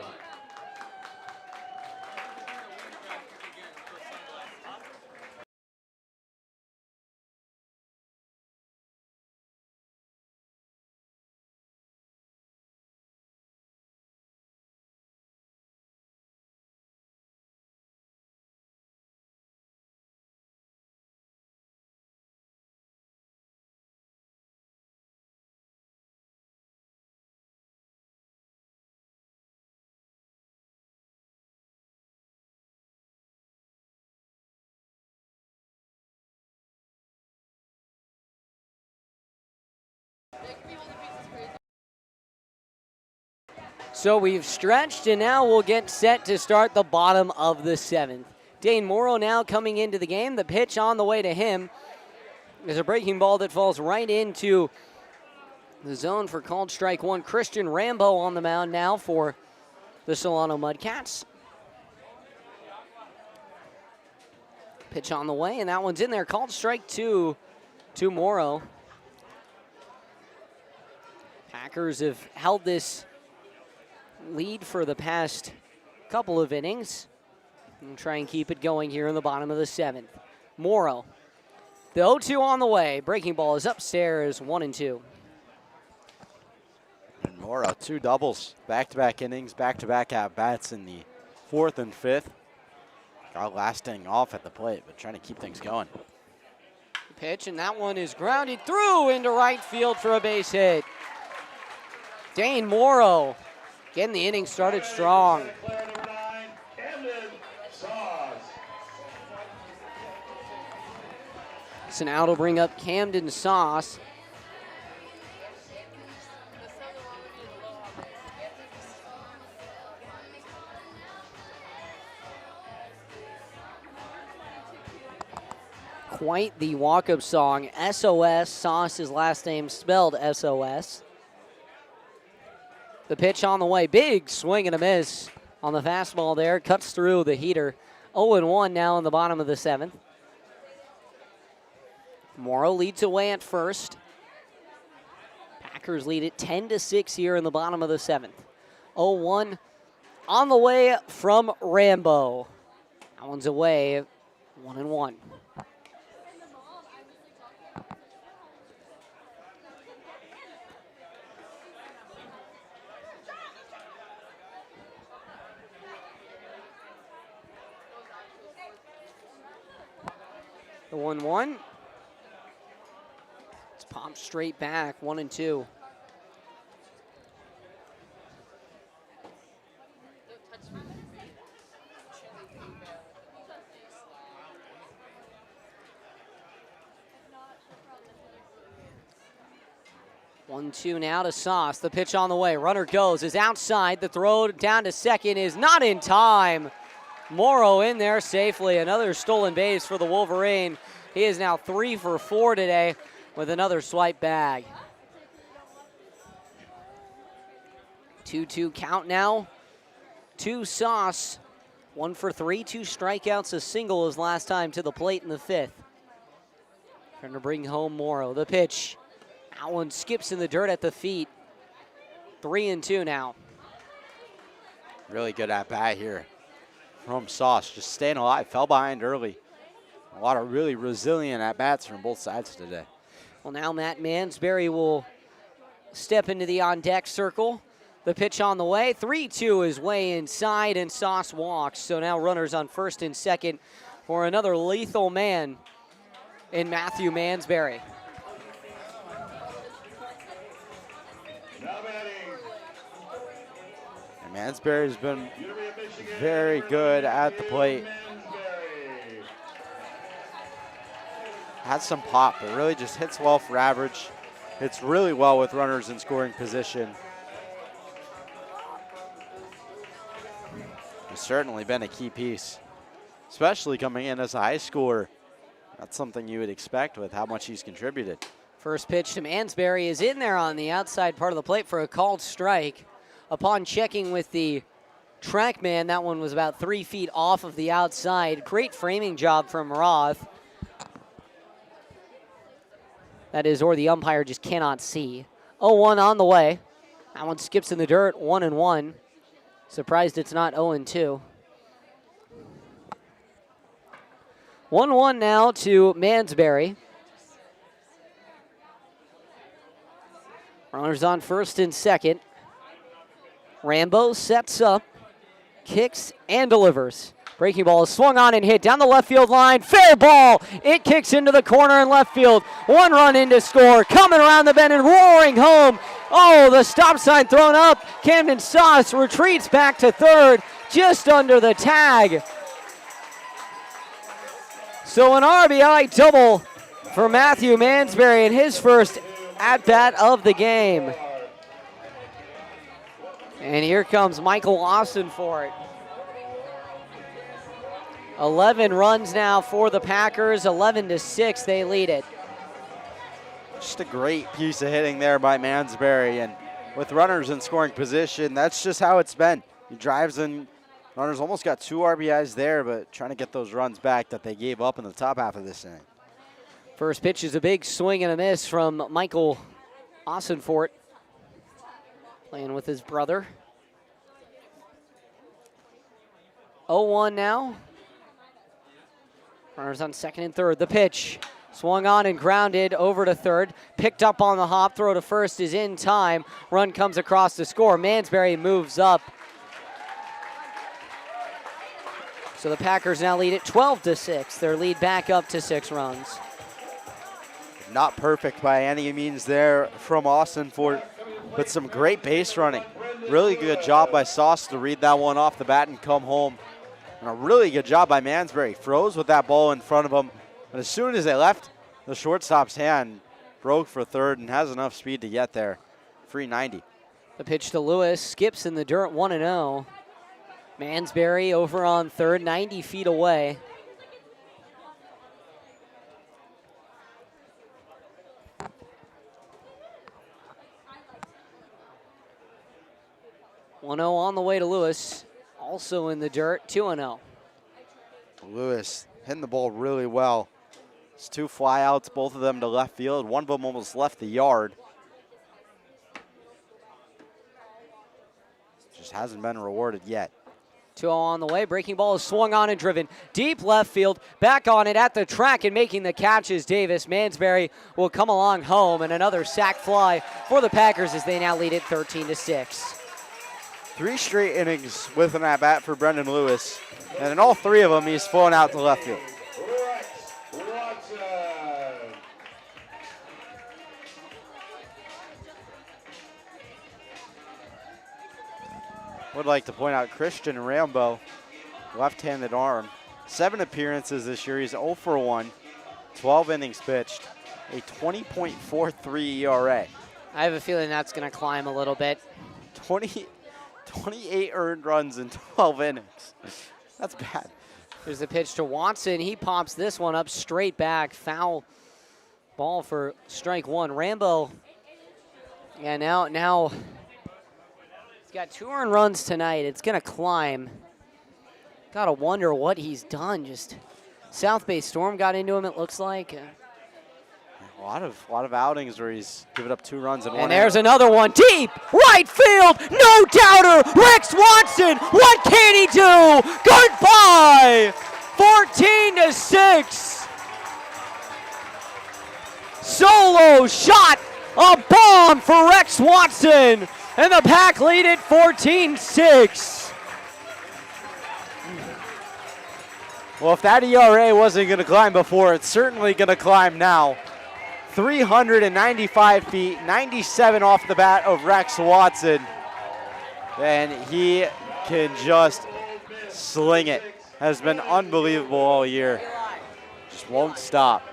So we've stretched, and now we'll get set to start the bottom of the 7th. Dane Morrow now coming into the game. The pitch on the way to him is a breaking ball that falls right into the zone for called strike 1. Christian Rambo on the mound now for the Solano Mudcats. Pitch on the way, and that one's in there. Called strike 2 to Morrow. Packers have held this lead for the past couple of innings. And try and keep it going here in the bottom of the 7th. Morrow. The 0-2 on the way. Breaking ball is upstairs, 1-2. And Morrow, 2 doubles. Back-to-back innings, back-to-back at-bats in the 4th and 5th. Got lasting off at the plate, but trying to keep things going. Pitch, and that one is grounded through into right field for a base hit. Dane Morrow getting the inning started strong. So now it'll bring up Camden Sauce. Quite the walk-up song. SOS, Sauce's last name spelled SOS. The pitch on the way. Big swing and a miss on the fastball there. Cuts through the heater. 0-1 now in the bottom of the 7th. Morrow leads away at first. Packers lead it 10-6 here in the bottom of the 7th. 0-1 on the way from Rambo. That one's away, 1-1. The 1-1. It's popped straight back, 1-2. One-two now to Sauce. The pitch on the way. Runner goes, is outside. The throw down to second is not in time. Morrow in there safely. Another stolen base for the Wolverine. He is now 3 for 4 today with another swipe bag. 2-2 count now. 2 Sauce. 1 for 3, 2 strikeouts, a single his last time to the plate in the 5th. Trying to bring home Morrow. The pitch. That one skips in the dirt at the feet. 3-2 now. Really good at bat here from Sauce, just staying alive, fell behind early. A lot of really resilient at bats from both sides today. Well, now Matt Mansberry will step into the on deck circle. The pitch on the way. 3-2 is way inside, and Sauce walks. So now runners on first and second for another lethal man in Matthew Mansberry. And Mansberry's been very good at the plate. Has some pop, but really just hits well for average. Hits really well with runners in scoring position. Has certainly been a key piece, especially coming in as a high schooler. That's something you would expect with how much he's contributed. First pitch to Mansberry is in there on the outside part of the plate for a called strike. Upon checking with the TrackMan, that one was about 3 feet off of the outside. Great framing job from Roth. That is, or the umpire just cannot see. 0-1 on the way. That one skips in the dirt, 1-1. Surprised it's not 0-2. 1-1 now to Mansberry. Runners on first and second. Rambo sets up, kicks, and delivers. Breaking ball is swung on and hit down the left field line. Fair ball. It kicks into the corner in left field. 1 run in to score. Coming around the bend and roaring home. Oh, the stop sign thrown up. Camden Sauce retreats back to third, just under the tag. So an RBI double for Matthew Mansberry in his first at-bat of the game. And here comes Michael Austin for it. 11 runs now for the Packers, 11-6, they lead it. Just a great piece of hitting there by Mansberry, and with runners in scoring position, that's just how it's been. He drives in, runners almost got 2 RBIs there, but trying to get those runs back that they gave up in the top half of this inning. First pitch is a big swing and a miss from Michael Ossenfort, playing with his brother. 0-1 now. Runners on second and third. The pitch swung on and grounded over to third. Picked up on the hop. Throw to first is in time. Run comes across to score. Mansberry moves up. So the Packers now lead it 12-6. Their lead back up to 6 runs. Not perfect by any means there from Ossenfort, but some great base running. Really good job by Sauce to read that one off the bat and come home. And a really good job by Mansberry. Froze with that ball in front of him. But as soon as they left, the shortstop's hand broke for third and has enough speed to get there. 390. The pitch to Lewis. Skips in the dirt, 1-0. Mansberry over on third, 90 feet away. 1-0 on the way to Lewis. Also in the dirt, 2-0. Lewis hitting the ball really well. It's 2 flyouts, both of them to left field. One of them almost left the yard. Just hasn't been rewarded yet. 2-0 on the way. Breaking ball is swung on and driven deep left field. Back on it at the track and making the catches. Davis Mansberry will come along home, and another sac fly for the Packers as they now lead it 13-6. 3 straight innings with an at-bat for Brendan Lewis. And in all 3 of them, he's flown out to left field. Would like to point out Christian Rambo, left-handed arm. 7 appearances this year. He's 0 for 1, 12 innings pitched, a 20.43 ERA. I have a feeling that's going to climb a little bit. 28 earned runs in 12 innings. That's bad. There's the pitch to Watson. He pops this one up straight back. Foul ball for strike 1. Rambo, yeah, now he's got 2 earned runs tonight. It's going to climb. Got to wonder what he's done. Just South Bay Storm got into him, it looks like. A lot of outings where he's given up 2 runs in 1 And there's another one deep right field. No doubter. Rex Watson. What can he do? Goodbye. 14-6. Solo shot. A bomb for Rex Watson. And the Pack lead it 14-6. Well, if that ERA wasn't going to climb before, it's certainly going to climb now. 395 feet, 97 off the bat of Rex Watson. And he can just sling it. Has been unbelievable all year. Just won't stop.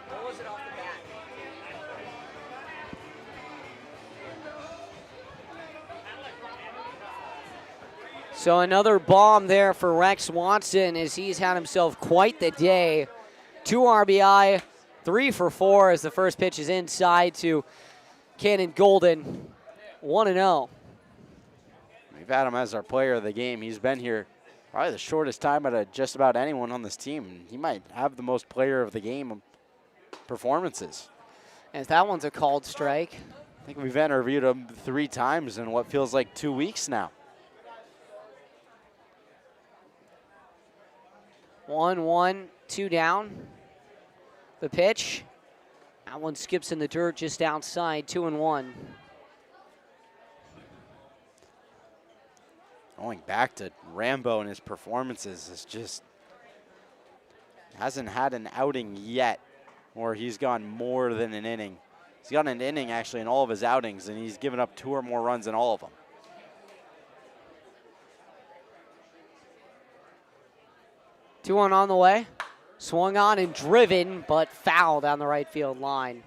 So another bomb there for Rex Watson as he's had himself quite the day. 2 RBI. 3 for 4 as the first pitch is inside to Cannon Golden. 1-0. We've had him as our player of the game. He's been here probably the shortest time out of just about anyone on this team. He might have the most player of the game performances. And that one's a called strike. I think we've interviewed him 3 times in what feels like 2 weeks now. 1-1, 2 down. The pitch. That one skips in the dirt just outside, 2-1. Going back to Rambo and his performances, is just hasn't had an outing yet where he's gone more than an inning. He's got an inning actually in all of his outings, and he's given up 2 or more runs in all of them. 2-1 on the way. Swung on and driven, but foul down the right field line.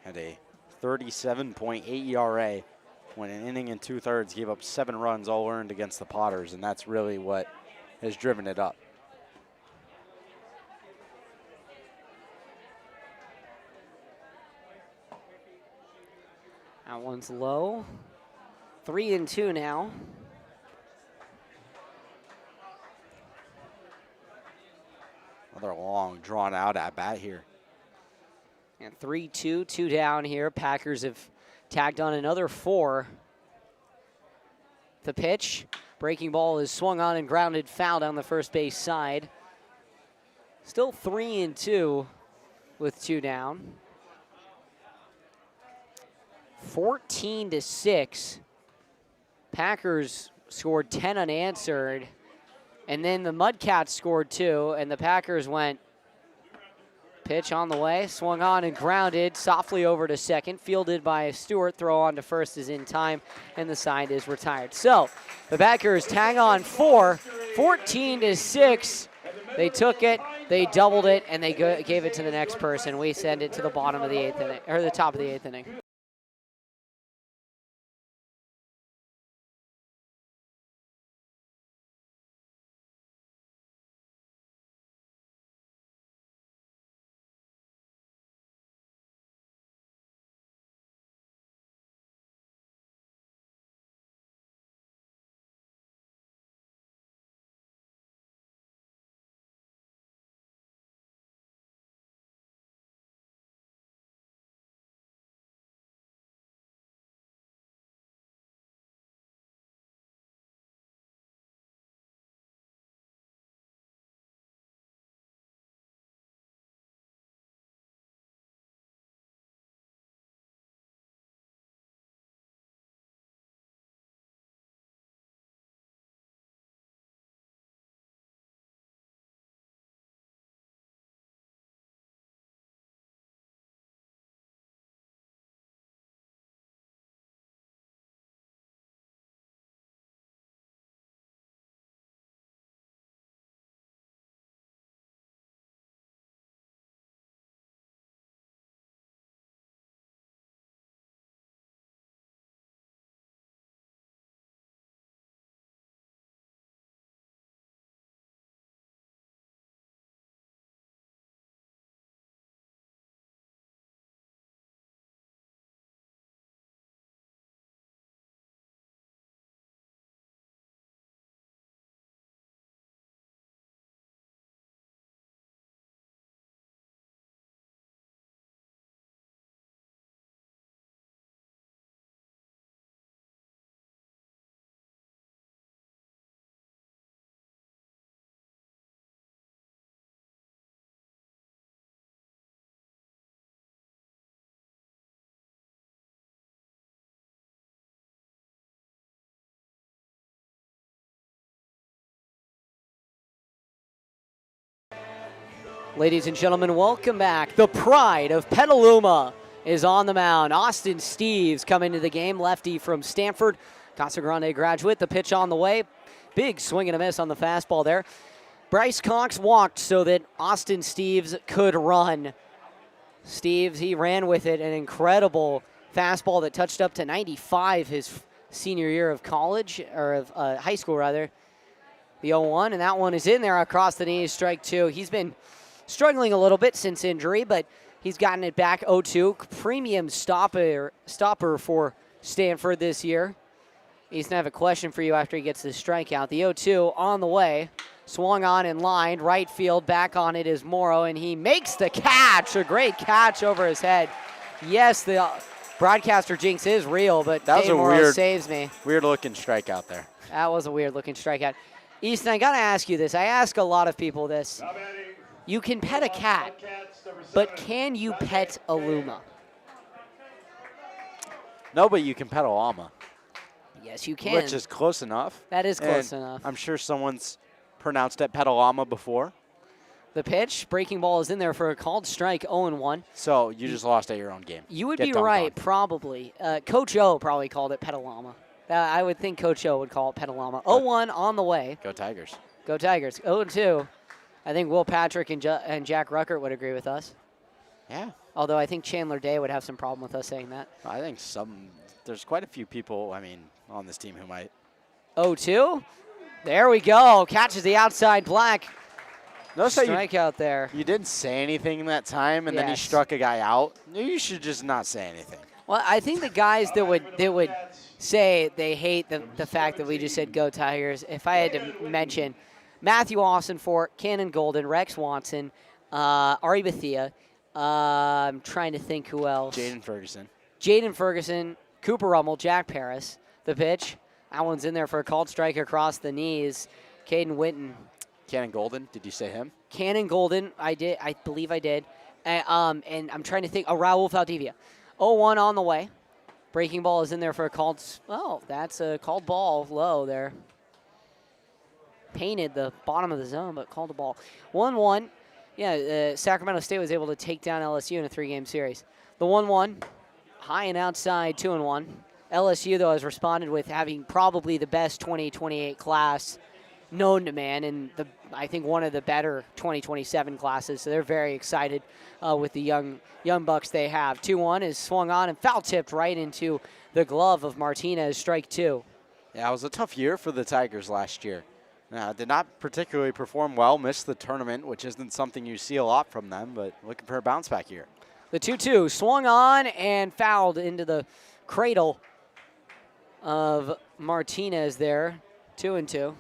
Had a 37.8 ERA when an inning and 2/3 gave up 7 runs all earned against the Potters, and that's really what has driven it up. That one's low. 3-2 now. Another long, drawn-out at-bat here. And 3-2, 2 down here. Packers have tagged on another 4. The pitch. Breaking ball is swung on and grounded foul down the first base side. Still 3-2 with 2 down. 14-6. Packers scored 10 unanswered. And then the Mudcats scored 2, and the Packers went pitch on the way, swung on and grounded softly over to second, fielded by Stewart. Throw on to first is in time, and the side is retired. So the Packers tag on 4, 14-6. They took it, they doubled it, and they gave it to the next person. We send it to the bottom of the 8th inning, or the top of the 8th inning. Ladies and gentlemen, welcome back. The pride of Petaluma is on the mound. Austin Steves coming to the game, lefty from Stanford. Casa Grande graduate, the pitch on the way. Big swing and a miss on the fastball there. Bryce Cox walked so that Austin Steves could run. Steves, he ran with it, an incredible fastball that touched up to 95 his senior year of college, or of high school rather. The 0-1, and that one is in there across the knees, strike two. He's been struggling a little bit since injury, but he's gotten it back 0-2. Premium stopper for Stanford this year. He's going to have a question for you after he gets this strikeout. The 0-2 on the way. Swung on and lined. Right field, back on it is Morrow, and he makes the catch. A great catch over his head. Yes, the broadcaster jinx is real, but that was a Morrow saves me. Weird-looking strikeout there. That was a weird-looking strikeout. Easton, I got to ask you this. I ask a lot of people this. You can pet a cat, but can you pet a Luma? No, but you can pet a llama. Yes, you can. Which is close enough. That is close enough. I'm sure someone's pronounced it Petalama before. The pitch, breaking ball is in there for a called strike, 0-1. So you just lost at your own game. You would be right, probably. Coach O probably called it Petalama. I would think Coach O would call it Petalama. 0-1 on the way. Go Tigers. Go Tigers. 0-2. I think Will Patrick and Jack Ruckert would agree with us. Yeah. Although I think Chandler Day would have some problem with us saying that. I think there's quite a few people, on this team who might. 0-2. There we go. Catches the outside black. Notice strikeout there. You didn't say anything that time, and then he struck a guy out. You should just not say anything. Well, I think the guys that would say they hate the fact that we just said go Tigers, if I had to mention Matthew Austin Fort, Cannon Golden, Rex Watson, Ari Bethea, I'm trying to think who else. Jaden Ferguson, Cooper Rummel, Jack Paris. The pitch. That one's in there for a called strike across the knees. Caden Witten. Cannon Golden, did you say him? Cannon Golden, I did. I believe I did. And I'm trying to think. Raul Valdivia. 0-1 on the way. Breaking ball is in there for a called. Oh, that's a called ball low there. Painted the bottom of the zone, but called the ball. 1-1. Yeah, Sacramento State was able to take down LSU in a 3-game series. The 1-1, high and outside, 2-1. LSU, though, has responded with having probably the best 2028 class known to man, and I think one of the better 2027 classes. So they're very excited with the young bucks they have. 2-1 is swung on and foul tipped right into the glove of Martinez. Strike two. Yeah, it was a tough year for the Tigers last year. Did not particularly perform well, missed the tournament, which isn't something you see a lot from them, but looking for a bounce back year. The 2-2 swung on and fouled into the cradle of Martinez there. 2-2.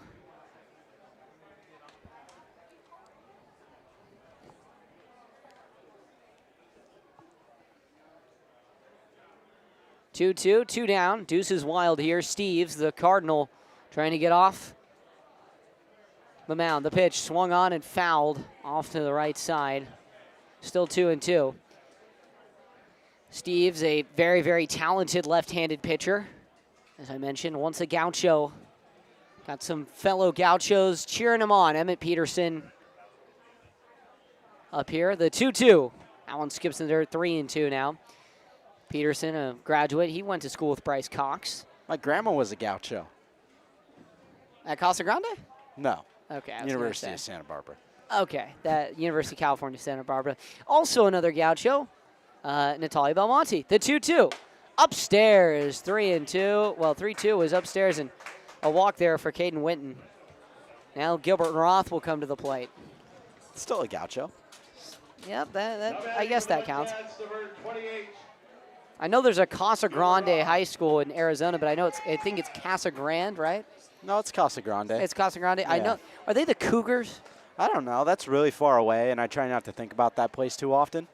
Two down. Deuce is wild here. Steves, the Cardinal, trying to get off the mound. The pitch swung on and fouled off to the right side. Still 2-2. Steves, a very, very talented left-handed pitcher. As I mentioned, once a Gaucho. Got some fellow Gauchos cheering him on. Emmett Peterson up here. The 2-2. That one skips in there. 3-2 now. Peterson, a graduate. He went to school with Bryce Cox. My grandma was a Gaucho. At Casa Grande? No. Okay. University of Santa Barbara. Okay. That University of California, Santa Barbara. Also another Gaucho, Natalia Belmonte. The 2-2. Upstairs, 3-2. Well, 3-2 was upstairs, and a walk there for Caden Winton. Now Gilbert Roth will come to the plate. Still a Gaucho. Yep, I guess that counts. I know there's a Casa Grande High School in Arizona, but I think it's Casa Grande, right? No, it's Casa Grande. It's Casa Grande. Yeah. I know. Are they the Cougars? I don't know. That's really far away, and I try not to think about that place too often.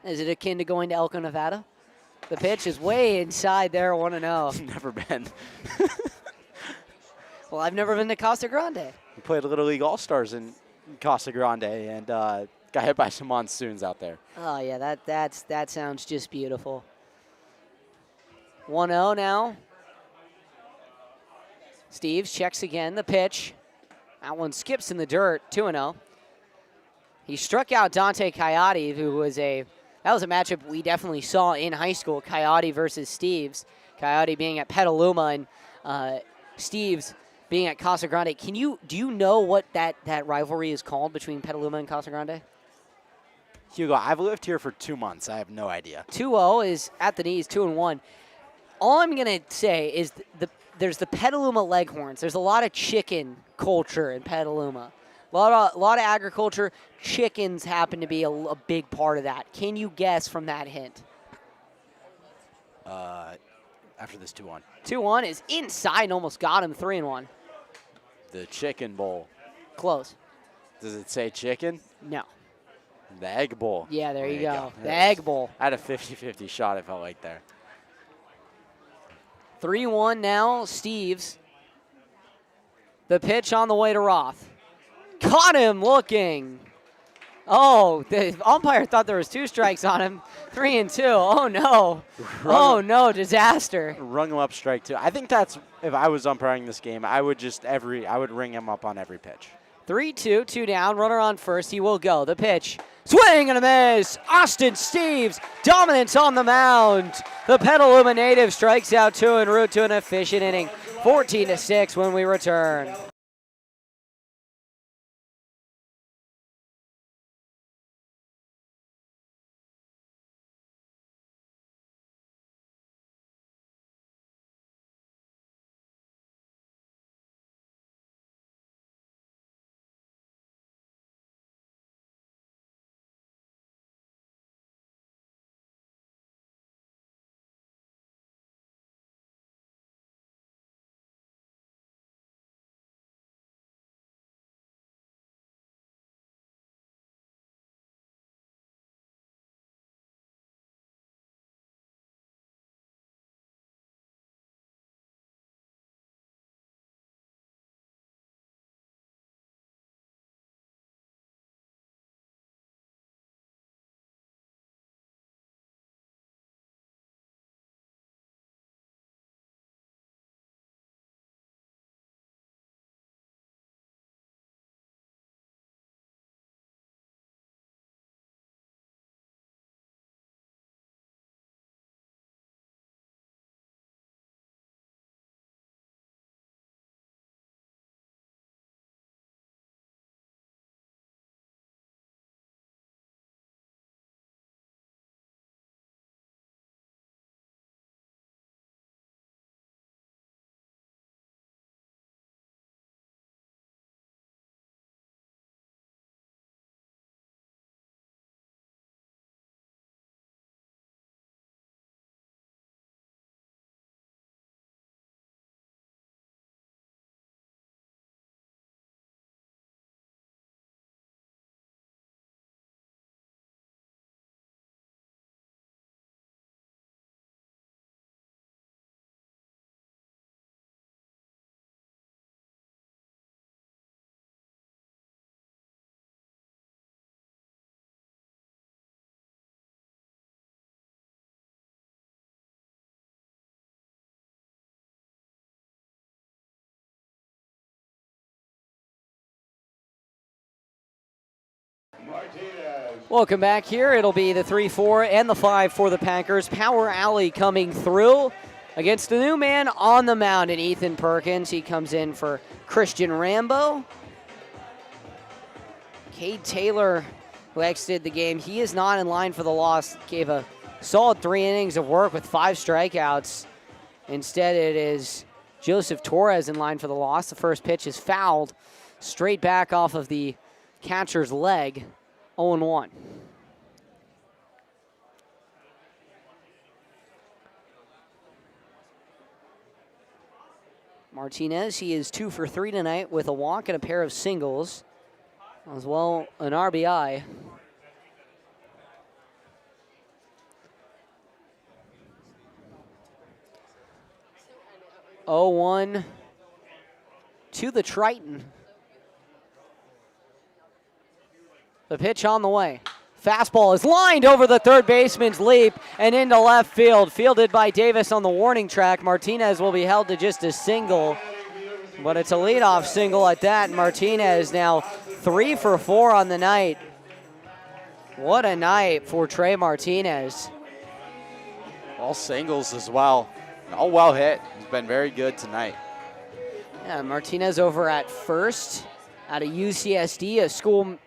Is it akin to going to Elko, Nevada? The pitch is way inside there, 1-0. Never been. Well, I've never been to Casa Grande. We played Little League All-Stars in Casa Grande, and got hit by some monsoons out there. Oh, yeah, that sounds just beautiful. 1-0 now. Steves checks again the pitch. That one skips in the dirt, 2-0. He struck out Dante Coyote, that was a matchup we definitely saw in high school, Coyote versus Steves. Coyote being at Petaluma and Steves being at Casa Grande. Do you know what that rivalry is called between Petaluma and Casa Grande? Hugo, I've lived here for 2 months. I have no idea. 2-0 is at the knees, 2-1. All I'm going to say is there's the Petaluma Leghorns. There's a lot of chicken culture in Petaluma. A lot of agriculture. Chickens happen to be a big part of that. Can you guess from that hint? After this 2-1. 2-1 is inside and almost got him, 3-1. The Chicken Bowl. Close. Does it say chicken? No. The Egg Bowl. Yeah, there you go. The Egg Bowl. I had a 50-50 shot, it felt like there. 3-1 now, Steves. The pitch on the way to Roth. Caught him looking. Oh, the umpire thought there was 2 strikes on him. 3-2. Oh, no. Oh, no, disaster. Rung him up, strike 2. I think that's, if I was umpiring this game, I would ring him up on every pitch. 3-2, 2 down, runner on first. He will go. The pitch. Swing and a miss. Austin Steves, dominance on the mound. The Petaluma native strikes out 2 en route to an efficient inning. 14-6 when we return. Welcome back here. It'll be the 3-4 and the 5 for the Packers. Power Alley coming through against the new man on the mound in Ethan Perkins. He comes in for Christian Rambo. Cade Taylor, who exited the game, he is not in line for the loss. Gave a solid 3 innings of work with 5 strikeouts. Instead, it is Joseph Torres in line for the loss. The first pitch is fouled straight back off of the catcher's leg. 0-1. Martinez, he is 2 for 3 tonight with a walk and a pair of singles, as well an RBI. Oh, 1 to the Triton. The pitch on the way. Fastball is lined over the third baseman's leap and into left field. Fielded by Davis on the warning track. Martinez will be held to just a single, but it's a leadoff single at that. Martinez now 3 for 4 on the night. What a night for Trey Martinez. All singles as well. All well hit. He's been very good tonight. Yeah, Martinez over at first out of UCSD, a school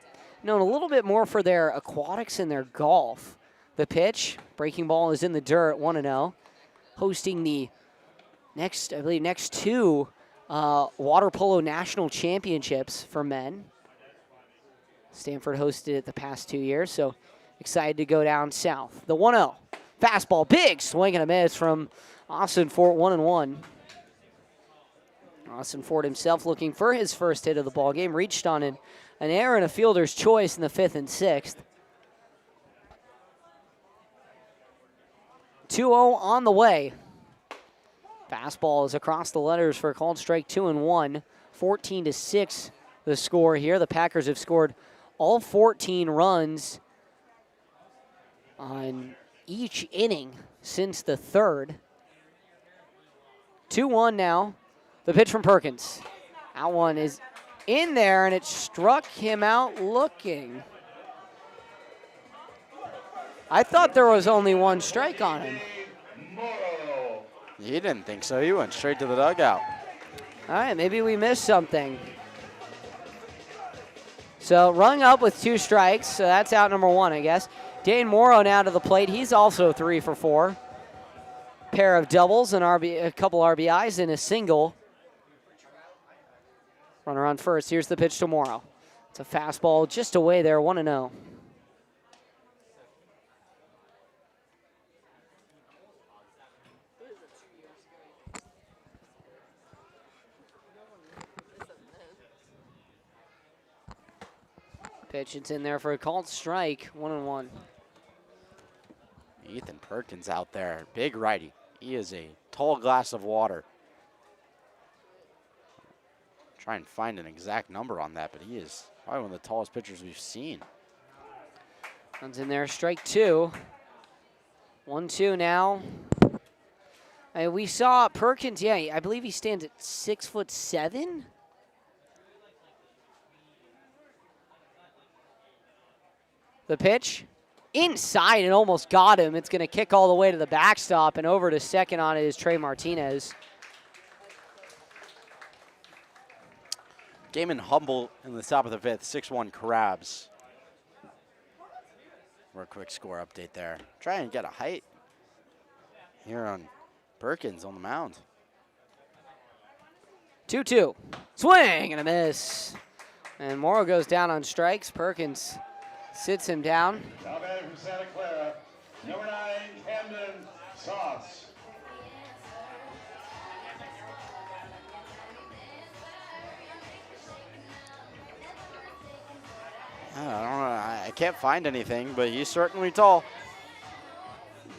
known a little bit more for their aquatics and their golf. The pitch, breaking ball is in the dirt, 1-0. Hosting the next, I believe, next two water polo national championships for men. Stanford hosted it the past 2 years, so excited to go down south. The 1-0. Fastball, big swing and a miss from Austin Fort, 1-1. Austin Fort himself looking for his first hit of the ball game. Reached on an error and a fielder's choice in the 5th and 6th. 2-0 on the way. Fastball is across the letters for a called strike, 2-1. 14-6 the score here. The Packers have scored all 14 runs on each inning since the 3rd. 2-1 now. The pitch from Perkins. That one is in there, and it struck him out looking. I thought there was only one strike on him. He didn't think so. He went straight to the dugout. All right, maybe we missed something. So rung up with 2 strikes, so that's out number 1, I guess. Dane Morrow now to the plate. He's also 3 for 4. Pair of doubles, and a couple RBIs, and a single. Runner on first. Here's the pitch to Morrow. It's a fastball just away there, 1-0. Pitch, it's in there for a called strike, 1-1. Ethan Perkins out there, big righty. He is a tall glass of water. Try and find an exact number on that, but he is probably one of the tallest pitchers we've seen. Runs in there, strike 2. 1-2 now. And we saw Perkins, yeah, I believe he stands at 6'7". The pitch, inside and almost got him. It's going to kick all the way to the backstop, and over to second on it is Trey Martinez. Damon Humble in the top of the 5th, 6-1 Crabs. For a quick score update there. Try and get a height here on Perkins on the mound. 2-2. Swing and a miss. And Morrow goes down on strikes. Perkins sits him down. Now batting from Santa Clara, number 9, Camden Sauce. I don't know. I can't find anything, but he's certainly tall.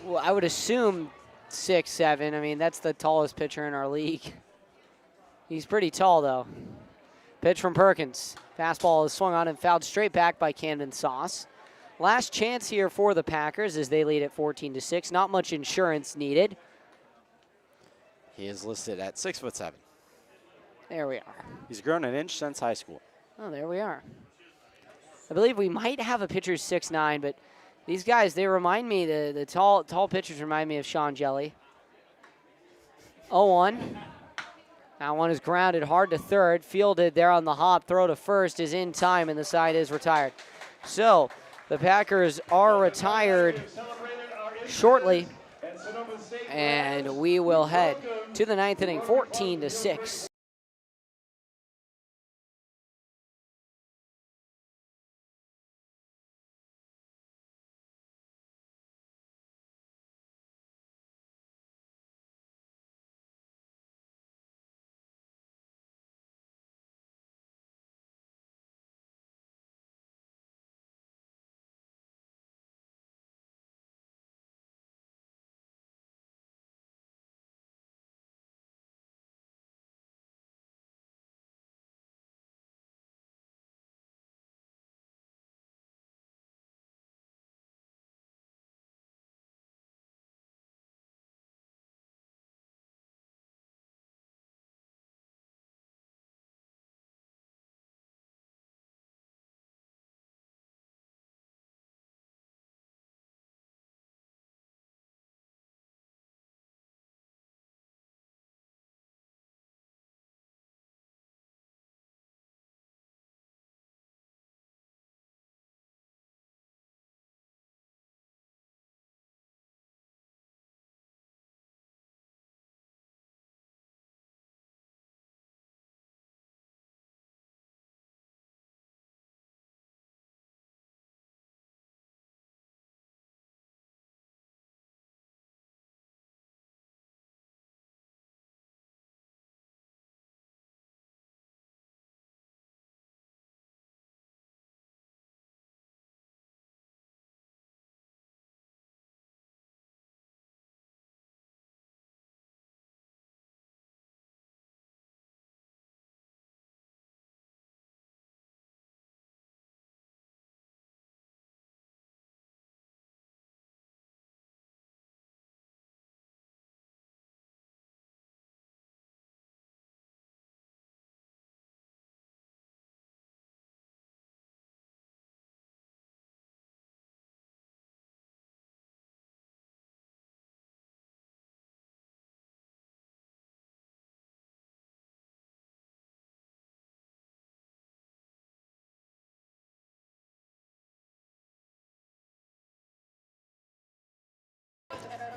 Well, I would assume 6'7". I mean, that's the tallest pitcher in our league. He's pretty tall, though. Pitch from Perkins. Fastball is swung on and fouled straight back by Camden Sauce. Last chance here for the Packers as they lead at 14-6. Not much insurance needed. He is listed at 6'7". There we are. He's grown an inch since high school. Oh, there we are. I believe we might have a pitcher 6'9", but these guys, they remind me, the tall pitchers remind me of Sean Jelly. 0-1. That one is grounded hard to third. Fielded there on the hop. Throw to first is in time, and the side is retired. So the Packers are retired shortly, and we will head to the 9th inning, 14-6.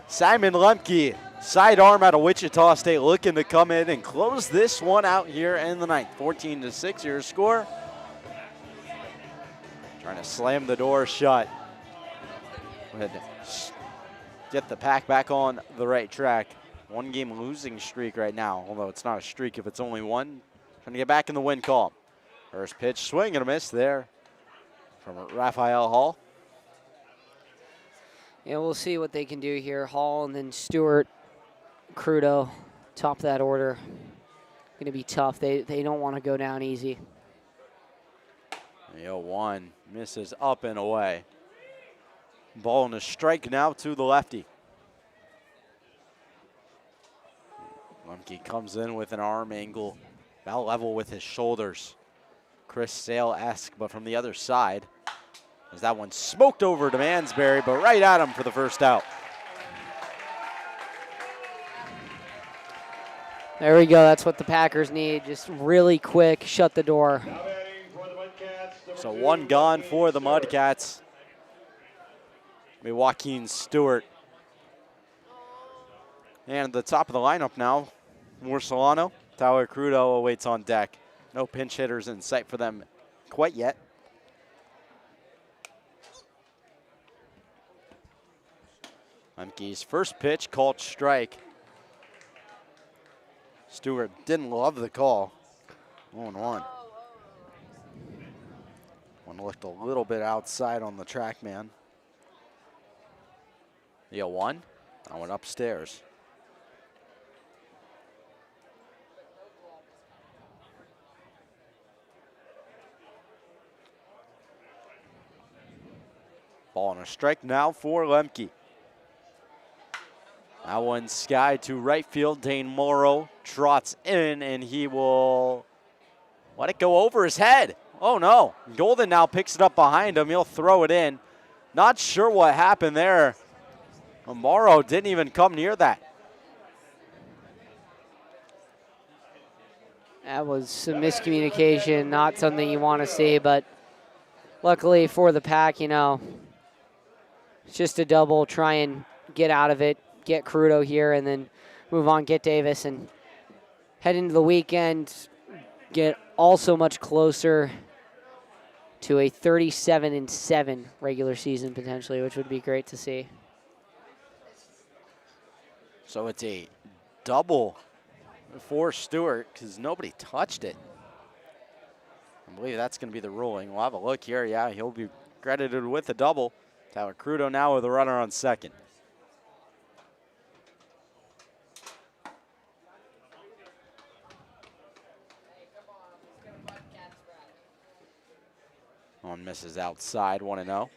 Simon Lemke, sidearm out of Wichita State, looking to come in and close this one out here in the ninth. 14-6 your score. Trying to slam the door shut. Get the Pack back on the right track. 1 game losing streak right now, although it's not a streak if it's only one. Trying to get back in the win column. First pitch, swing and a miss there from Raphael Hall. Yeah, we'll see what they can do here. Hall and then Stewart, Crudo, top of that order. Going to be tough. They don't want to go down easy. The 0-1 misses up and away. Ball and a strike now to the lefty. Lemke comes in with an arm angle, about level with his shoulders. Chris Sale-esque, but from the other side. As that one smoked over to Mansberry, but right at him for the first out. There we go. That's what the Packers need. Just really quick, shut the door. So 1 gone for the Mudcats. Be Joaquin Stewart. And at the top of the lineup now, for Solano. Tyler Crudo awaits on deck. No pinch hitters in sight for them quite yet. Lemke's first pitch called strike. Stewart didn't love the call. 0-1. One looked a little bit outside on the track man. The 0-1. I went upstairs. Ball on a strike now for Lemke. That one sky to right field. Dane Morrow trots in, and he will let it go over his head. Oh no, Golden now picks it up behind him. He'll throw it in. Not sure what happened there. Morrow didn't even come near that. That was some miscommunication, not something you want to see, but luckily for the Pack, you know, it's just a double, try and get out of it, get Crudo here, and then move on, get Davis, and head into the weekend, get also much closer to a 37-7 regular season potentially, which would be great to see. So it's a double for Stewart because nobody touched it. I believe that's going to be the ruling. We'll have a look here. Yeah, he'll be credited with a double. Tyler Crudo now with a runner on second. One misses outside, 1-0.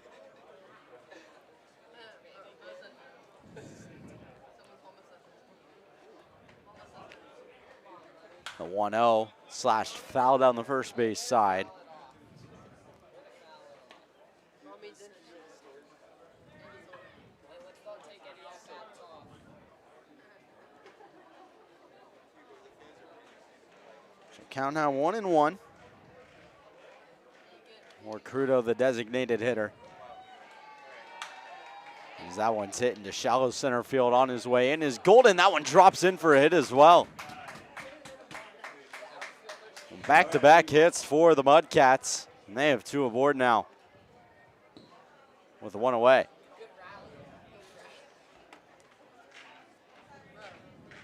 The 1-0 slashed foul down the first base side. So count now 1-1. Or Crudo, the designated hitter. As that one's hit into shallow center field on his way in is Golden. That one drops in for a hit as well. Back-to-back hits for the Mudcats. And they have 2 aboard now with 1 away.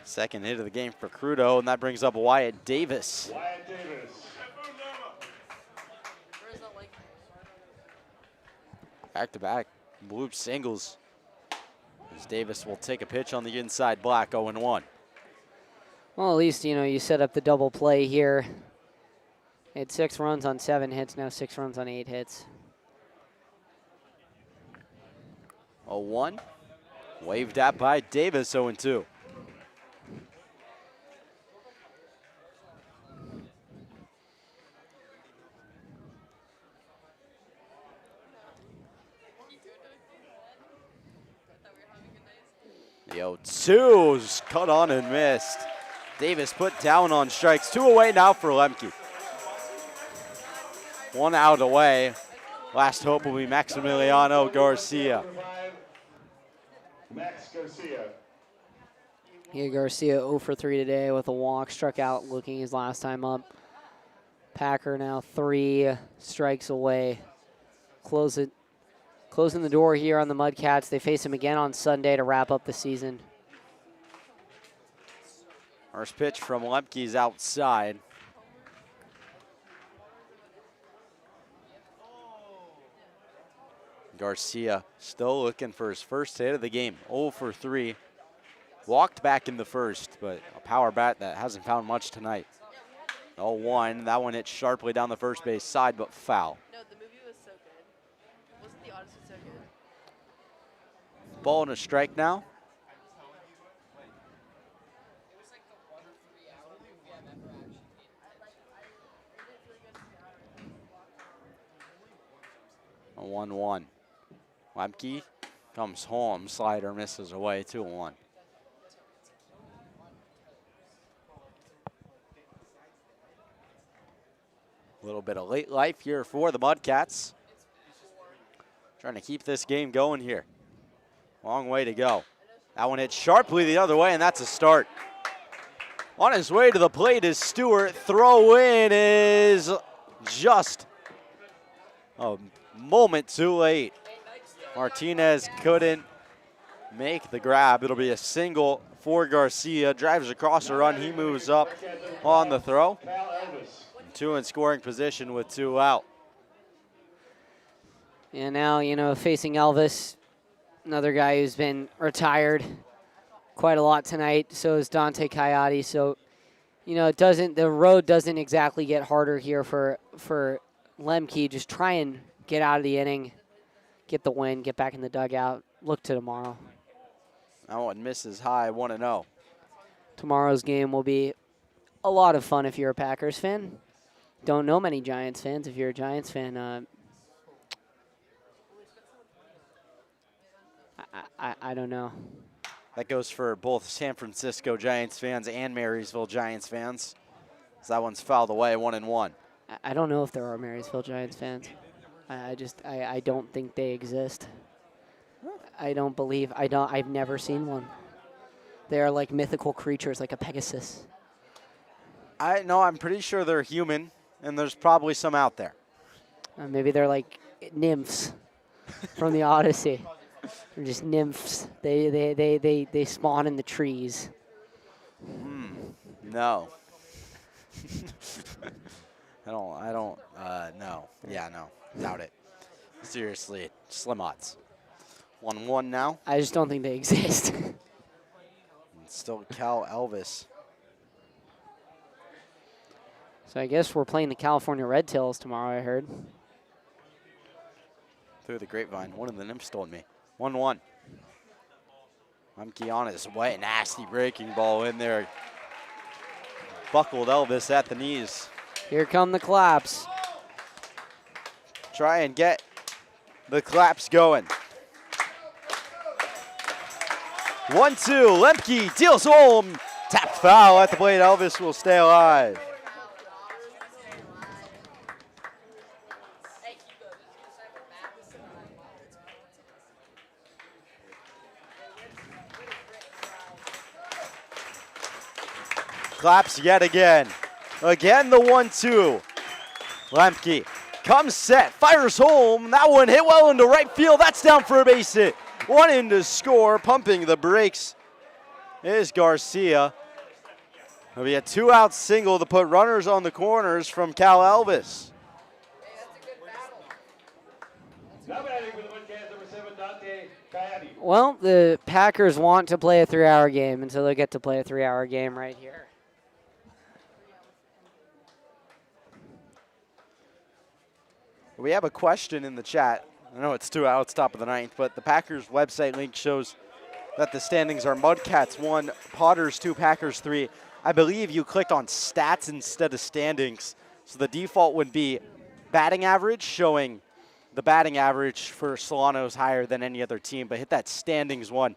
Second hit of the game for Crudo, and that brings up Wyatt Davis. Wyatt Davis. Back-to-back bloop singles. As Davis will take a pitch on the inside black, 0-1. Well, at least, you know, you set up the double play here. Had 6 runs on 7 hits, now 6 runs on 8 hits. 0-1. Waved at by Davis, 0-2. The 0-2's cut on and missed. Davis put down on strikes. 2 away now for Lemke. 1 out away. Last hope will be Maximiliano Garcia. Max Garcia. Yeah, Garcia 0 for 3 today with a walk, struck out looking his last time up. Packer now 3 strikes away. Closing the door here on the Mudcats. They face him again on Sunday to wrap up the season. First pitch from Lemke's outside. Garcia still looking for his first hit of the game. 0 for 3. Walked back in the first, but a power bat that hasn't found much tonight. 0-1. That one hit sharply down the first base side, but foul. No, the movie was so good. Wasn't the Odyssey so good? Ball and a strike now. A 1-1. Lemke comes home. Slider misses away. 2-1. A little bit of late life here for the Mudcats. Trying to keep this game going here. Long way to go. That one hit sharply the other way, and that's a start. On his way to the plate is Stewart. Throw in is just a moment too late. Martinez couldn't make the grab. It'll be a single for Garcia. Drives across the run. He moves up on the throw. 2 in scoring position with 2 out. And now, facing Elvis, another guy who's been retired quite a lot tonight. So is Dante Coyote. So, the road doesn't exactly get harder here for Lemke. Just try and get out of the inning, get the win, get back in the dugout, look to tomorrow. That one misses high, 1-0. Tomorrow's game will be a lot of fun if you're a Packers fan. Don't know many Giants fans. If you're a Giants fan, I don't know. That goes for both San Francisco Giants fans and Marysville Giants fans. So that one's fouled away, 1-1. I don't know if there are Marysville Giants fans. I don't think they exist. I've never seen one. They are like mythical creatures, like a Pegasus. I'm pretty sure they're human, and there's probably some out there. Maybe they're like nymphs from the Odyssey. They're just nymphs. They spawn in the trees. No. I don't, no. Yeah, no, doubt it. Seriously, slim odds. 1-1 now. I just don't think they exist. And still Cal Elvis. So I guess we're playing the California Red Tails tomorrow, I heard. Through the grapevine. One of the nymphs told me. 1-1. Lemke on his way. Nasty breaking ball in there. Buckled Elvis at the knees. Here come the claps. Try and get the claps going. 1-2. Lemke deals home. Tapped foul at the plate. Elvis will stay alive. Claps yet again. Again the 1-2. Lemke comes set, fires home. That one hit well into right field. That's down for a base hit. One in to score. Pumping the brakes is Garcia. It'll be a 2-out single to put runners on the corners from Cal Elvis. Well, the Packers want to play a 3-hour game, and so they'll get to play a 3-hour game right here. We have a question in the chat. I know it's 2 outs, top of the 9th, but the Packers website link shows that the standings are Mudcats 1, Potters 2, Packers 3. I believe you clicked on stats instead of standings, so the default would be batting average, showing the batting average for Solano is higher than any other team, but hit that standings one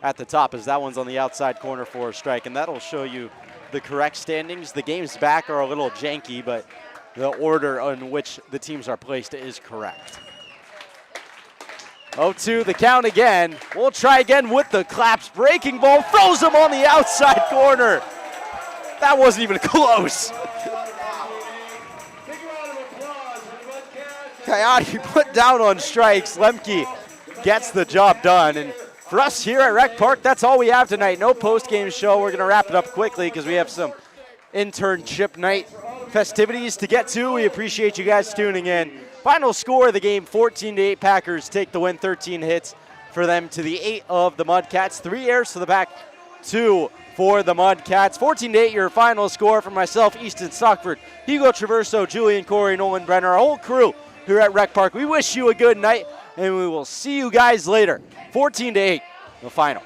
at the top, as that one's on the outside corner for a strike, and that'll show you the correct standings. The games back are a little janky, but the order in which the teams are placed is correct. 0-2 the count again. We'll try again with the claps. Breaking ball, throws him on the outside corner. That wasn't even close. Coyote put down on strikes. Lemke gets the job done. And for us here at Rec Park, that's all we have tonight. No post-game show. We're going to wrap it up quickly because we have some internship night festivities to get to. We appreciate you guys tuning in. Final score of the game, 14-8 Packers take the win, 13 hits for them to the 8 of the Mudcats. 3 errors to the back, 2 for the Mudcats. 14-8 your final score from myself, Easton Stockford, Hugo Traverso, Julian Corey, Nolan Brenner, our whole crew here at Rec Park. We wish you a good night, and we will see you guys later. 14-8, the final.